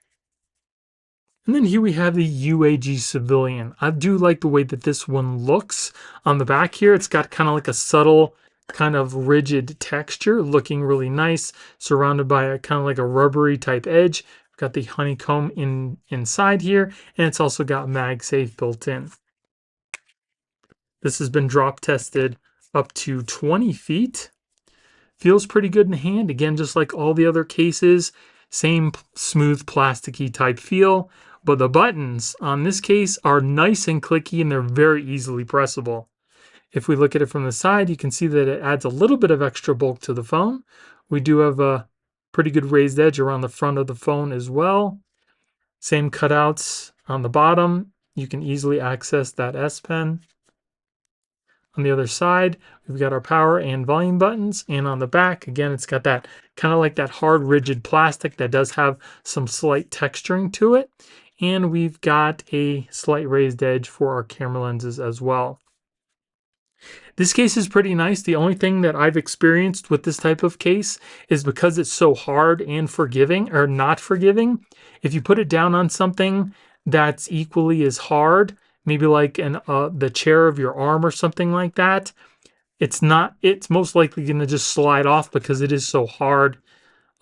And then here we have the UAG Civilian. I do like the way that this one looks on the back here. It's got kind of like a subtle, kind of rigid texture, looking really nice, surrounded by a kind of like a rubbery type edge. We've got the honeycomb inside here, and it's also got MagSafe built in. This has been drop tested up to 20 feet. Feels pretty good in the hand. Again, just like all the other cases, same smooth plasticky type feel. But the buttons on this case are nice and clicky, and they're very easily pressable. If we look at it from the side, you can see that it adds a little bit of extra bulk to the phone. We do have a pretty good raised edge around the front of the phone as well. Same cutouts on the bottom. You can easily access that S Pen. On the other side, we've got our power and volume buttons, and on the back, again, it's got that kind of like that hard, rigid plastic that does have some slight texturing to it. And we've got a slight raised edge for our camera lenses as well. This case is pretty nice. The only thing that I've experienced with this type of case is because it's so hard and forgiving, or not forgiving, if you put it down on something that's equally as hard, maybe like the chair of your arm or something like that, it's most likely going to just slide off because it is so hard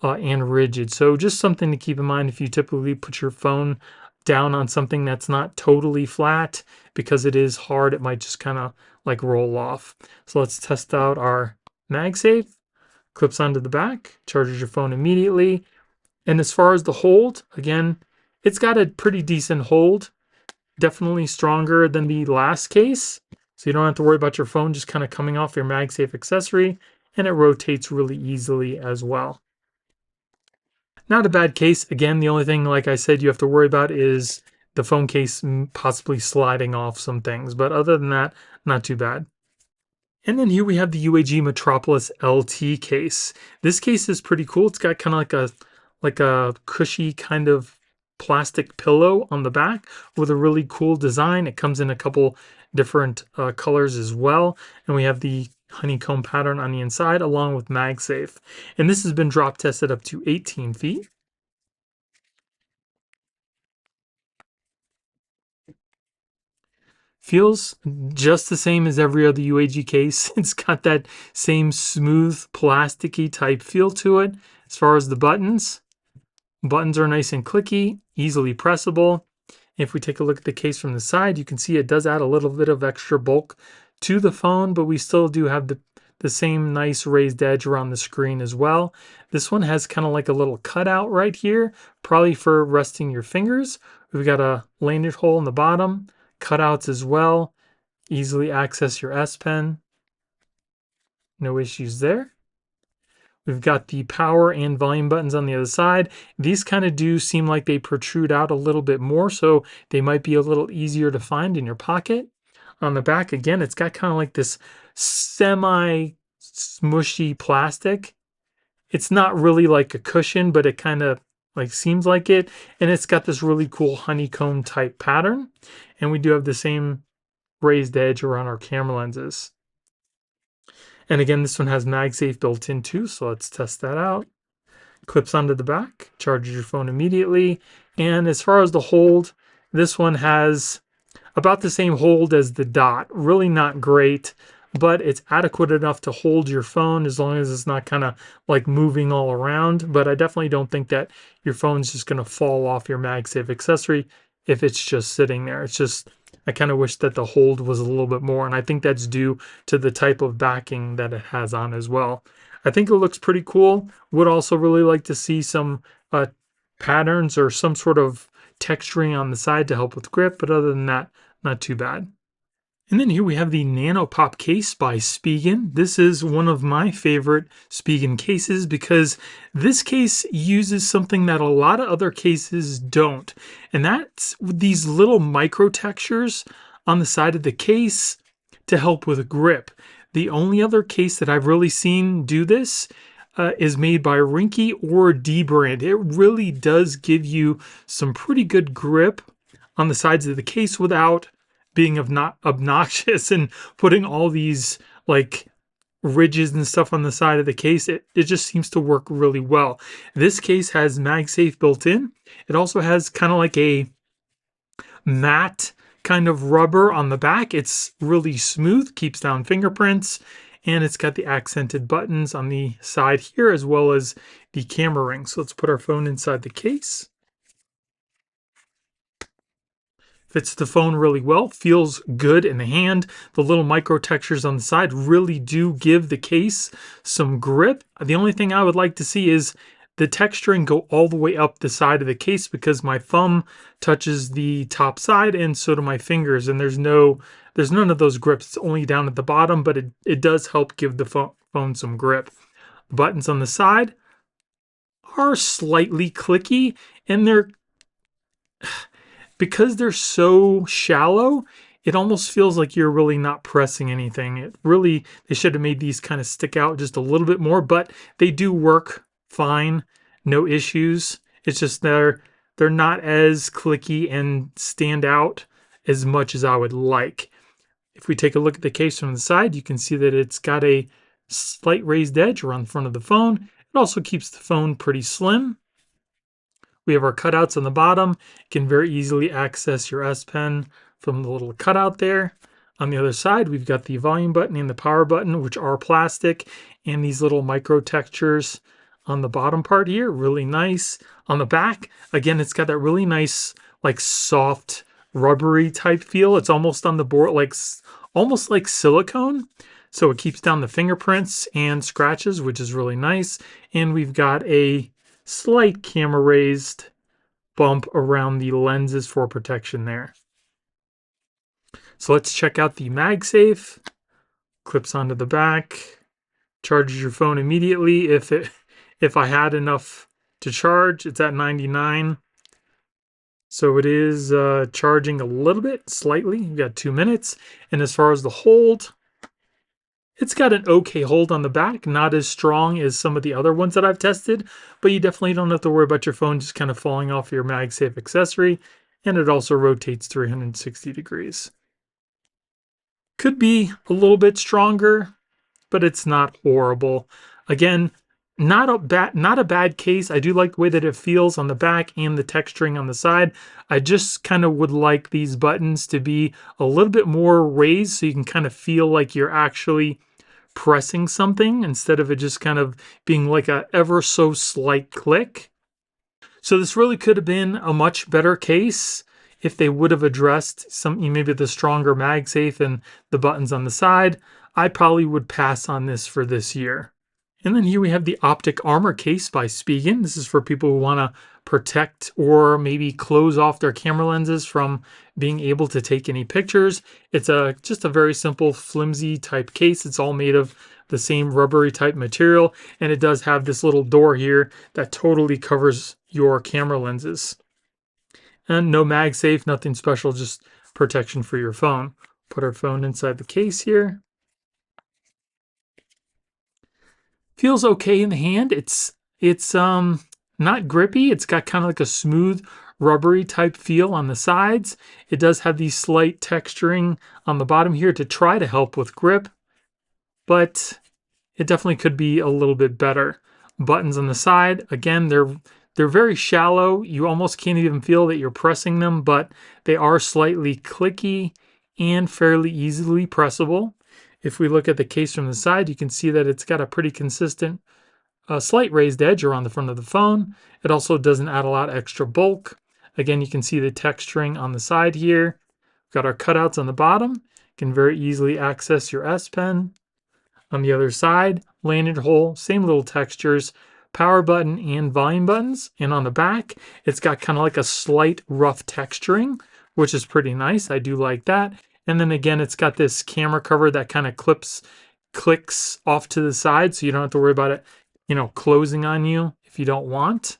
and rigid. So just something to keep in mind if you typically put your phone down on something that's not totally flat, because it is hard, it might just kind of like roll off. So let's test out our MagSafe. Clips onto the back, charges your phone immediately. And as far as the hold, again, it's got a pretty decent hold. Definitely stronger than the last case. So you don't have to worry about your phone just kind of coming off your MagSafe accessory, and it rotates really easily as well. Not a bad case. Again, the only thing, like I said, you have to worry about is the phone case possibly sliding off some things. But other than that, not too bad. And then here we have the UAG Metropolis LT case. This case is pretty cool. It's got kind of like a cushy kind of plastic pillow on the back with a really cool design. It comes in a couple different colors as well. And we have the honeycomb pattern on the inside along with MagSafe. And this has been drop tested up to 18 feet. Feels just the same as every other UAG case. It's got that same smooth, plasticky type feel to it. As far as the buttons are nice and clicky, easily pressable. If we take a look at the case from the side, you can see it does add a little bit of extra bulk to the phone, but we still do have the same nice raised edge around the screen as well. This one has kind of like a little cutout right here, probably for resting your fingers. We've got a lanyard hole in the bottom, cutouts as well. Easily access your S Pen. No issues there. We've got the power and volume buttons on the other side. These kind of do seem like they protrude out a little bit more, so they might be a little easier to find in your pocket. On the back, again, it's got kind of like this semi-smushy plastic. It's not really like a cushion, but it kind of like seems like it. And it's got this really cool honeycomb type pattern. And we do have the same raised edge around our camera lenses. And again, this one has MagSafe built in too, so let's test that out. Clips onto the back, charges your phone immediately. And as far as the hold, this one has about the same hold as the Dot. Really not great, but it's adequate enough to hold your phone as long as it's not kind of like moving all around. But I definitely don't think that your phone's just going to fall off your MagSafe accessory if it's just sitting there. It's just, I kind of wish that the hold was a little bit more, and I think that's due to the type of backing that it has on as well. I think it looks pretty cool. Would also really like to see some patterns or some sort of texturing on the side to help with grip, but other than that, not too bad. And then here we have the Nanopop case by SPIGEN. This is one of my favorite SPIGEN cases because this case uses something that a lot of other cases don't. And that's these little micro textures on the side of the case to help with grip. The only other case that I've really seen do this is made by RINGKE or DBRAND. It really does give you some pretty good grip on the sides of the case without being obnoxious and putting all these like ridges and stuff on the side of the case. It just seems to work really well. This case has MagSafe built in. It also has kind of like a matte kind of rubber on the back. It's really smooth, keeps down fingerprints, and it's got the accented buttons on the side here as well as the camera ring. So let's put our phone inside the case. Fits the phone really well, feels good in the hand. The little micro textures on the side really do give the case some grip. The only thing I would like to see is the texturing go all the way up the side of the case because my thumb touches the top side and so do my fingers, and there's none of those grips. It's only down at the bottom, but it does help give the phone some grip. The buttons on the side are slightly clicky, and because they're so shallow, it almost feels like you're really not pressing anything. They should have made these kind of stick out just a little bit more, but they do work fine, no issues. It's just they're not as clicky and stand out as much as I would like. If we take a look at the case from the side, you can see that it's got a slight raised edge around the front of the phone. It also keeps the phone pretty slim. We have our cutouts on the bottom. You can very easily access your S Pen from the little cutout there. On the other side, we've got the volume button and the power button, which are plastic, and these little micro textures on the bottom part here, really nice. On the back, again, it's got that really nice, like soft, rubbery type feel. It's almost on the board, almost like silicone. So it keeps down the fingerprints and scratches, which is really nice. And we've got a slight camera raised bump around the lenses for protection there. So let's check out the MagSafe. Clips onto the back, charges your phone immediately. If I had enough to charge, it's at 99. So it is charging a little bit, slightly. You've got 2 minutes. And as far as the hold, it's got an okay hold on the back, not as strong as some of the other ones that I've tested, but you definitely don't have to worry about your phone just kind of falling off your MagSafe accessory, and it also rotates 360 degrees. Could be a little bit stronger, but it's not horrible. Again, not a bad case. I do like the way that it feels on the back and the texturing on the side. I just kind of would like these buttons to be a little bit more raised so you can kind of feel like you're actually pressing something instead of it just kind of being like a ever so slight click. So this really could have been a much better case if they would have addressed maybe the stronger MagSafe and the buttons on the side. I probably would pass on this for this year. And then here we have the Optic Armor case by SPIGEN. This is for people who want to protect or maybe close off their camera lenses from being able to take any pictures. It's just a very simple flimsy type case. It's all made of the same rubbery type material, and it does have this little door here that totally covers your camera lenses. And no MagSafe, nothing special, just protection for your phone. Put our phone inside the case here. Feels okay in the hand. It's not grippy. It's got kind of like a smooth, rubbery type feel on the sides. It does have these slight texturing on the bottom here to try to help with grip, but it definitely could be a little bit better. Buttons on the side, again, they're very shallow. You almost can't even feel that you're pressing them, but they are slightly clicky and fairly easily pressable. If we look at the case from the side, you can see that it's got a pretty consistent slight raised edge around the front of the phone. It also doesn't add a lot of extra bulk. Again, you can see the texturing on the side here. We've got our cutouts on the bottom. You can very easily access your S Pen. On the other side, lanyard hole, same little textures, power button and volume buttons. And on the back, it's got kind of like a slight rough texturing, which is pretty nice. I do like that. And then again, it's got this camera cover that kind of clicks off to the side, so you don't have to worry about it, closing on you if you don't want.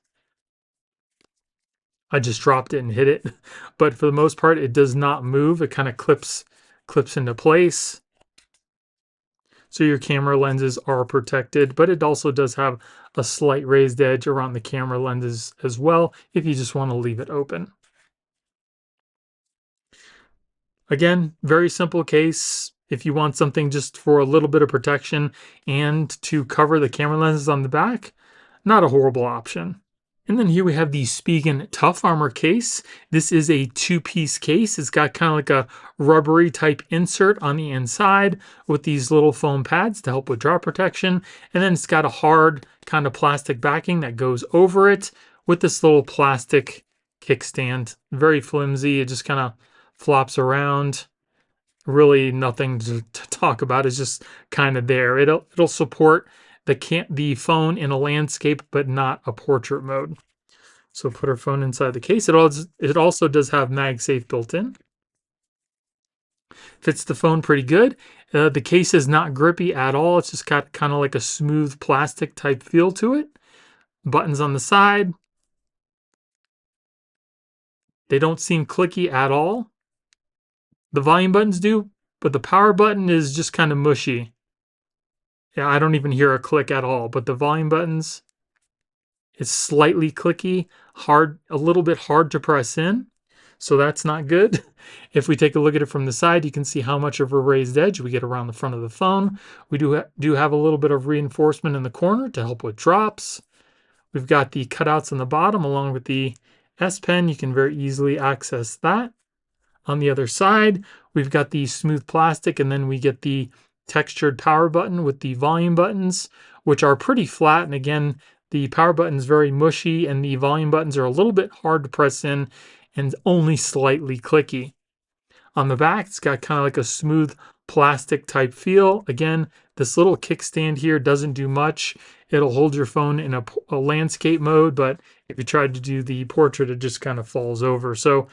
I just dropped it and hit it, but for the most part, it does not move. It kind of clips into place. So your camera lenses are protected, but it also does have a slight raised edge around the camera lenses as well if you just want to leave it open. Again, very simple case. If you want something just for a little bit of protection and to cover the camera lenses on the back, not a horrible option. And then here we have the SPIGEN Tough Armor case. This is a two-piece case. It's got kind of like a rubbery type insert on the inside with these little foam pads to help with drop protection. And then it's got a hard kind of plastic backing that goes over it with this little plastic kickstand. Very flimsy. It just kind of flops around. Really nothing to talk about. It's just kind of there. It'll support the phone in a landscape, but not a portrait mode. So put our phone inside the case. It also does have MagSafe built in. Fits the phone pretty good. The case is not grippy at all. It's just got kind of like a smooth plastic type feel to it. Buttons on the side. They don't seem clicky at all. The volume buttons do, but the power button is just kind of mushy. Yeah, I don't even hear a click at all, but the volume buttons, it's slightly clicky, a little bit hard to press in, so that's not good. If we take a look at it from the side, you can see how much of a raised edge we get around the front of the phone. We do have a little bit of reinforcement in the corner to help with drops. We've got the cutouts on the bottom along with the S Pen. You can very easily access that. On the other side, we've got the smooth plastic, and then we get the textured power button with the volume buttons, which are pretty flat. And again, the power button is very mushy, and the volume buttons are a little bit hard to press in and only slightly clicky. On the back, it's got kind of like a smooth plastic type feel. Again, this little kickstand here doesn't do much. It'll hold your phone in a landscape mode, but if you try to do the portrait, it just kind of falls over. So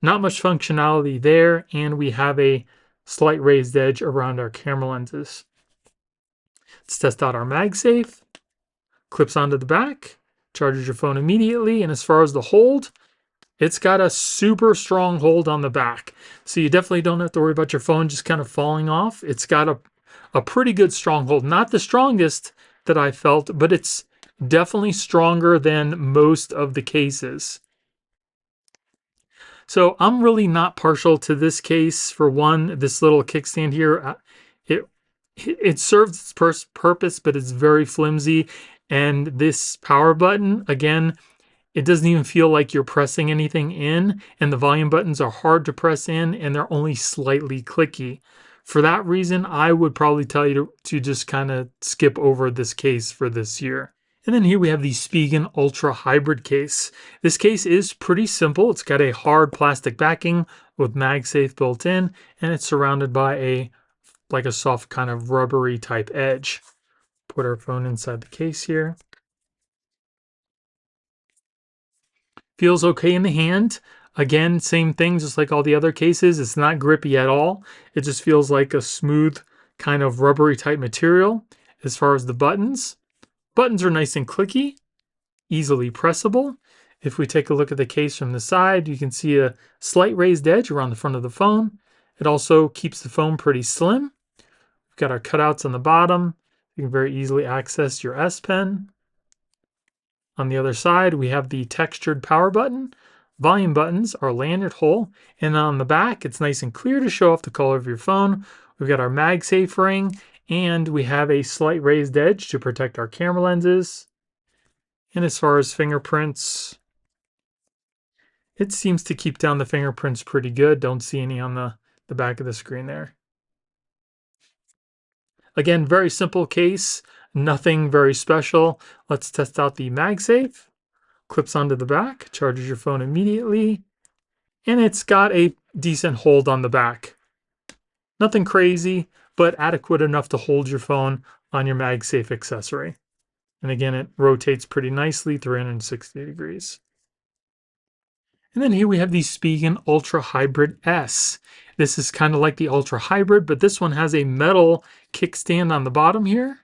not much functionality there, and we have a slight raised edge around our camera lenses. Let's test out our MagSafe. Clips onto the back, charges your phone immediately, and as far as the hold, it's got a super strong hold on the back. So you definitely don't have to worry about your phone just kind of falling off. It's got a pretty good strong hold. Not the strongest that I felt, but it's definitely stronger than most of the cases. So I'm really not partial to this case. For one, this little kickstand here, it serves its purpose, but it's very flimsy. And this power button, again, it doesn't even feel like you're pressing anything in, and the volume buttons are hard to press in and they're only slightly clicky. For that reason, I would probably tell you to just kind of skip over this case for this year. And then here we have the SPIGEN Ultra Hybrid case. This case is pretty simple. It's got a hard plastic backing with MagSafe built in, and it's surrounded by a soft kind of rubbery type edge. Put our phone inside the case here. Feels okay in the hand. Again, same thing, just like all the other cases. It's not grippy at all. It just feels like a smooth kind of rubbery type material. As far as the buttons are nice and clicky, easily pressable. If we take a look at the case from the side, you can see a slight raised edge around the front of the phone. It also keeps the phone pretty slim. We've got our cutouts on the bottom. You can very easily access your S Pen. On the other side, we have the textured power button. Volume buttons are lanyard hole. And on the back, it's nice and clear to show off the color of your phone. We've got our MagSafe ring, and we have a slight raised edge to protect our camera lenses. And as far as fingerprints, it seems to keep down the fingerprints pretty good. Don't see any on the back of the screen there. Again, very simple case, nothing very special. Let's test out the MagSafe. Clips onto the back, charges your phone immediately, and it's got a decent hold on the back. Nothing crazy, but adequate enough to hold your phone on your MagSafe accessory. And again, it rotates pretty nicely, 360 degrees. And then here we have the SPIGEN Ultra Hybrid S. This is kind of like the Ultra Hybrid, but this one has a metal kickstand on the bottom here.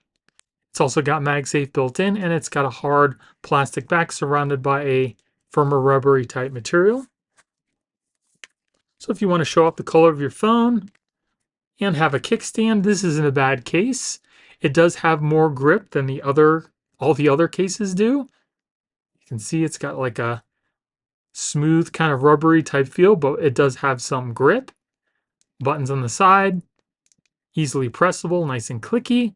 It's also got MagSafe built in, and it's got a hard plastic back surrounded by a firmer rubbery type material. So if you want to show off the color of your phone and have a kickstand, this isn't a bad case. It does have more grip than all the other cases do. You can see it's got like a smooth kind of rubbery type feel, but it does have some grip. Buttons on the side, easily pressable, nice and clicky.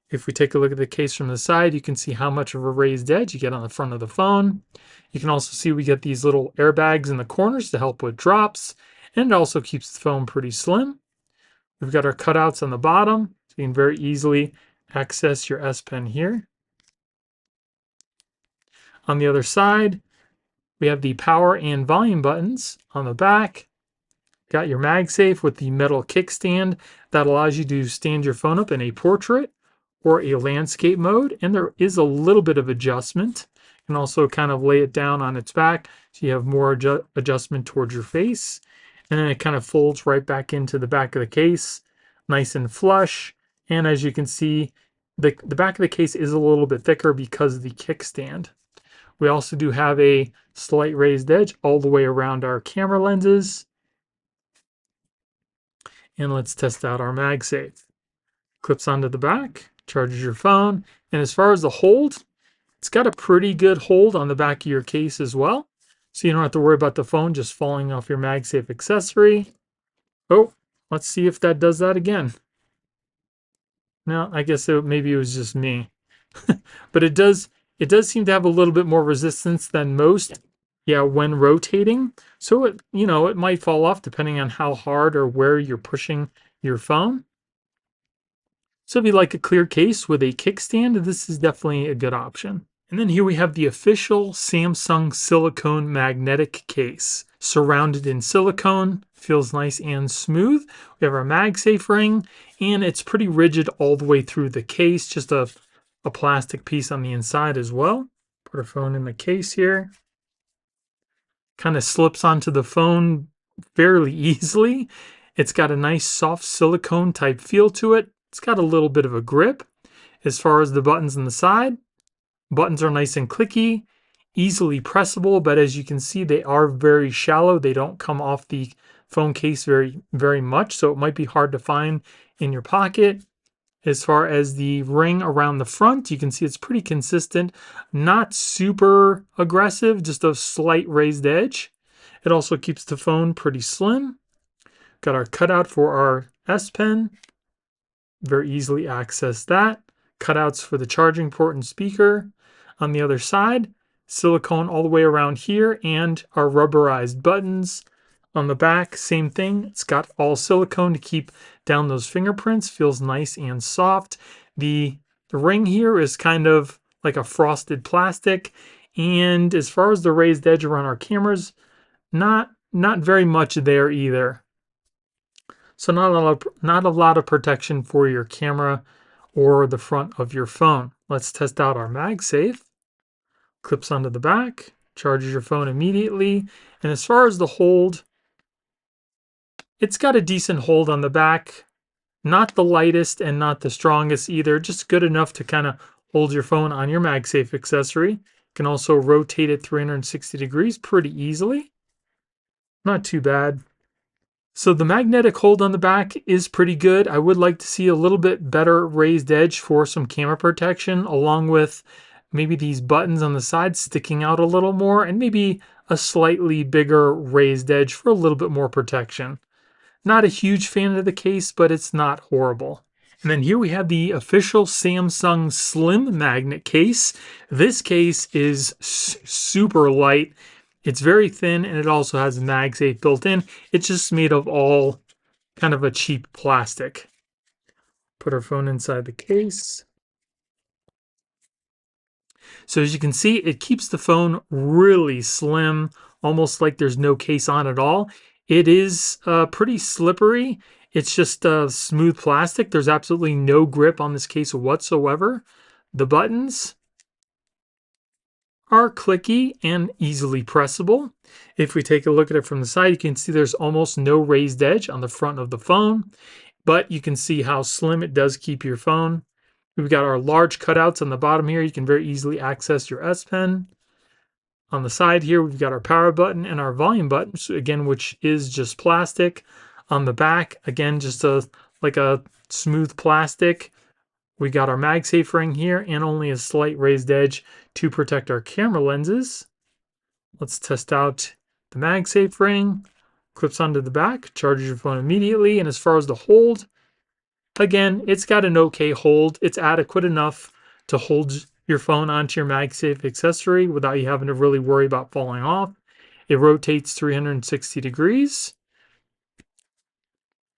If we take a look at the case from the side, you can see how much of a raised edge you get on the front of the phone. You can also see we get these little airbags in the corners to help with drops, and it also keeps the phone pretty slim. We've got our cutouts on the bottom, so you can very easily access your S Pen here. On the other side, we have the power and volume buttons on the back. Got your MagSafe with the metal kickstand that allows you to stand your phone up in a portrait or a landscape mode, and there is a little bit of adjustment. You can also kind of lay it down on its back so you have more adjustment towards your face, and then it kind of folds right back into the back of the case, nice and flush. And as you can see, the back of the case is a little bit thicker because of the kickstand. We also do have a slight raised edge all the way around our camera lenses. And let's test out our MagSafe. Clips onto the back, charges your phone, and as far as the hold, it's got a pretty good hold on the back of your case as well. So you don't have to worry about the phone just falling off your MagSafe accessory. Oh, let's see if that does that again. No, I guess maybe it was just me. But it does seem to have a little bit more resistance than most, when rotating. So it might fall off depending on how hard or where you're pushing your phone. So if you like a clear case with a kickstand, this is definitely a good option. And then here we have the official Samsung Silicone magnetic case. Surrounded in silicone, feels nice and smooth. We have our MagSafe ring, and it's pretty rigid all the way through the case, just a plastic piece on the inside as well. Put our phone in the case here. Kind of slips onto the phone fairly easily. It's got a nice soft silicone type feel to it. It's got a little bit of a grip. As far as the buttons on the side, buttons are nice and clicky, easily pressable, but as you can see, they are very shallow. They don't come off the phone case very, very much, so it might be hard to find in your pocket. As far as the ring around the front, you can see it's pretty consistent, not super aggressive, just a slight raised edge. It also keeps the phone pretty slim. Got our cutout for our S Pen. Very easily access that. cutouts for the charging port and speaker. On the other side, silicone all the way around here, and our rubberized buttons. On the back, same thing. It's got all silicone to keep down those fingerprints. Feels nice and soft. The ring here is kind of like a frosted plastic. And as far as the raised edge around our cameras, not very much there either. So not a lot of protection for your camera or the front of your phone. Let's test out our MagSafe. Clips onto the back, charges your phone immediately. And as far as the hold, it's got a decent hold on the back. Not the lightest and not the strongest either, just good enough to kind of hold your phone on your MagSafe accessory. You can also rotate it 360 degrees pretty easily. Not too bad. So the magnetic hold on the back is pretty good. I would like to see a little bit better raised edge for some camera protection, along with maybe these buttons on the side sticking out a little more, and maybe a slightly bigger raised edge for a little bit more protection. Not a huge fan of the case, but it's not horrible. And then here we have the official Samsung Slim magnet case. This case is super light. It's very thin, and it also has a MagSafe built in. It's just made of all kind of a cheap plastic. Put our phone inside the case. So as you can see, it keeps the phone really slim, almost like there's no case on at all. It is pretty slippery. It's just smooth plastic. There's absolutely no grip on this case whatsoever. The buttons are clicky and easily pressable. If we take a look at it from the side, you can see there's almost no raised edge on the front of the phone, but you can see how slim it does keep your phone. We've got our large cutouts on the bottom here. You can very easily access your S Pen. On the side here, we've got our power button and our volume button, again, which is just plastic. On the back, again, just like a smooth plastic. We got our MagSafe ring here and only a slight raised edge to protect our camera lenses. Let's test out the MagSafe ring. Clips onto the back, charges your phone immediately. And as far as the hold, again, it's got an okay hold. It's adequate enough to hold your phone onto your MagSafe accessory without you having to really worry about falling off. It rotates 360 degrees.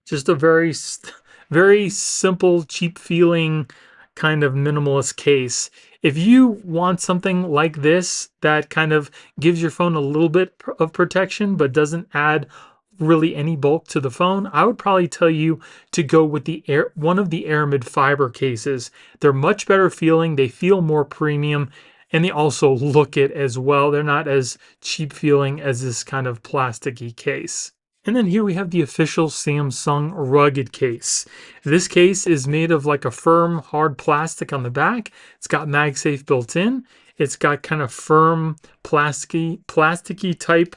Just a very simple, cheap feeling kind of minimalist case. If you want something like this that kind of gives your phone a little bit of protection but doesn't add really any bulk to the phone, I would probably tell you to go with one of the Aramid fiber cases. They're much better feeling, they feel more premium, and they also look it as well. They're not as cheap feeling as this kind of plasticky case. And then here we have the official Samsung rugged case. This case is made of like a firm, hard plastic on the back. It's got MagSafe built in. It's got kind of firm, plasticky type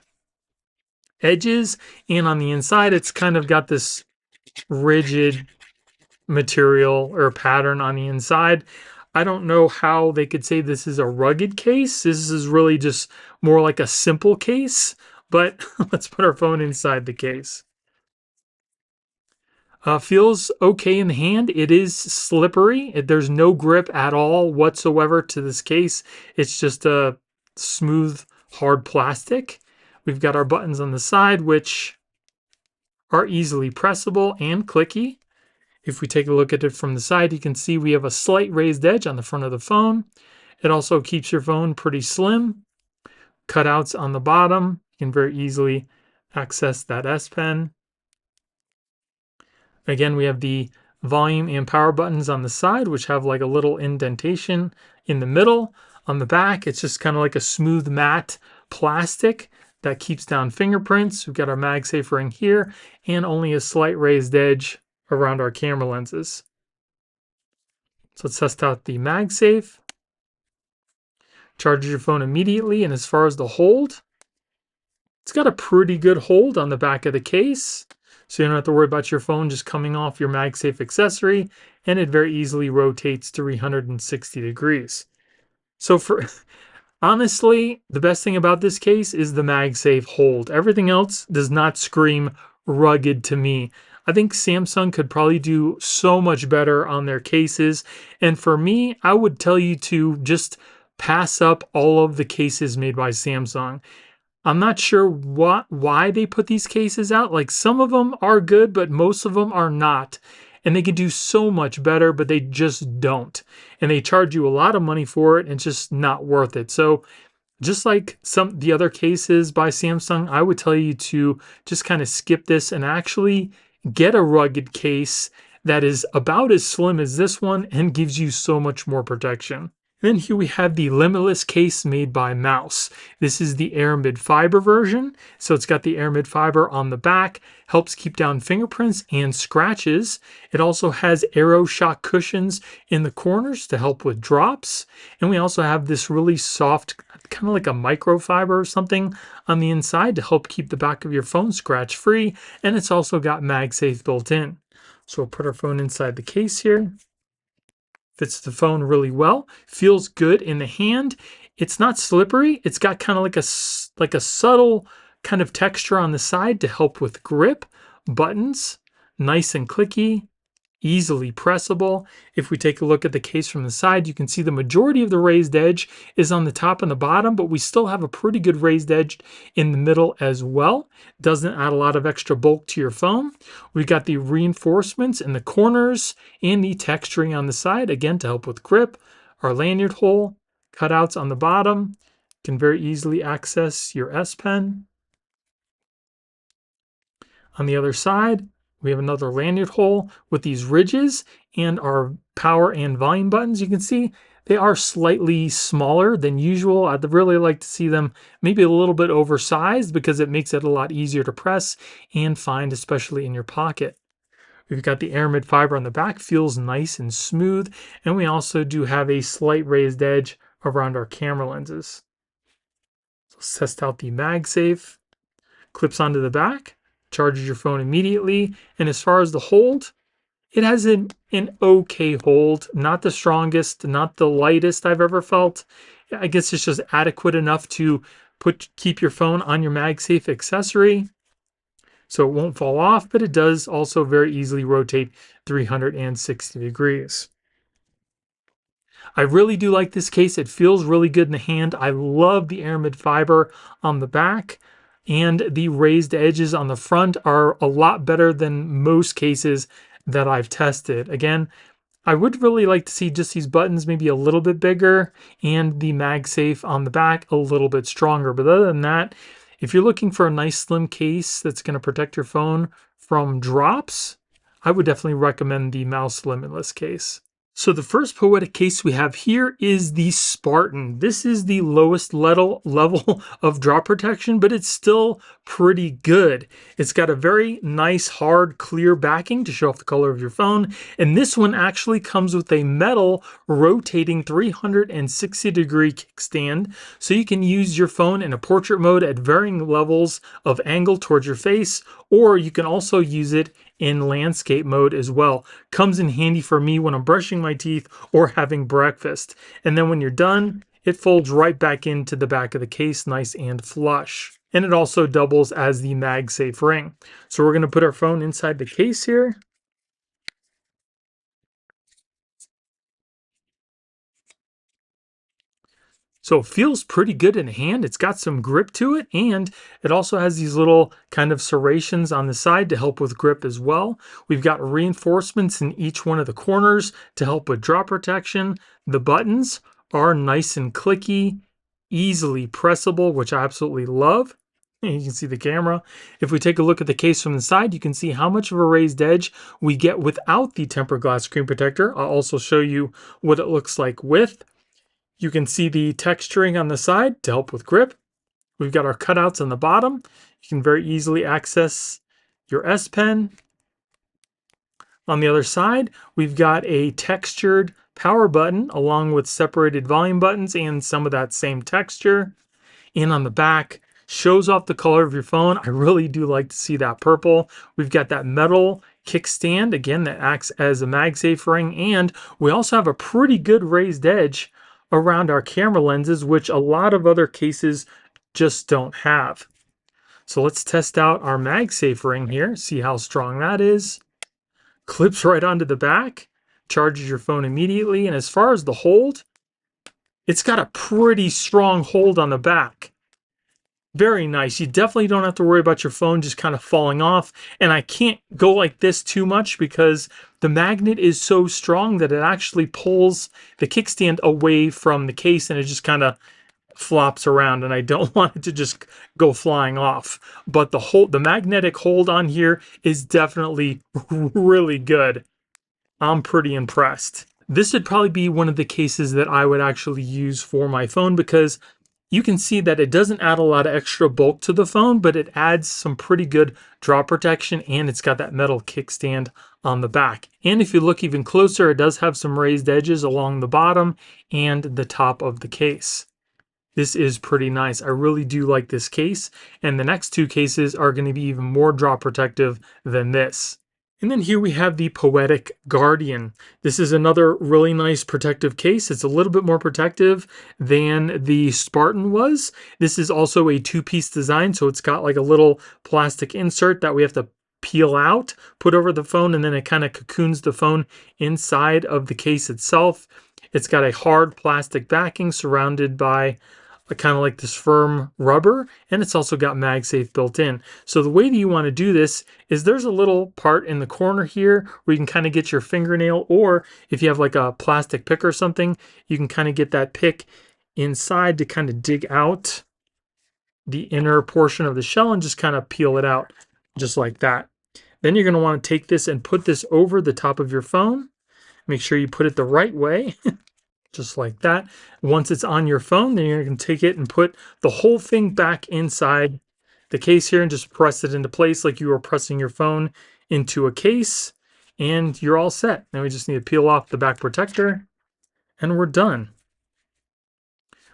edges. And on the inside, it's kind of got this rigid material or pattern on the inside. I don't know how they could say this is a rugged case. This is really just more like a simple case. But let's put our phone inside the case. Feels okay in the hand. It is slippery. There's no grip at all whatsoever to this case. It's just a smooth, hard plastic. We've got our buttons on the side, which are easily pressable and clicky. If we take a look at it from the side, you can see we have a slight raised edge on the front of the phone. It also keeps your phone pretty slim. Cutouts on the bottom. You can very easily access that S Pen. Again, we have the volume and power buttons on the side, which have like a little indentation in the middle. On the back, it's just kind of like a smooth matte plastic that keeps down fingerprints. We've got our MagSafe ring here and only a slight raised edge around our camera lenses. So let's test out the MagSafe. Charges your phone immediately, and as far as the hold, it's got a pretty good hold on the back of the case, so you don't have to worry about your phone just coming off your MagSafe accessory, and it very easily rotates 360 degrees. So honestly, the best thing about this case is the MagSafe hold. Everything else does not scream rugged to me. I think Samsung could probably do so much better on their cases. And for me, I would tell you to just pass up all of the cases made by Samsung. I'm not sure why they put these cases out. Like, some of them are good, but most of them are not. And they could do so much better, but they just don't. And they charge you a lot of money for it, and it's just not worth it. So just like the other cases by Samsung, I would tell you to just kind of skip this and actually get a rugged case that is about as slim as this one and gives you so much more protection. Then here we have the Limitless case made by Mouse. This is the Aramid fiber version. So it's got the Aramid fiber on the back, helps keep down fingerprints and scratches. It also has Aero Shock cushions in the corners to help with drops. And we also have this really soft, kind of like a microfiber or something on the inside to help keep the back of your phone scratch free. And it's also got MagSafe built in. So we'll put our phone inside the case here. Fits the phone really well, feels good in the hand. It's not slippery. It's got kind of like a subtle kind of texture on the side to help with grip. Buttons, nice and clicky, easily pressable. If we take a look at the case from the side, you can see the majority of the raised edge is on the top and the bottom, but we still have a pretty good raised edge in the middle as well. Doesn't add a lot of extra bulk to your phone. We've got the reinforcements in the corners and the texturing on the side, again, to help with grip. Our lanyard hole, cutouts on the bottom. Can very easily access your S Pen. On the other side, we have another lanyard hole with these ridges and our power and volume buttons. You can see they are slightly smaller than usual. I'd really like to see them maybe a little bit oversized because it makes it a lot easier to press and find, especially in your pocket. We've got the Aramid fiber on the back, feels nice and smooth. And we also do have a slight raised edge around our camera lenses. So let's test out the MagSafe. Clips onto the back. Charges your phone immediately. And as far as the hold, it has an okay hold. Not the strongest, not the lightest I've ever felt. I guess it's just adequate enough to keep your phone on your MagSafe accessory, so it won't fall off, but it does also very easily rotate 360 degrees. I really do like this case. It feels really good in the hand. I love the Aramid fiber on the back. And the raised edges on the front are a lot better than most cases that I've tested. Again, I would really like to see just these buttons maybe a little bit bigger and the MagSafe on the back a little bit stronger. But other than that, if you're looking for a nice slim case that's going to protect your phone from drops, I would definitely recommend the Mouse Limitless case. So the first POETIC case we have here is the Spartan. This is the lowest level of drop protection, but it's still pretty good. It's got a very nice, hard, clear backing to show off the color of your phone. And this one actually comes with a metal rotating 360-degree kickstand. So you can use your phone in a portrait mode at varying levels of angle towards your face, or you can also use it in landscape mode as well. Comes in handy for me when I'm brushing my teeth or having breakfast. And then when you're done, it folds right back into the back of the case, nice and flush. And it also doubles as the MagSafe ring. So we're going to put our phone inside the case here. So it feels pretty good in hand. It's got some grip to it, and it also has these little kind of serrations on the side to help with grip as well. We've got reinforcements in each one of the corners to help with drop protection. The buttons are nice and clicky, easily pressable, which I absolutely love. And you can see the camera. If we take a look at the case from the side, you can see how much of a raised edge we get without the tempered glass screen protector. I'll also show you what it looks like with. You can see the texturing on the side to help with grip. We've got our cutouts on the bottom. You can very easily access your S Pen. On the other side, we've got a textured power button along with separated volume buttons and some of that same texture. And on the back, shows off the color of your phone. I really do like to see that purple. We've got that metal kickstand, again, that acts as a MagSafe ring. And we also have a pretty good raised edge around our camera lenses, which a lot of other cases just don't have. So let's test out our MagSafe ring here, see how strong that is. Clips right onto the back, charges your phone immediately, and as far as the hold, it's got a pretty strong hold on the back. Very nice. You definitely don't have to worry about your phone just kind of falling off. And I can't go like this too much because the magnet is so strong that it actually pulls the kickstand away from the case and it just kind of flops around, and I don't want it to just go flying off. But the magnetic hold on here is definitely really good. I'm pretty impressed. This would probably be one of the cases that I would actually use for my phone because you can see that it doesn't add a lot of extra bulk to the phone, but it adds some pretty good drop protection, and it's got that metal kickstand on the back. And if you look even closer, it does have some raised edges along the bottom and the top of the case. This is pretty nice. I really do like this case, and the next two cases are going to be even more drop protective than this. And then here we have the POETIC Guardian. This is another really nice protective case. It's a little bit more protective than the Spartan was. This is also a two-piece design, so it's got like a little plastic insert that we have to peel out, put over the phone, and then it kind of cocoons the phone inside of the case itself. It's got a hard plastic backing surrounded by kind of like this firm rubber, and it's also got MagSafe built in. So the way that you want to do this is there's a little part in the corner here where you can kind of get your fingernail, or if you have like a plastic pick or something, you can kind of get that pick inside to kind of dig out the inner portion of the shell and just kind of peel it out just like that. Then you're going to want to take this and put this over the top of your phone. Make sure you put it the right way. Just like that. Once it's on your phone, then you're going to take it and put the whole thing back inside the case here and just press it into place like you were pressing your phone into a case, and you're all set. Now we just need to peel off the back protector and we're done.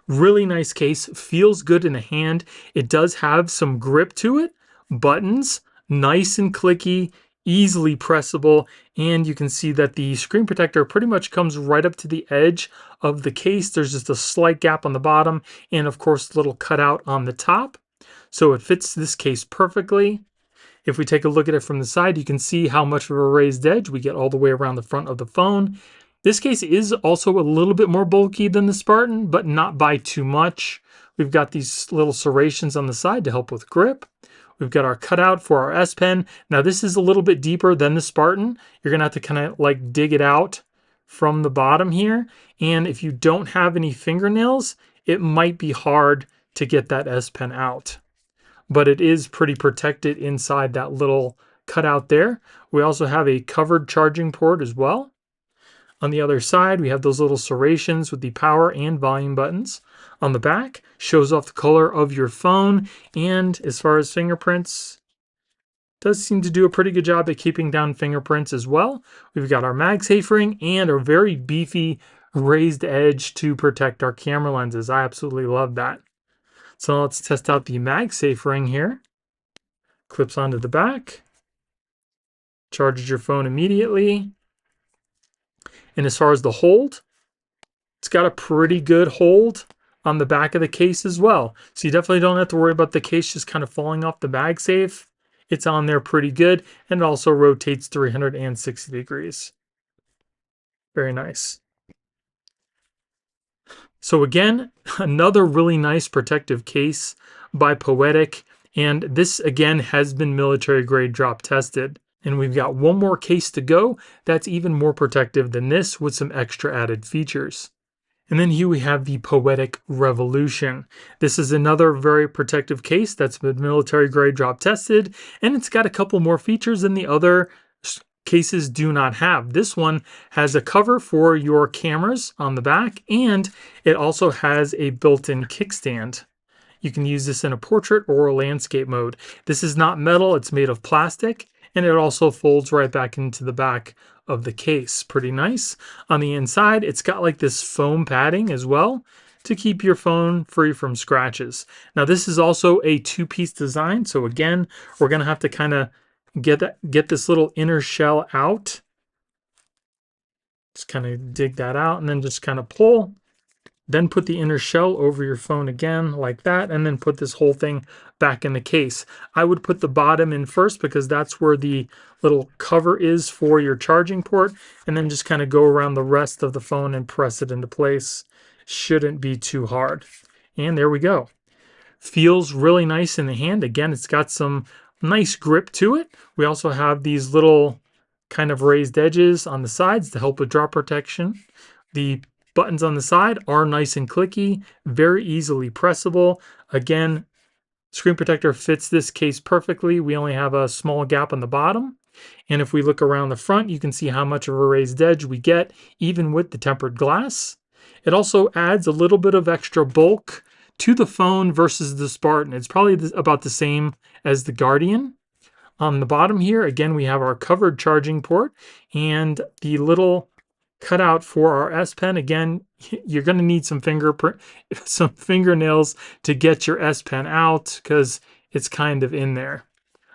Really nice case, feels good in the hand. It does have some grip to it, buttons, nice and clicky, easily pressable, and you can see that the screen protector pretty much comes right up to the edge of the case. There's just a slight gap on the bottom and of course a little cutout on the top, so it fits this case perfectly. If we take a look at it from the side, you can see how much of a raised edge we get all the way around the front of the phone. This case is also a little bit more bulky than the Spartan, but not by too much. We've got these little serrations on the side to help with grip. We've got our cutout for our S Pen. Now this is a little bit deeper than the Spartan. You're gonna have to kind of like dig it out from the bottom here. And if you don't have any fingernails, it might be hard to get that S Pen out. But it is pretty protected inside that little cutout there. We also have a covered charging port as well. On the other side, we have those little serrations with the power and volume buttons. On the back, shows off the color of your phone, and as far as fingerprints, does seem to do a pretty good job at keeping down fingerprints as well. We've got our MagSafe ring and a very beefy raised edge to protect our camera lenses. I absolutely love that. So let's test out the MagSafe ring here. Clips onto the back, charges your phone immediately. And as far as the hold, it's got a pretty good hold on the back of the case as well. So you definitely don't have to worry about the case just kind of falling off the MagSafe. It's on there pretty good, and it also rotates 360 degrees. Very nice. So again, another really nice protective case by POETIC, and this again has been military grade drop tested. And we've got one more case to go that's even more protective than this with some extra added features. And then here we have the POETIC Revolution. This is another very protective case that's been military grade drop tested, and it's got a couple more features than the other cases do not have. This one has a cover for your cameras on the back, and it also has a built-in kickstand. You can use this in a portrait or a landscape mode. This is not metal, it's made of plastic, and it also folds right back into the back of the case. Pretty nice. On the inside, it's got like this foam padding as well to keep your phone free from scratches. Now this is also a two-piece design, so again, we're gonna have to kind of get this little inner shell out. Just kind of dig that out and then just kind of pull Then put the inner shell over your phone again like that, and then put this whole thing back in the case. I would put the bottom in first because that's where the little cover is for your charging port, and then just kind of go around the rest of the phone and press it into place. Shouldn't be too hard. And there we go. Feels really nice in the hand. Again, it's got some nice grip to it. We also have these little kind of raised edges on the sides to help with drop protection. The buttons on the side are nice and clicky, very easily pressable. Again, screen protector fits this case perfectly. We only have a small gap on the bottom. And if we look around the front, you can see how much of a raised edge we get, even with the tempered glass. It also adds a little bit of extra bulk to the phone versus the Spartan. It's probably about the same as the Guardian. On the bottom here, again, we have our covered charging port and the little cutout for our S Pen. Again, you're going to need some fingernails to get your S Pen out because it's kind of in there.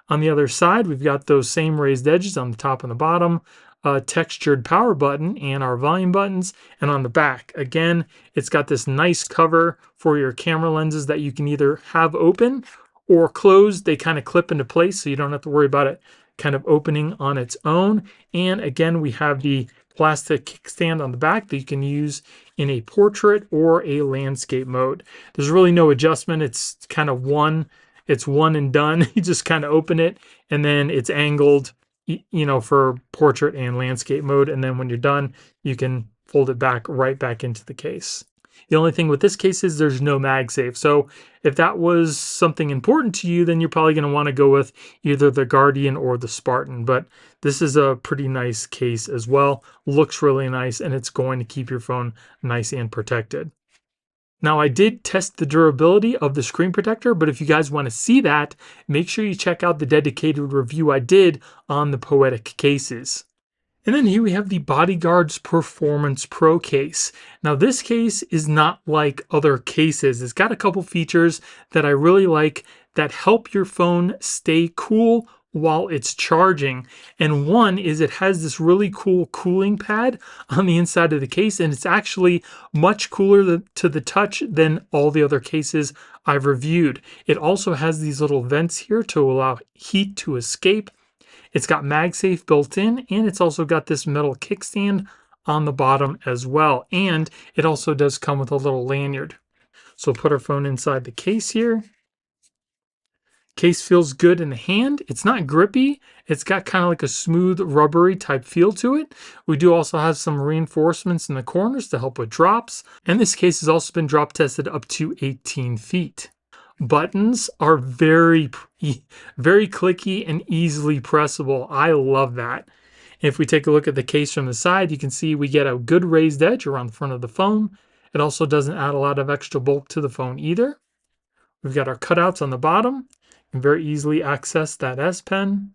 On the other side, we've got those same raised edges on the top and the bottom, a textured power button and our volume buttons. And on the back, again, it's got this nice cover for your camera lenses that you can either have open or closed. They kind of clip into place, so you don't have to worry about it kind of opening on its own. And again, we have the plastic kickstand on the back that you can use in a portrait or a landscape mode. There's really no adjustment. It's kind of it's one and done. You just kind of open it and then it's angled, you know, for portrait and landscape mode. And then when you're done, you can fold it back right back into the case. The only thing with this case is there's no MagSafe. So if that was something important to you, then you're probably going to want to go with either the Guardian or the Spartan. But this is a pretty nice case as well. Looks really nice, and it's going to keep your phone nice and protected. Now, I did test the durability of the screen protector, but if you guys want to see that, make sure you check out the dedicated review I did on the POETIC cases. And then here we have the BODYGUARDZ Performance Pro case. Now, this case is not like other cases. It's got a couple features that I really like that help your phone stay cool while it's charging. And one is it has this really cool cooling pad on the inside of the case, and it's actually much cooler to the touch than all the other cases I've reviewed. It also has these little vents here to allow heat to escape. It's got MagSafe built in, and it's also got this metal kickstand on the bottom as well. And it also does come with a little lanyard. So put our phone inside the case here. Case feels good in the hand. It's not grippy. It's got kind of like a smooth rubbery type feel to it. We do also have some reinforcements in the corners to help with drops. And this case has also been drop tested up to 18 feet. Buttons are very clicky and easily pressable. I love that. If we take a look at the case from the side, you can see we get a good raised edge around the front of the phone. It also doesn't add a lot of extra bulk to the phone either. We've got our cutouts on the bottom. You can very easily access that S Pen.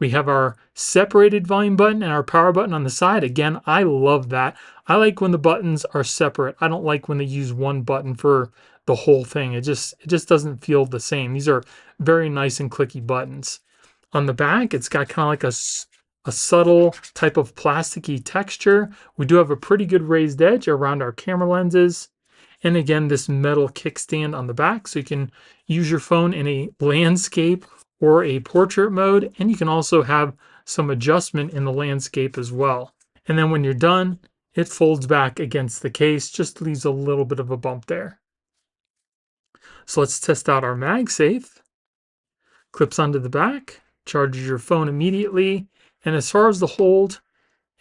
We have our separated volume button and our power button on the side. Again, I love that. I like when the buttons are separate. I don't like when they use one button for the whole thing. It just doesn't feel the same. These are very nice and clicky buttons. On the back, it's got kind of like a subtle type of plasticky texture. We do have a pretty good raised edge around our camera lenses. And again, this metal kickstand on the back, so you can use your phone in a landscape or a portrait mode, and you can also have some adjustment in the landscape as well. And then when you're done, it folds back against the case, just leaves a little bit of a bump there. So let's test out our MagSafe. Clips onto the back, charges your phone immediately, and as far as the hold,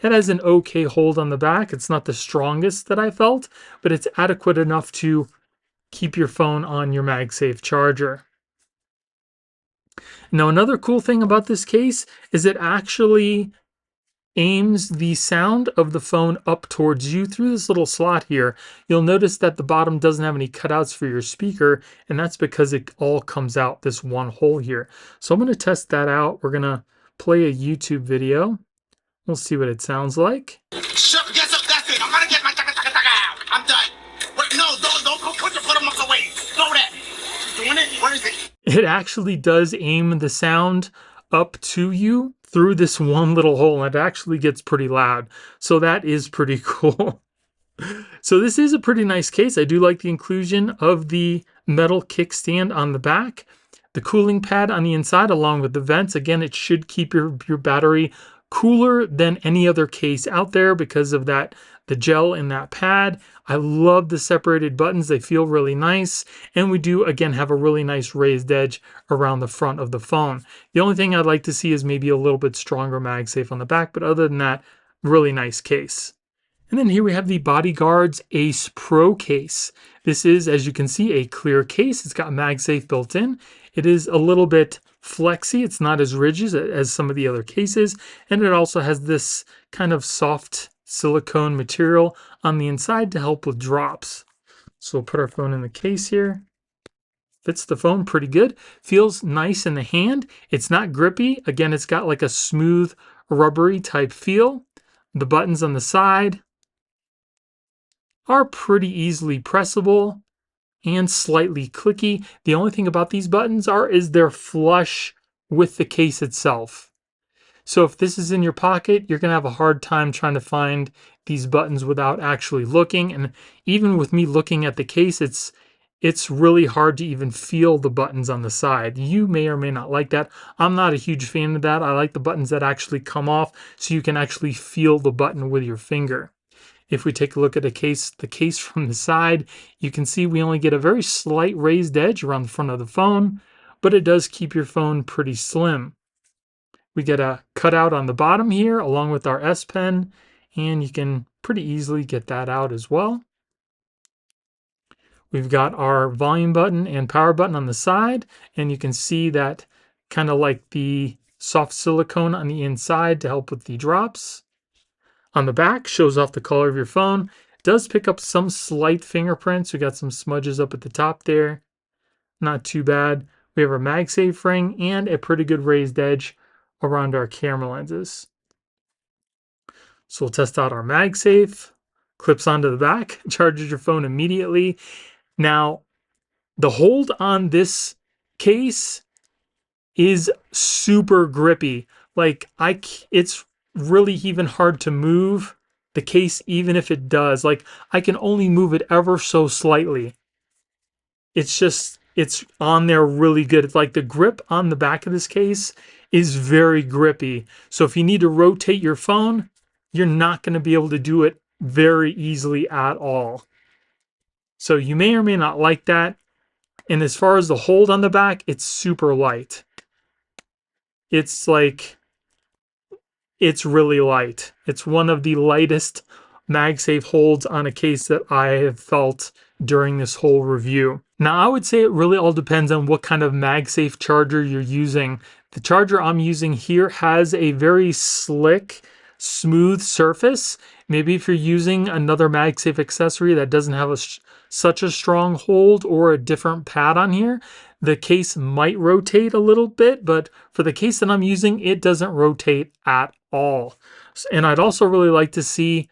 it has an okay hold on the back. It's not the strongest that I felt, but it's adequate enough to keep your phone on your MagSafe charger. Now, another cool thing about this case is it actually aims the sound of the phone up towards you through this little slot here. You'll notice that the bottom doesn't have any cutouts for your speaker, and that's because it all comes out this one hole here. So I'm going to test that out. We're going to play a YouTube video. We'll see what it sounds like. Sure, yes, that's it. I'm gonna get my taka out. I'm done. Wait, no, don't put them away. Throw that. Doing it? What is it? It actually does aim the sound up to you through this one little hole, and it actually gets pretty loud. So that is pretty cool. So this is a pretty nice case. I do like the inclusion of the metal kickstand on the back, the cooling pad on the inside along with the vents. Again, it should keep your battery cooler than any other case out there because of that, the gel in that pad. I love the separated buttons. They feel really nice. And we do, again, have a really nice raised edge around the front of the phone. The only thing I'd like to see is maybe a little bit stronger MagSafe on the back, but other than that, really nice case. And then here we have the BODYGUARDZ Ace Pro case. This is, as you can see, a clear case. It's got MagSafe built in. It is a little bit flexy. It's not as rigid as some of the other cases. And it also has this kind of soft silicone material on the inside to help with drops. So we'll put our phone in the case here. Fits the phone pretty good. Feels nice in the hand. It's not grippy. Again, it's got like a smooth, rubbery type feel. The buttons on the side are pretty easily pressable and slightly clicky. The only thing about these buttons is they're flush with the case itself. So if this is in your pocket, you're gonna have a hard time trying to find these buttons without actually looking. And even with me looking at the case, it's really hard to even feel the buttons on the side. You may or may not like that. I'm not a huge fan of that. I like the buttons that actually come off so you can actually feel the button with your finger. If we take a look at the case from the side, you can see we only get a very slight raised edge around the front of the phone, but it does keep your phone pretty slim. We get a cutout on the bottom here along with our S Pen, and you can pretty easily get that out as well. We've got our volume button and power button on the side, and you can see that kind of like the soft silicone on the inside to help with the drops. On the back, shows off the color of your phone. It does pick up some slight fingerprints. We got some smudges up at the top there. Not too bad. We have our MagSafe ring and a pretty good raised edge around our camera lenses. So we'll test out our MagSafe. Clips onto the back, charges your phone immediately. Now, the hold on this case is super grippy. Like, it's really even hard to move the case, even if it does. Like, I can only move it ever so slightly. It's on there really good. It's like the grip on the back of this case is very grippy. So if you need to rotate your phone, you're not going to be able to do it very easily at all. So you may or may not like that. And as far as the hold on the back, it's super light. It's like, it's really light. It's one of the lightest MagSafe holds on a case that I have felt during this whole review. Now, I would say it really all depends on what kind of MagSafe charger you're using. The charger I'm using here has a very slick, smooth surface. Maybe if you're using another MagSafe accessory that doesn't have such a strong hold or a different pad on here, the case might rotate a little bit, but for the case that I'm using, it doesn't rotate at all. And I'd also really like to see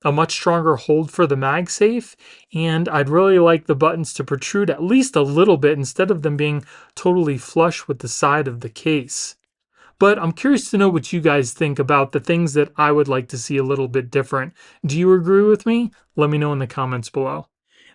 a much stronger hold for the MagSafe, and I'd really like the buttons to protrude at least a little bit instead of them being totally flush with the side of the case. But I'm curious to know what you guys think about the things that I would like to see a little bit different. Do you agree with me? Let me know in the comments below.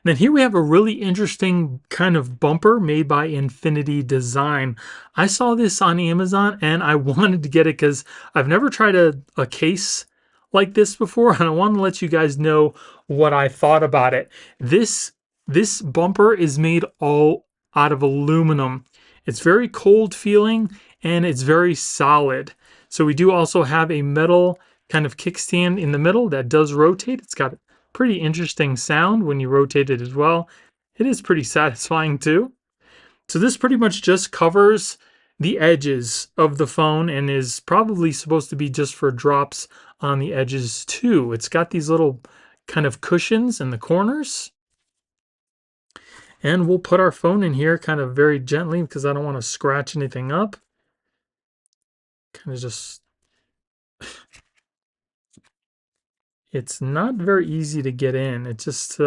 And then here we have a really interesting kind of bumper made by Infinity Design. I saw this on Amazon and I wanted to get it because I've never tried a case like this before, and I want to let you guys know what I thought about it. This bumper is made all out of aluminum. It's very cold feeling and it's very solid. So we do also have a metal kind of kickstand in the middle that does rotate. It's got a pretty interesting sound when you rotate it as well. It is pretty satisfying too. So this pretty much just covers the edges of the phone and is probably supposed to be just for drops on the edges too. It's got these little kind of cushions in the corners. And we'll put our phone in here kind of very gently because I don't want to scratch anything up. Kind of just... It's not very easy to get in. It's just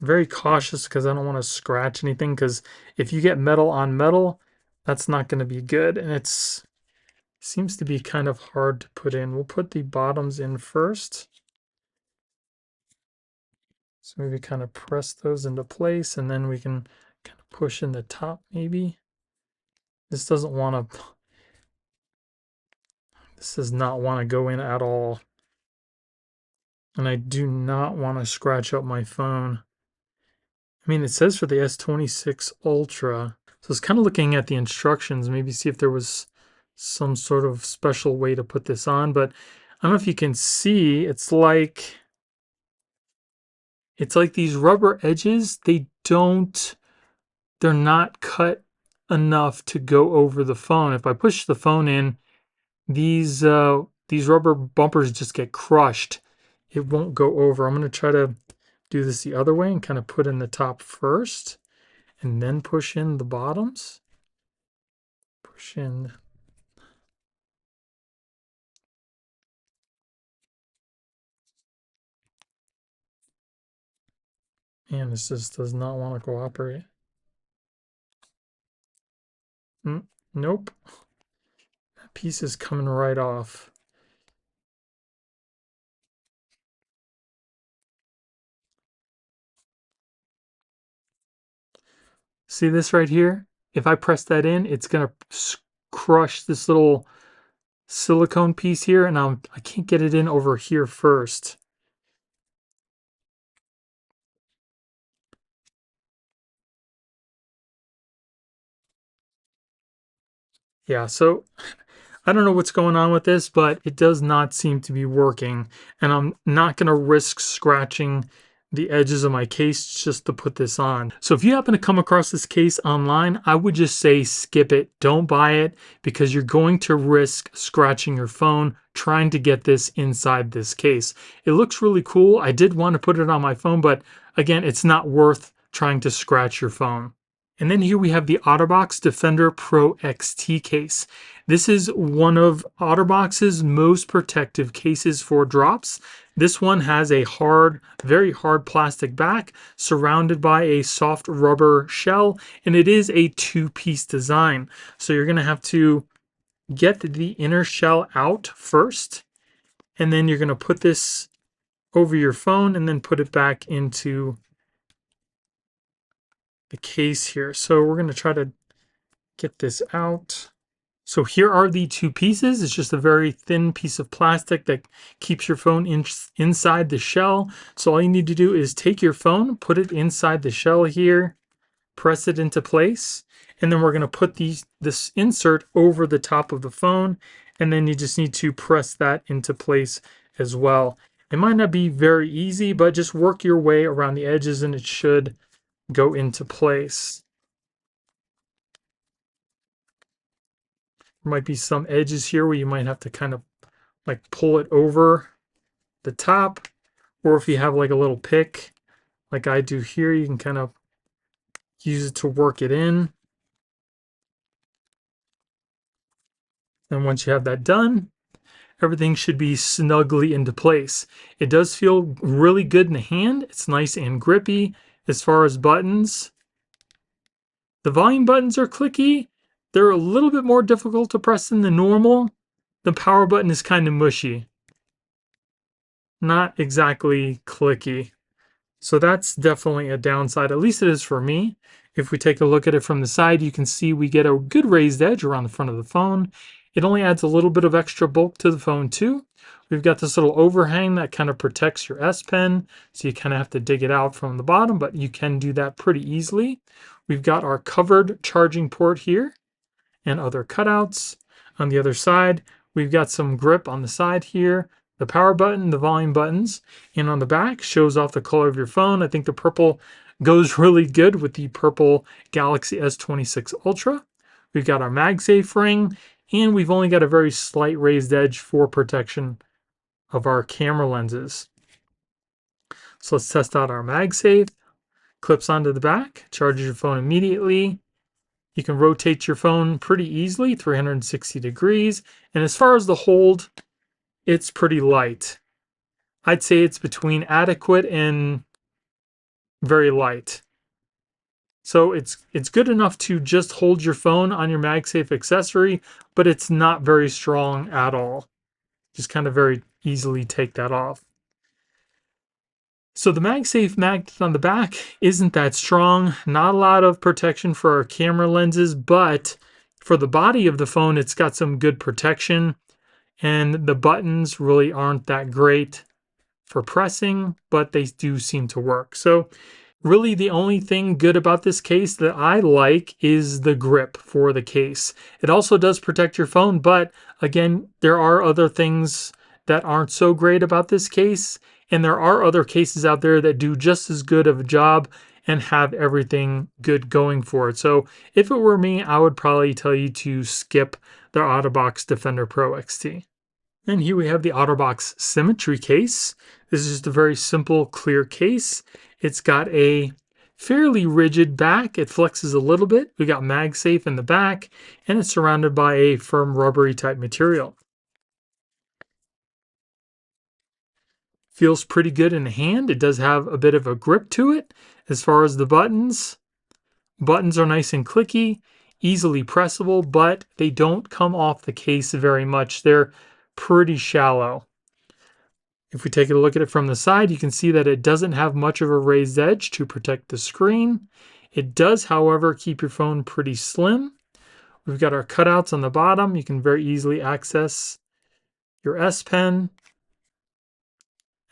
very cautious because I don't want to scratch anything, because if you get metal on metal, that's not going to be good. And it seems to be kind of hard to put in. We'll put the bottoms in first. So maybe kind of press those into place, and then we can kind of push in the top maybe. This doesn't want to, this does not want to go in at all. And I do not want to scratch up my phone. I mean, it says for the S26 Ultra. So I was kind of looking at the instructions, maybe see if there was some sort of special way to put this on, but I don't know if you can see, it's like these rubber edges, they're not cut enough to go over the phone. If I push the phone in, these rubber bumpers just get crushed. It won't go over. I'm going to try to do this the other way and kind of put in the top first and then push in the bottoms. Push in. And this just does not want to cooperate. Nope. That piece is coming right off. See this right here? If I press that in, it's going to crush this little silicone piece here, and I can't get it in over here first. Yeah, so I don't know what's going on with this, but it does not seem to be working, and I'm not going to risk scratching the edges of my case just to put this on. So if you happen to come across this case online, I would just say skip it. Don't buy it, because you're going to risk scratching your phone trying to get this inside this case. It looks really cool. I did want to put it on my phone, but again, it's not worth trying to scratch your phone. And then here we have the OTTERBOX Defender Pro XT case. This is one of OTTERBOX's most protective cases for drops. This one has a hard, very hard plastic back surrounded by a soft rubber shell, and it is a two-piece design. So you're going to have to get the inner shell out first, and then you're going to put this over your phone and then put it back into the case here. So we're going to try to get this out. So here are the two pieces. It's just a very thin piece of plastic that keeps your phone inside the shell. So all you need to do is take your phone, put it inside the shell here, press it into place, and then we're going to put this insert over the top of the phone, and then you just need to press that into place as well. It might not be very easy, but just work your way around the edges and it should go into place. There might be some edges here where you might have to kind of like pull it over the top, or if you have like a little pick like I do here, you can kind of use it to work it in. And once you have that done, everything should be snugly into place. It does feel really good in the hand. It's nice and grippy. As far as buttons, the volume buttons are clicky. They're a little bit more difficult to press than the normal. The power button is kind of mushy. Not exactly clicky. So that's definitely a downside, at least it is for me. If we take a look at it from the side, you can see we get a good raised edge around the front of the phone. It only adds a little bit of extra bulk to the phone too. We've got this little overhang that kind of protects your S Pen, so you kind of have to dig it out from the bottom, but you can do that pretty easily. We've got our covered charging port here and other cutouts. On the other side, we've got some grip on the side here, the power button, the volume buttons, and on the back shows off the color of your phone. I think the purple goes really good with the purple Galaxy S26 Ultra. We've got our MagSafe ring, and we've only got a very slight raised edge for protection of our camera lenses. So let's test out our MagSafe. Clips onto the back, charges your phone immediately. You can rotate your phone pretty easily, 360 degrees. And as far as the hold, it's pretty light. I'd say it's between adequate and very light. So it's good enough to just hold your phone on your MagSafe accessory, but it's not very strong at all. Just kind of very easily take that off. So the MagSafe magnet on the back isn't that strong. Not a lot of protection for our camera lenses, but for the body of the phone, it's got some good protection. And the buttons really aren't that great for pressing, but they do seem to work. So really the only thing good about this case that I like is the grip for the case. It also does protect your phone, but again, there are other things that aren't so great about this case. And there are other cases out there that do just as good of a job and have everything good going for it. So if it were me, I would probably tell you to skip the OTTERBOX Defender Pro XT. And here we have the OTTERBOX Symmetry case. This is just a very simple, clear case. It's got a fairly rigid back. It flexes a little bit. We got MagSafe in the back, and it's surrounded by a firm rubbery type material. Feels pretty good in the hand. It does have a bit of a grip to it. As far as the buttons are nice and clicky, easily pressable, but they don't come off the case very much. They're pretty shallow. If we take a look at it from the side, you can see that it doesn't have much of a raised edge to protect the screen. It does, however, keep your phone pretty slim. We've got our cutouts on the bottom. You can very easily access your S Pen.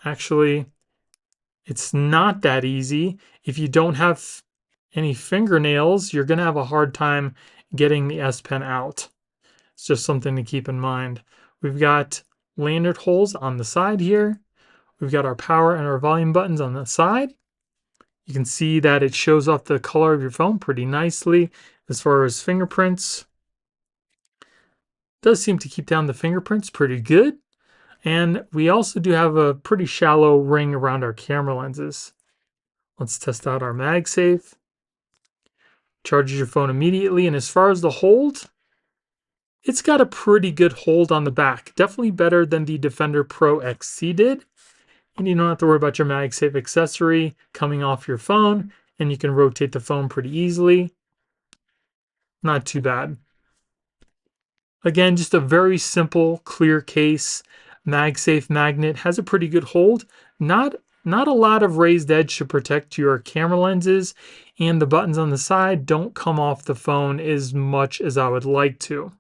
Actually, it's not that easy. If you don't have any fingernails, you're going to have a hard time getting the S Pen out. It's just something to keep in mind. We've got lanyard holes on the side here. We've got our power and our volume buttons on the side. You can see that it shows off the color of your phone pretty nicely. As far as fingerprints, it does seem to keep down the fingerprints pretty good. And we also do have a pretty shallow ring around our camera lenses. Let's test out our MagSafe. Charges your phone immediately, and as far as the hold, it's got a pretty good hold on the back. Definitely better than the Defender Pro XT did. And you don't have to worry about your MagSafe accessory coming off your phone, and you can rotate the phone pretty easily. Not too bad. Again, just a very simple, clear case. MagSafe magnet has a pretty good hold. Not a lot of raised edge to protect your camera lenses, and the buttons on the side don't come off the phone as much as I would like to.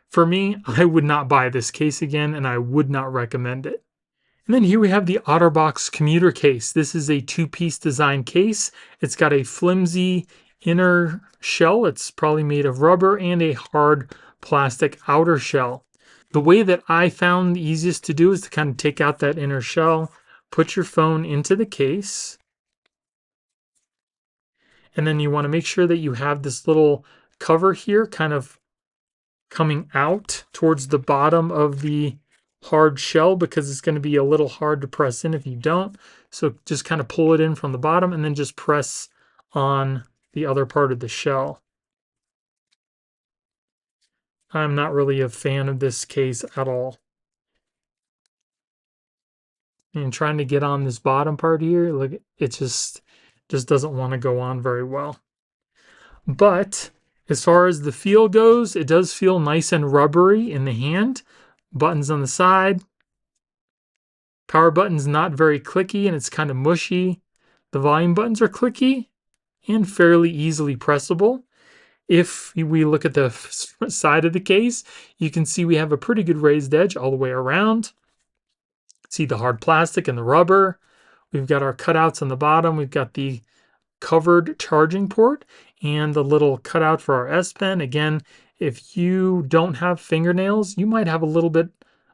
For me, I would not buy this case again, and I would not recommend it. And then here we have the OTTERBOX commuter case. This is a two-piece design case. It's got a flimsy inner shell. It's probably made of rubber, and a hard plastic outer shell. The way that I found the easiest to do is to kind of take out that inner shell, put your phone into the case, and then you want to make sure that you have this little cover here kind of coming out towards the bottom of the hard shell, because it's going to be a little hard to press in if you don't. So just kind of pull it in from the bottom and then just press on the other part of the shell. I'm not really a fan of this case at all. And trying to get on this bottom part here, look, it just doesn't want to go on very well. But as far as the feel goes, it does feel nice and rubbery in the hand. Buttons on the side. Power button's not very clicky, and it's kind of mushy. The volume buttons are clicky and fairly easily pressable. If we look at the side of the case, you can see we have a pretty good raised edge all the way around. See the hard plastic and the rubber. We've got our cutouts on the bottom. We've got the covered charging port and the little cutout for our S Pen. Again, if you don't have fingernails, you might have a little bit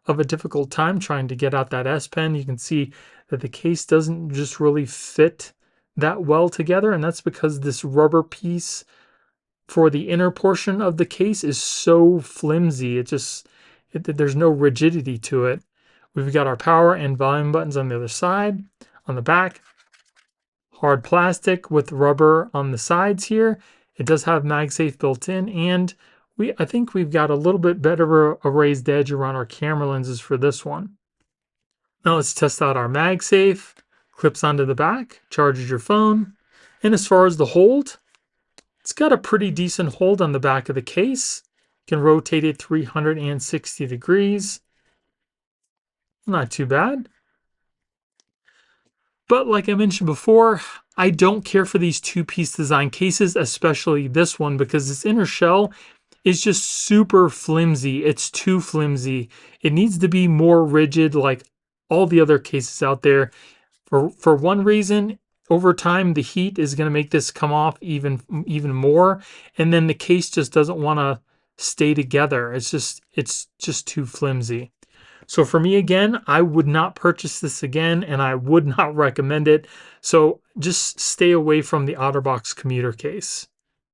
of a difficult time trying to get out that S Pen. You can see that the case doesn't just really fit that well together, and that's because this rubber piece for the inner portion of the case is so flimsy. There's no rigidity to it. We've got our power and volume buttons on the other side. On the back, hard plastic with rubber on the sides here. It does have MagSafe built in, and I think we've got a little bit better a raised edge around our camera lenses for this one. Now let's test out our MagSafe. Clips onto the back, charges your phone. And as far as the hold, it's got a pretty decent hold on the back of the case. You can rotate it 360 degrees. Not too bad. But like I mentioned before, I don't care for these two-piece design cases, especially this one, because this inner shell is just super flimsy. It's too flimsy. It needs to be more rigid like all the other cases out there. For one reason, over time, the heat is going to make this come off even more, and then the case just doesn't want to stay together. It's just too flimsy. So for me, again, I would not purchase this again, and I would not recommend it. So just stay away from the OTTERBOX commuter case.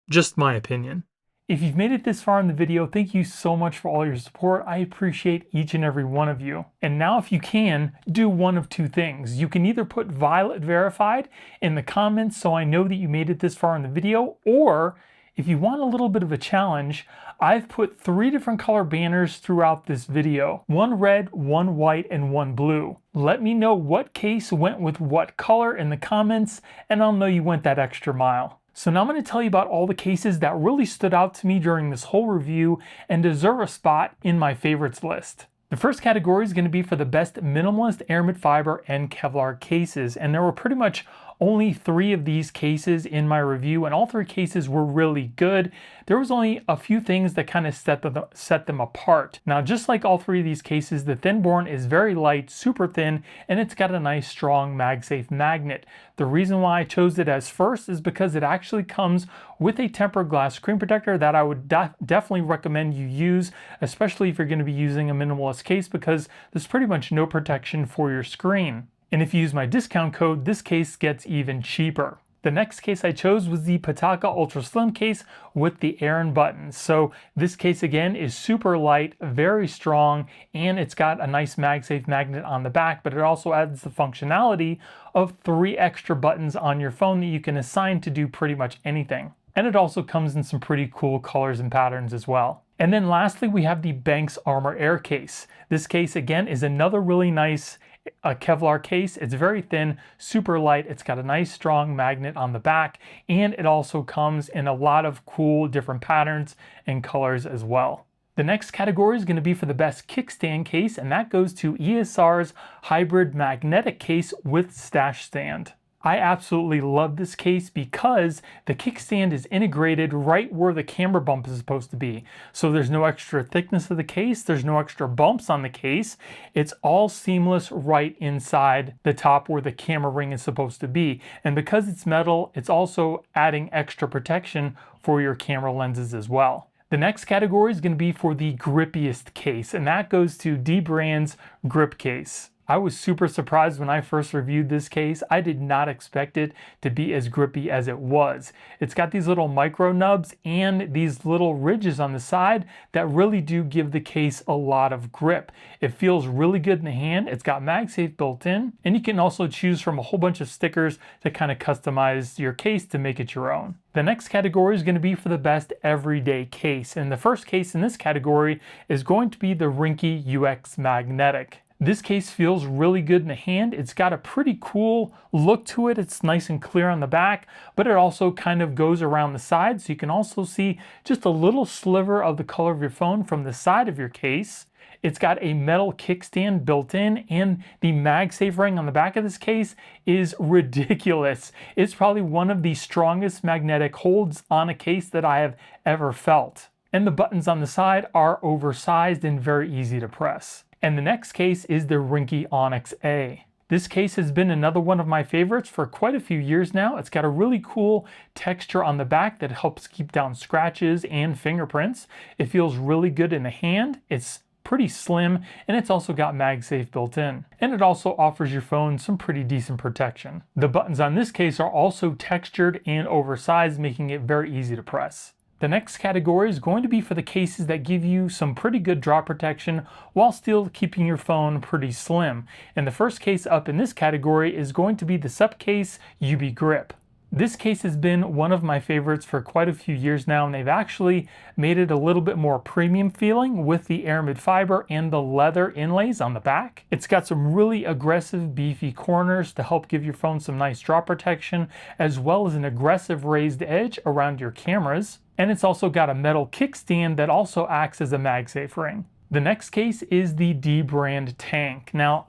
Just my opinion. If you've made it this far in the video, thank you so much for all your support. I appreciate each and every one of you. And now if you can, do one of two things. You can either put Violet Verified in the comments so I know that you made it this far in the video, or if you want a little bit of a challenge, I've put 3 different color banners throughout this video. 1 red, 1 white, and 1 blue. Let me know what case went with what color in the comments, and I'll know you went that extra mile. So now I'm going to tell you about all the cases that really stood out to me during this whole review and deserve a spot in my favorites list. The first category is going to be for the best minimalist aramid fiber and Kevlar cases, and there were pretty much only 3 of these cases in my review, and all 3 cases were really good. There was only a few things that kind of set them apart. Now, just like all 3 of these cases, the Thinborne is very light, super thin, and it's got a nice strong MagSafe magnet. The reason why I chose it as first is because it actually comes with a tempered glass screen protector that I would definitely recommend you use, especially if you're going to be using a minimalist case, because there's pretty much no protection for your screen. And if you use my discount code, this case gets even cheaper. The next case I chose was the Pitaka Ultra Slim case with the Aaron buttons. So this case again is super light, very strong, and it's got a nice MagSafe magnet on the back, but it also adds the functionality of 3 extra buttons on your phone that you can assign to do pretty much anything. And it also comes in some pretty cool colors and patterns as well. And then lastly, we have the BENKS Armorair case. This case again is another really nice Kevlar case. It's very thin, super light. It's got a nice strong magnet on the back, and it also comes in a lot of cool different patterns and colors as well. The next category is going to be for the best kickstand case, and that goes to ESR's Hybrid Magnetic case with stash stand. I absolutely love this case because the kickstand is integrated right where the camera bump is supposed to be. So there's no extra thickness of the case, there's no extra bumps on the case. It's all seamless right inside the top where the camera ring is supposed to be. And because it's metal, it's also adding extra protection for your camera lenses as well. The next category is going to be for the grippiest case, and that goes to DBRAND's Grip case. I was super surprised when I first reviewed this case. I did not expect it to be as grippy as it was. It's got these little micro nubs and these little ridges on the side that really do give the case a lot of grip. It feels really good in the hand. It's got MagSafe built in, and you can also choose from a whole bunch of stickers to kind of customize your case to make it your own. The next category is going to be for the best everyday case, and the first case in this category is going to be the RINGKE UX Magnetic. This case feels really good in the hand. It's got a pretty cool look to it. It's nice and clear on the back, but it also kind of goes around the side, so you can also see just a little sliver of the color of your phone from the side of your case. It's got a metal kickstand built in, and the MagSafe ring on the back of this case is ridiculous. It's probably one of the strongest magnetic holds on a case that I have ever felt. And the buttons on the side are oversized and very easy to press. And the next case is the RINGKE Onyx A. This case has been another one of my favorites for quite a few years now. It's got a really cool texture on the back that helps keep down scratches and fingerprints. It feels really good in the hand. It's pretty slim, and it's also got MagSafe built in. And it also offers your phone some pretty decent protection. The buttons on this case are also textured and oversized, making it very easy to press. The next category is going to be for the cases that give you some pretty good drop protection while still keeping your phone pretty slim. And the first case up in this category is going to be the SUPCASE UB Grip. This case has been one of my favorites for quite a few years now, and they've actually made it a little bit more premium feeling with the aramid fiber and the leather inlays on the back. It's got some really aggressive beefy corners to help give your phone some nice drop protection, as well as an aggressive raised edge around your cameras. And it's also got a metal kickstand that also acts as a MagSafe ring. The next case is the DBRAND Tank. Now,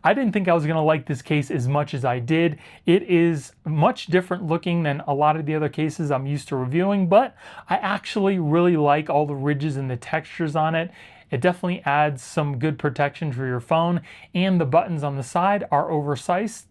I didn't think I was gonna like this case as much as I did. It is much different looking than a lot of the other cases I'm used to reviewing, but I actually really like all the ridges and the textures on it. It definitely adds some good protection for your phone, and the buttons on the side are oversized.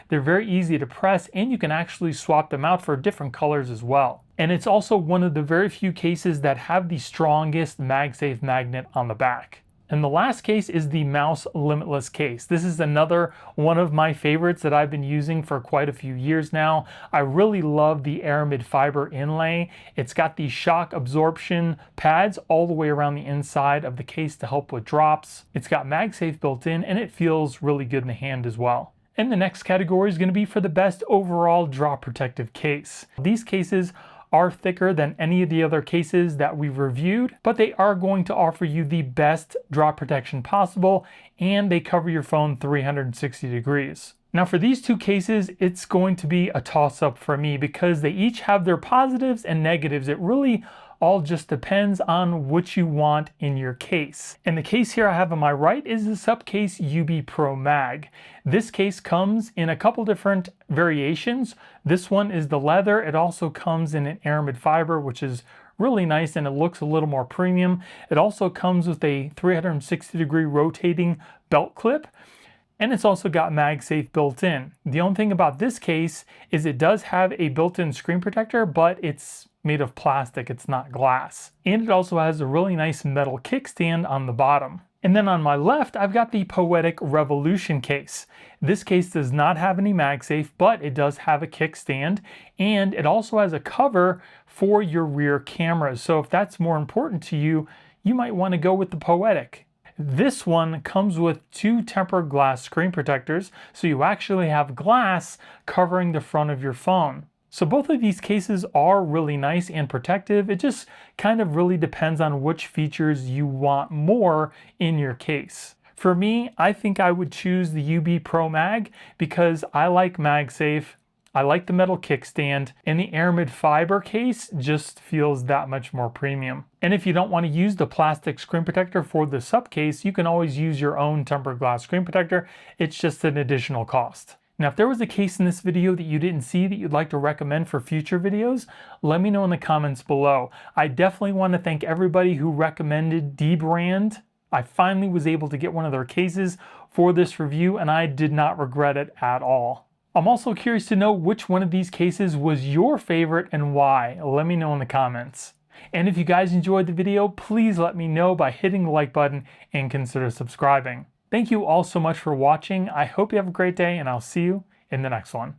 They're very easy to press, and you can actually swap them out for different colors as well. And it's also one of the very few cases that have the strongest MagSafe magnet on the back. And the last case is the Mouse Limitless case. This is another one of my favorites that I've been using for quite a few years now. I really love the Aramid fiber inlay. It's got the shock absorption pads all the way around the inside of the case to help with drops. It's got MagSafe built in, and it feels really good in the hand as well. And the next category is going to be for the best overall drop protective case. These cases are thicker than any of the other cases that we've reviewed, but they are going to offer you the best drop protection possible, and they cover your phone 360 degrees. Now for these two cases, it's going to be a toss-up for me because they each have their positives and negatives. It really all just depends on what you want in your case. And the case here I have on my right is the SUPCASE UB Pro Mag. This case comes in a couple different variations. This one is the leather. It also comes in an aramid fiber, which is really nice, and it looks a little more premium. It also comes with a 360-degree rotating belt clip, and it's also got MagSafe built in. The only thing about this case is it does have a built-in screen protector, but it's made of plastic, it's not glass. And it also has a really nice metal kickstand on the bottom. And then on my left, I've got the POETIC Revolution case. This case does not have any MagSafe, but it does have a kickstand, and it also has a cover for your rear cameras. So if that's more important to you, you might want to go with the POETIC. This one comes with two tempered glass screen protectors, so you actually have glass covering the front of your phone. So both of these cases are really nice and protective. It just kind of really depends on which features you want more in your case. For me, I think I would choose the UB Pro Mag because I like MagSafe, I like the metal kickstand, and the aramid fiber case just feels that much more premium. And if you don't want to use the plastic screen protector for the SUPCASE, you can always use your own tempered glass screen protector. It's just an additional cost. Now, if there was a case in this video that you didn't see that you'd like to recommend for future videos, let me know in the comments below. I definitely want to thank everybody who recommended DBRAND. I finally was able to get one of their cases for this review, and I did not regret it at all. I'm also curious to know which one of these cases was your favorite and why. Let me know in the comments. And if you guys enjoyed the video, please let me know by hitting the like button and consider subscribing. Thank you all so much for watching. I hope you have a great day, and I'll see you in the next one.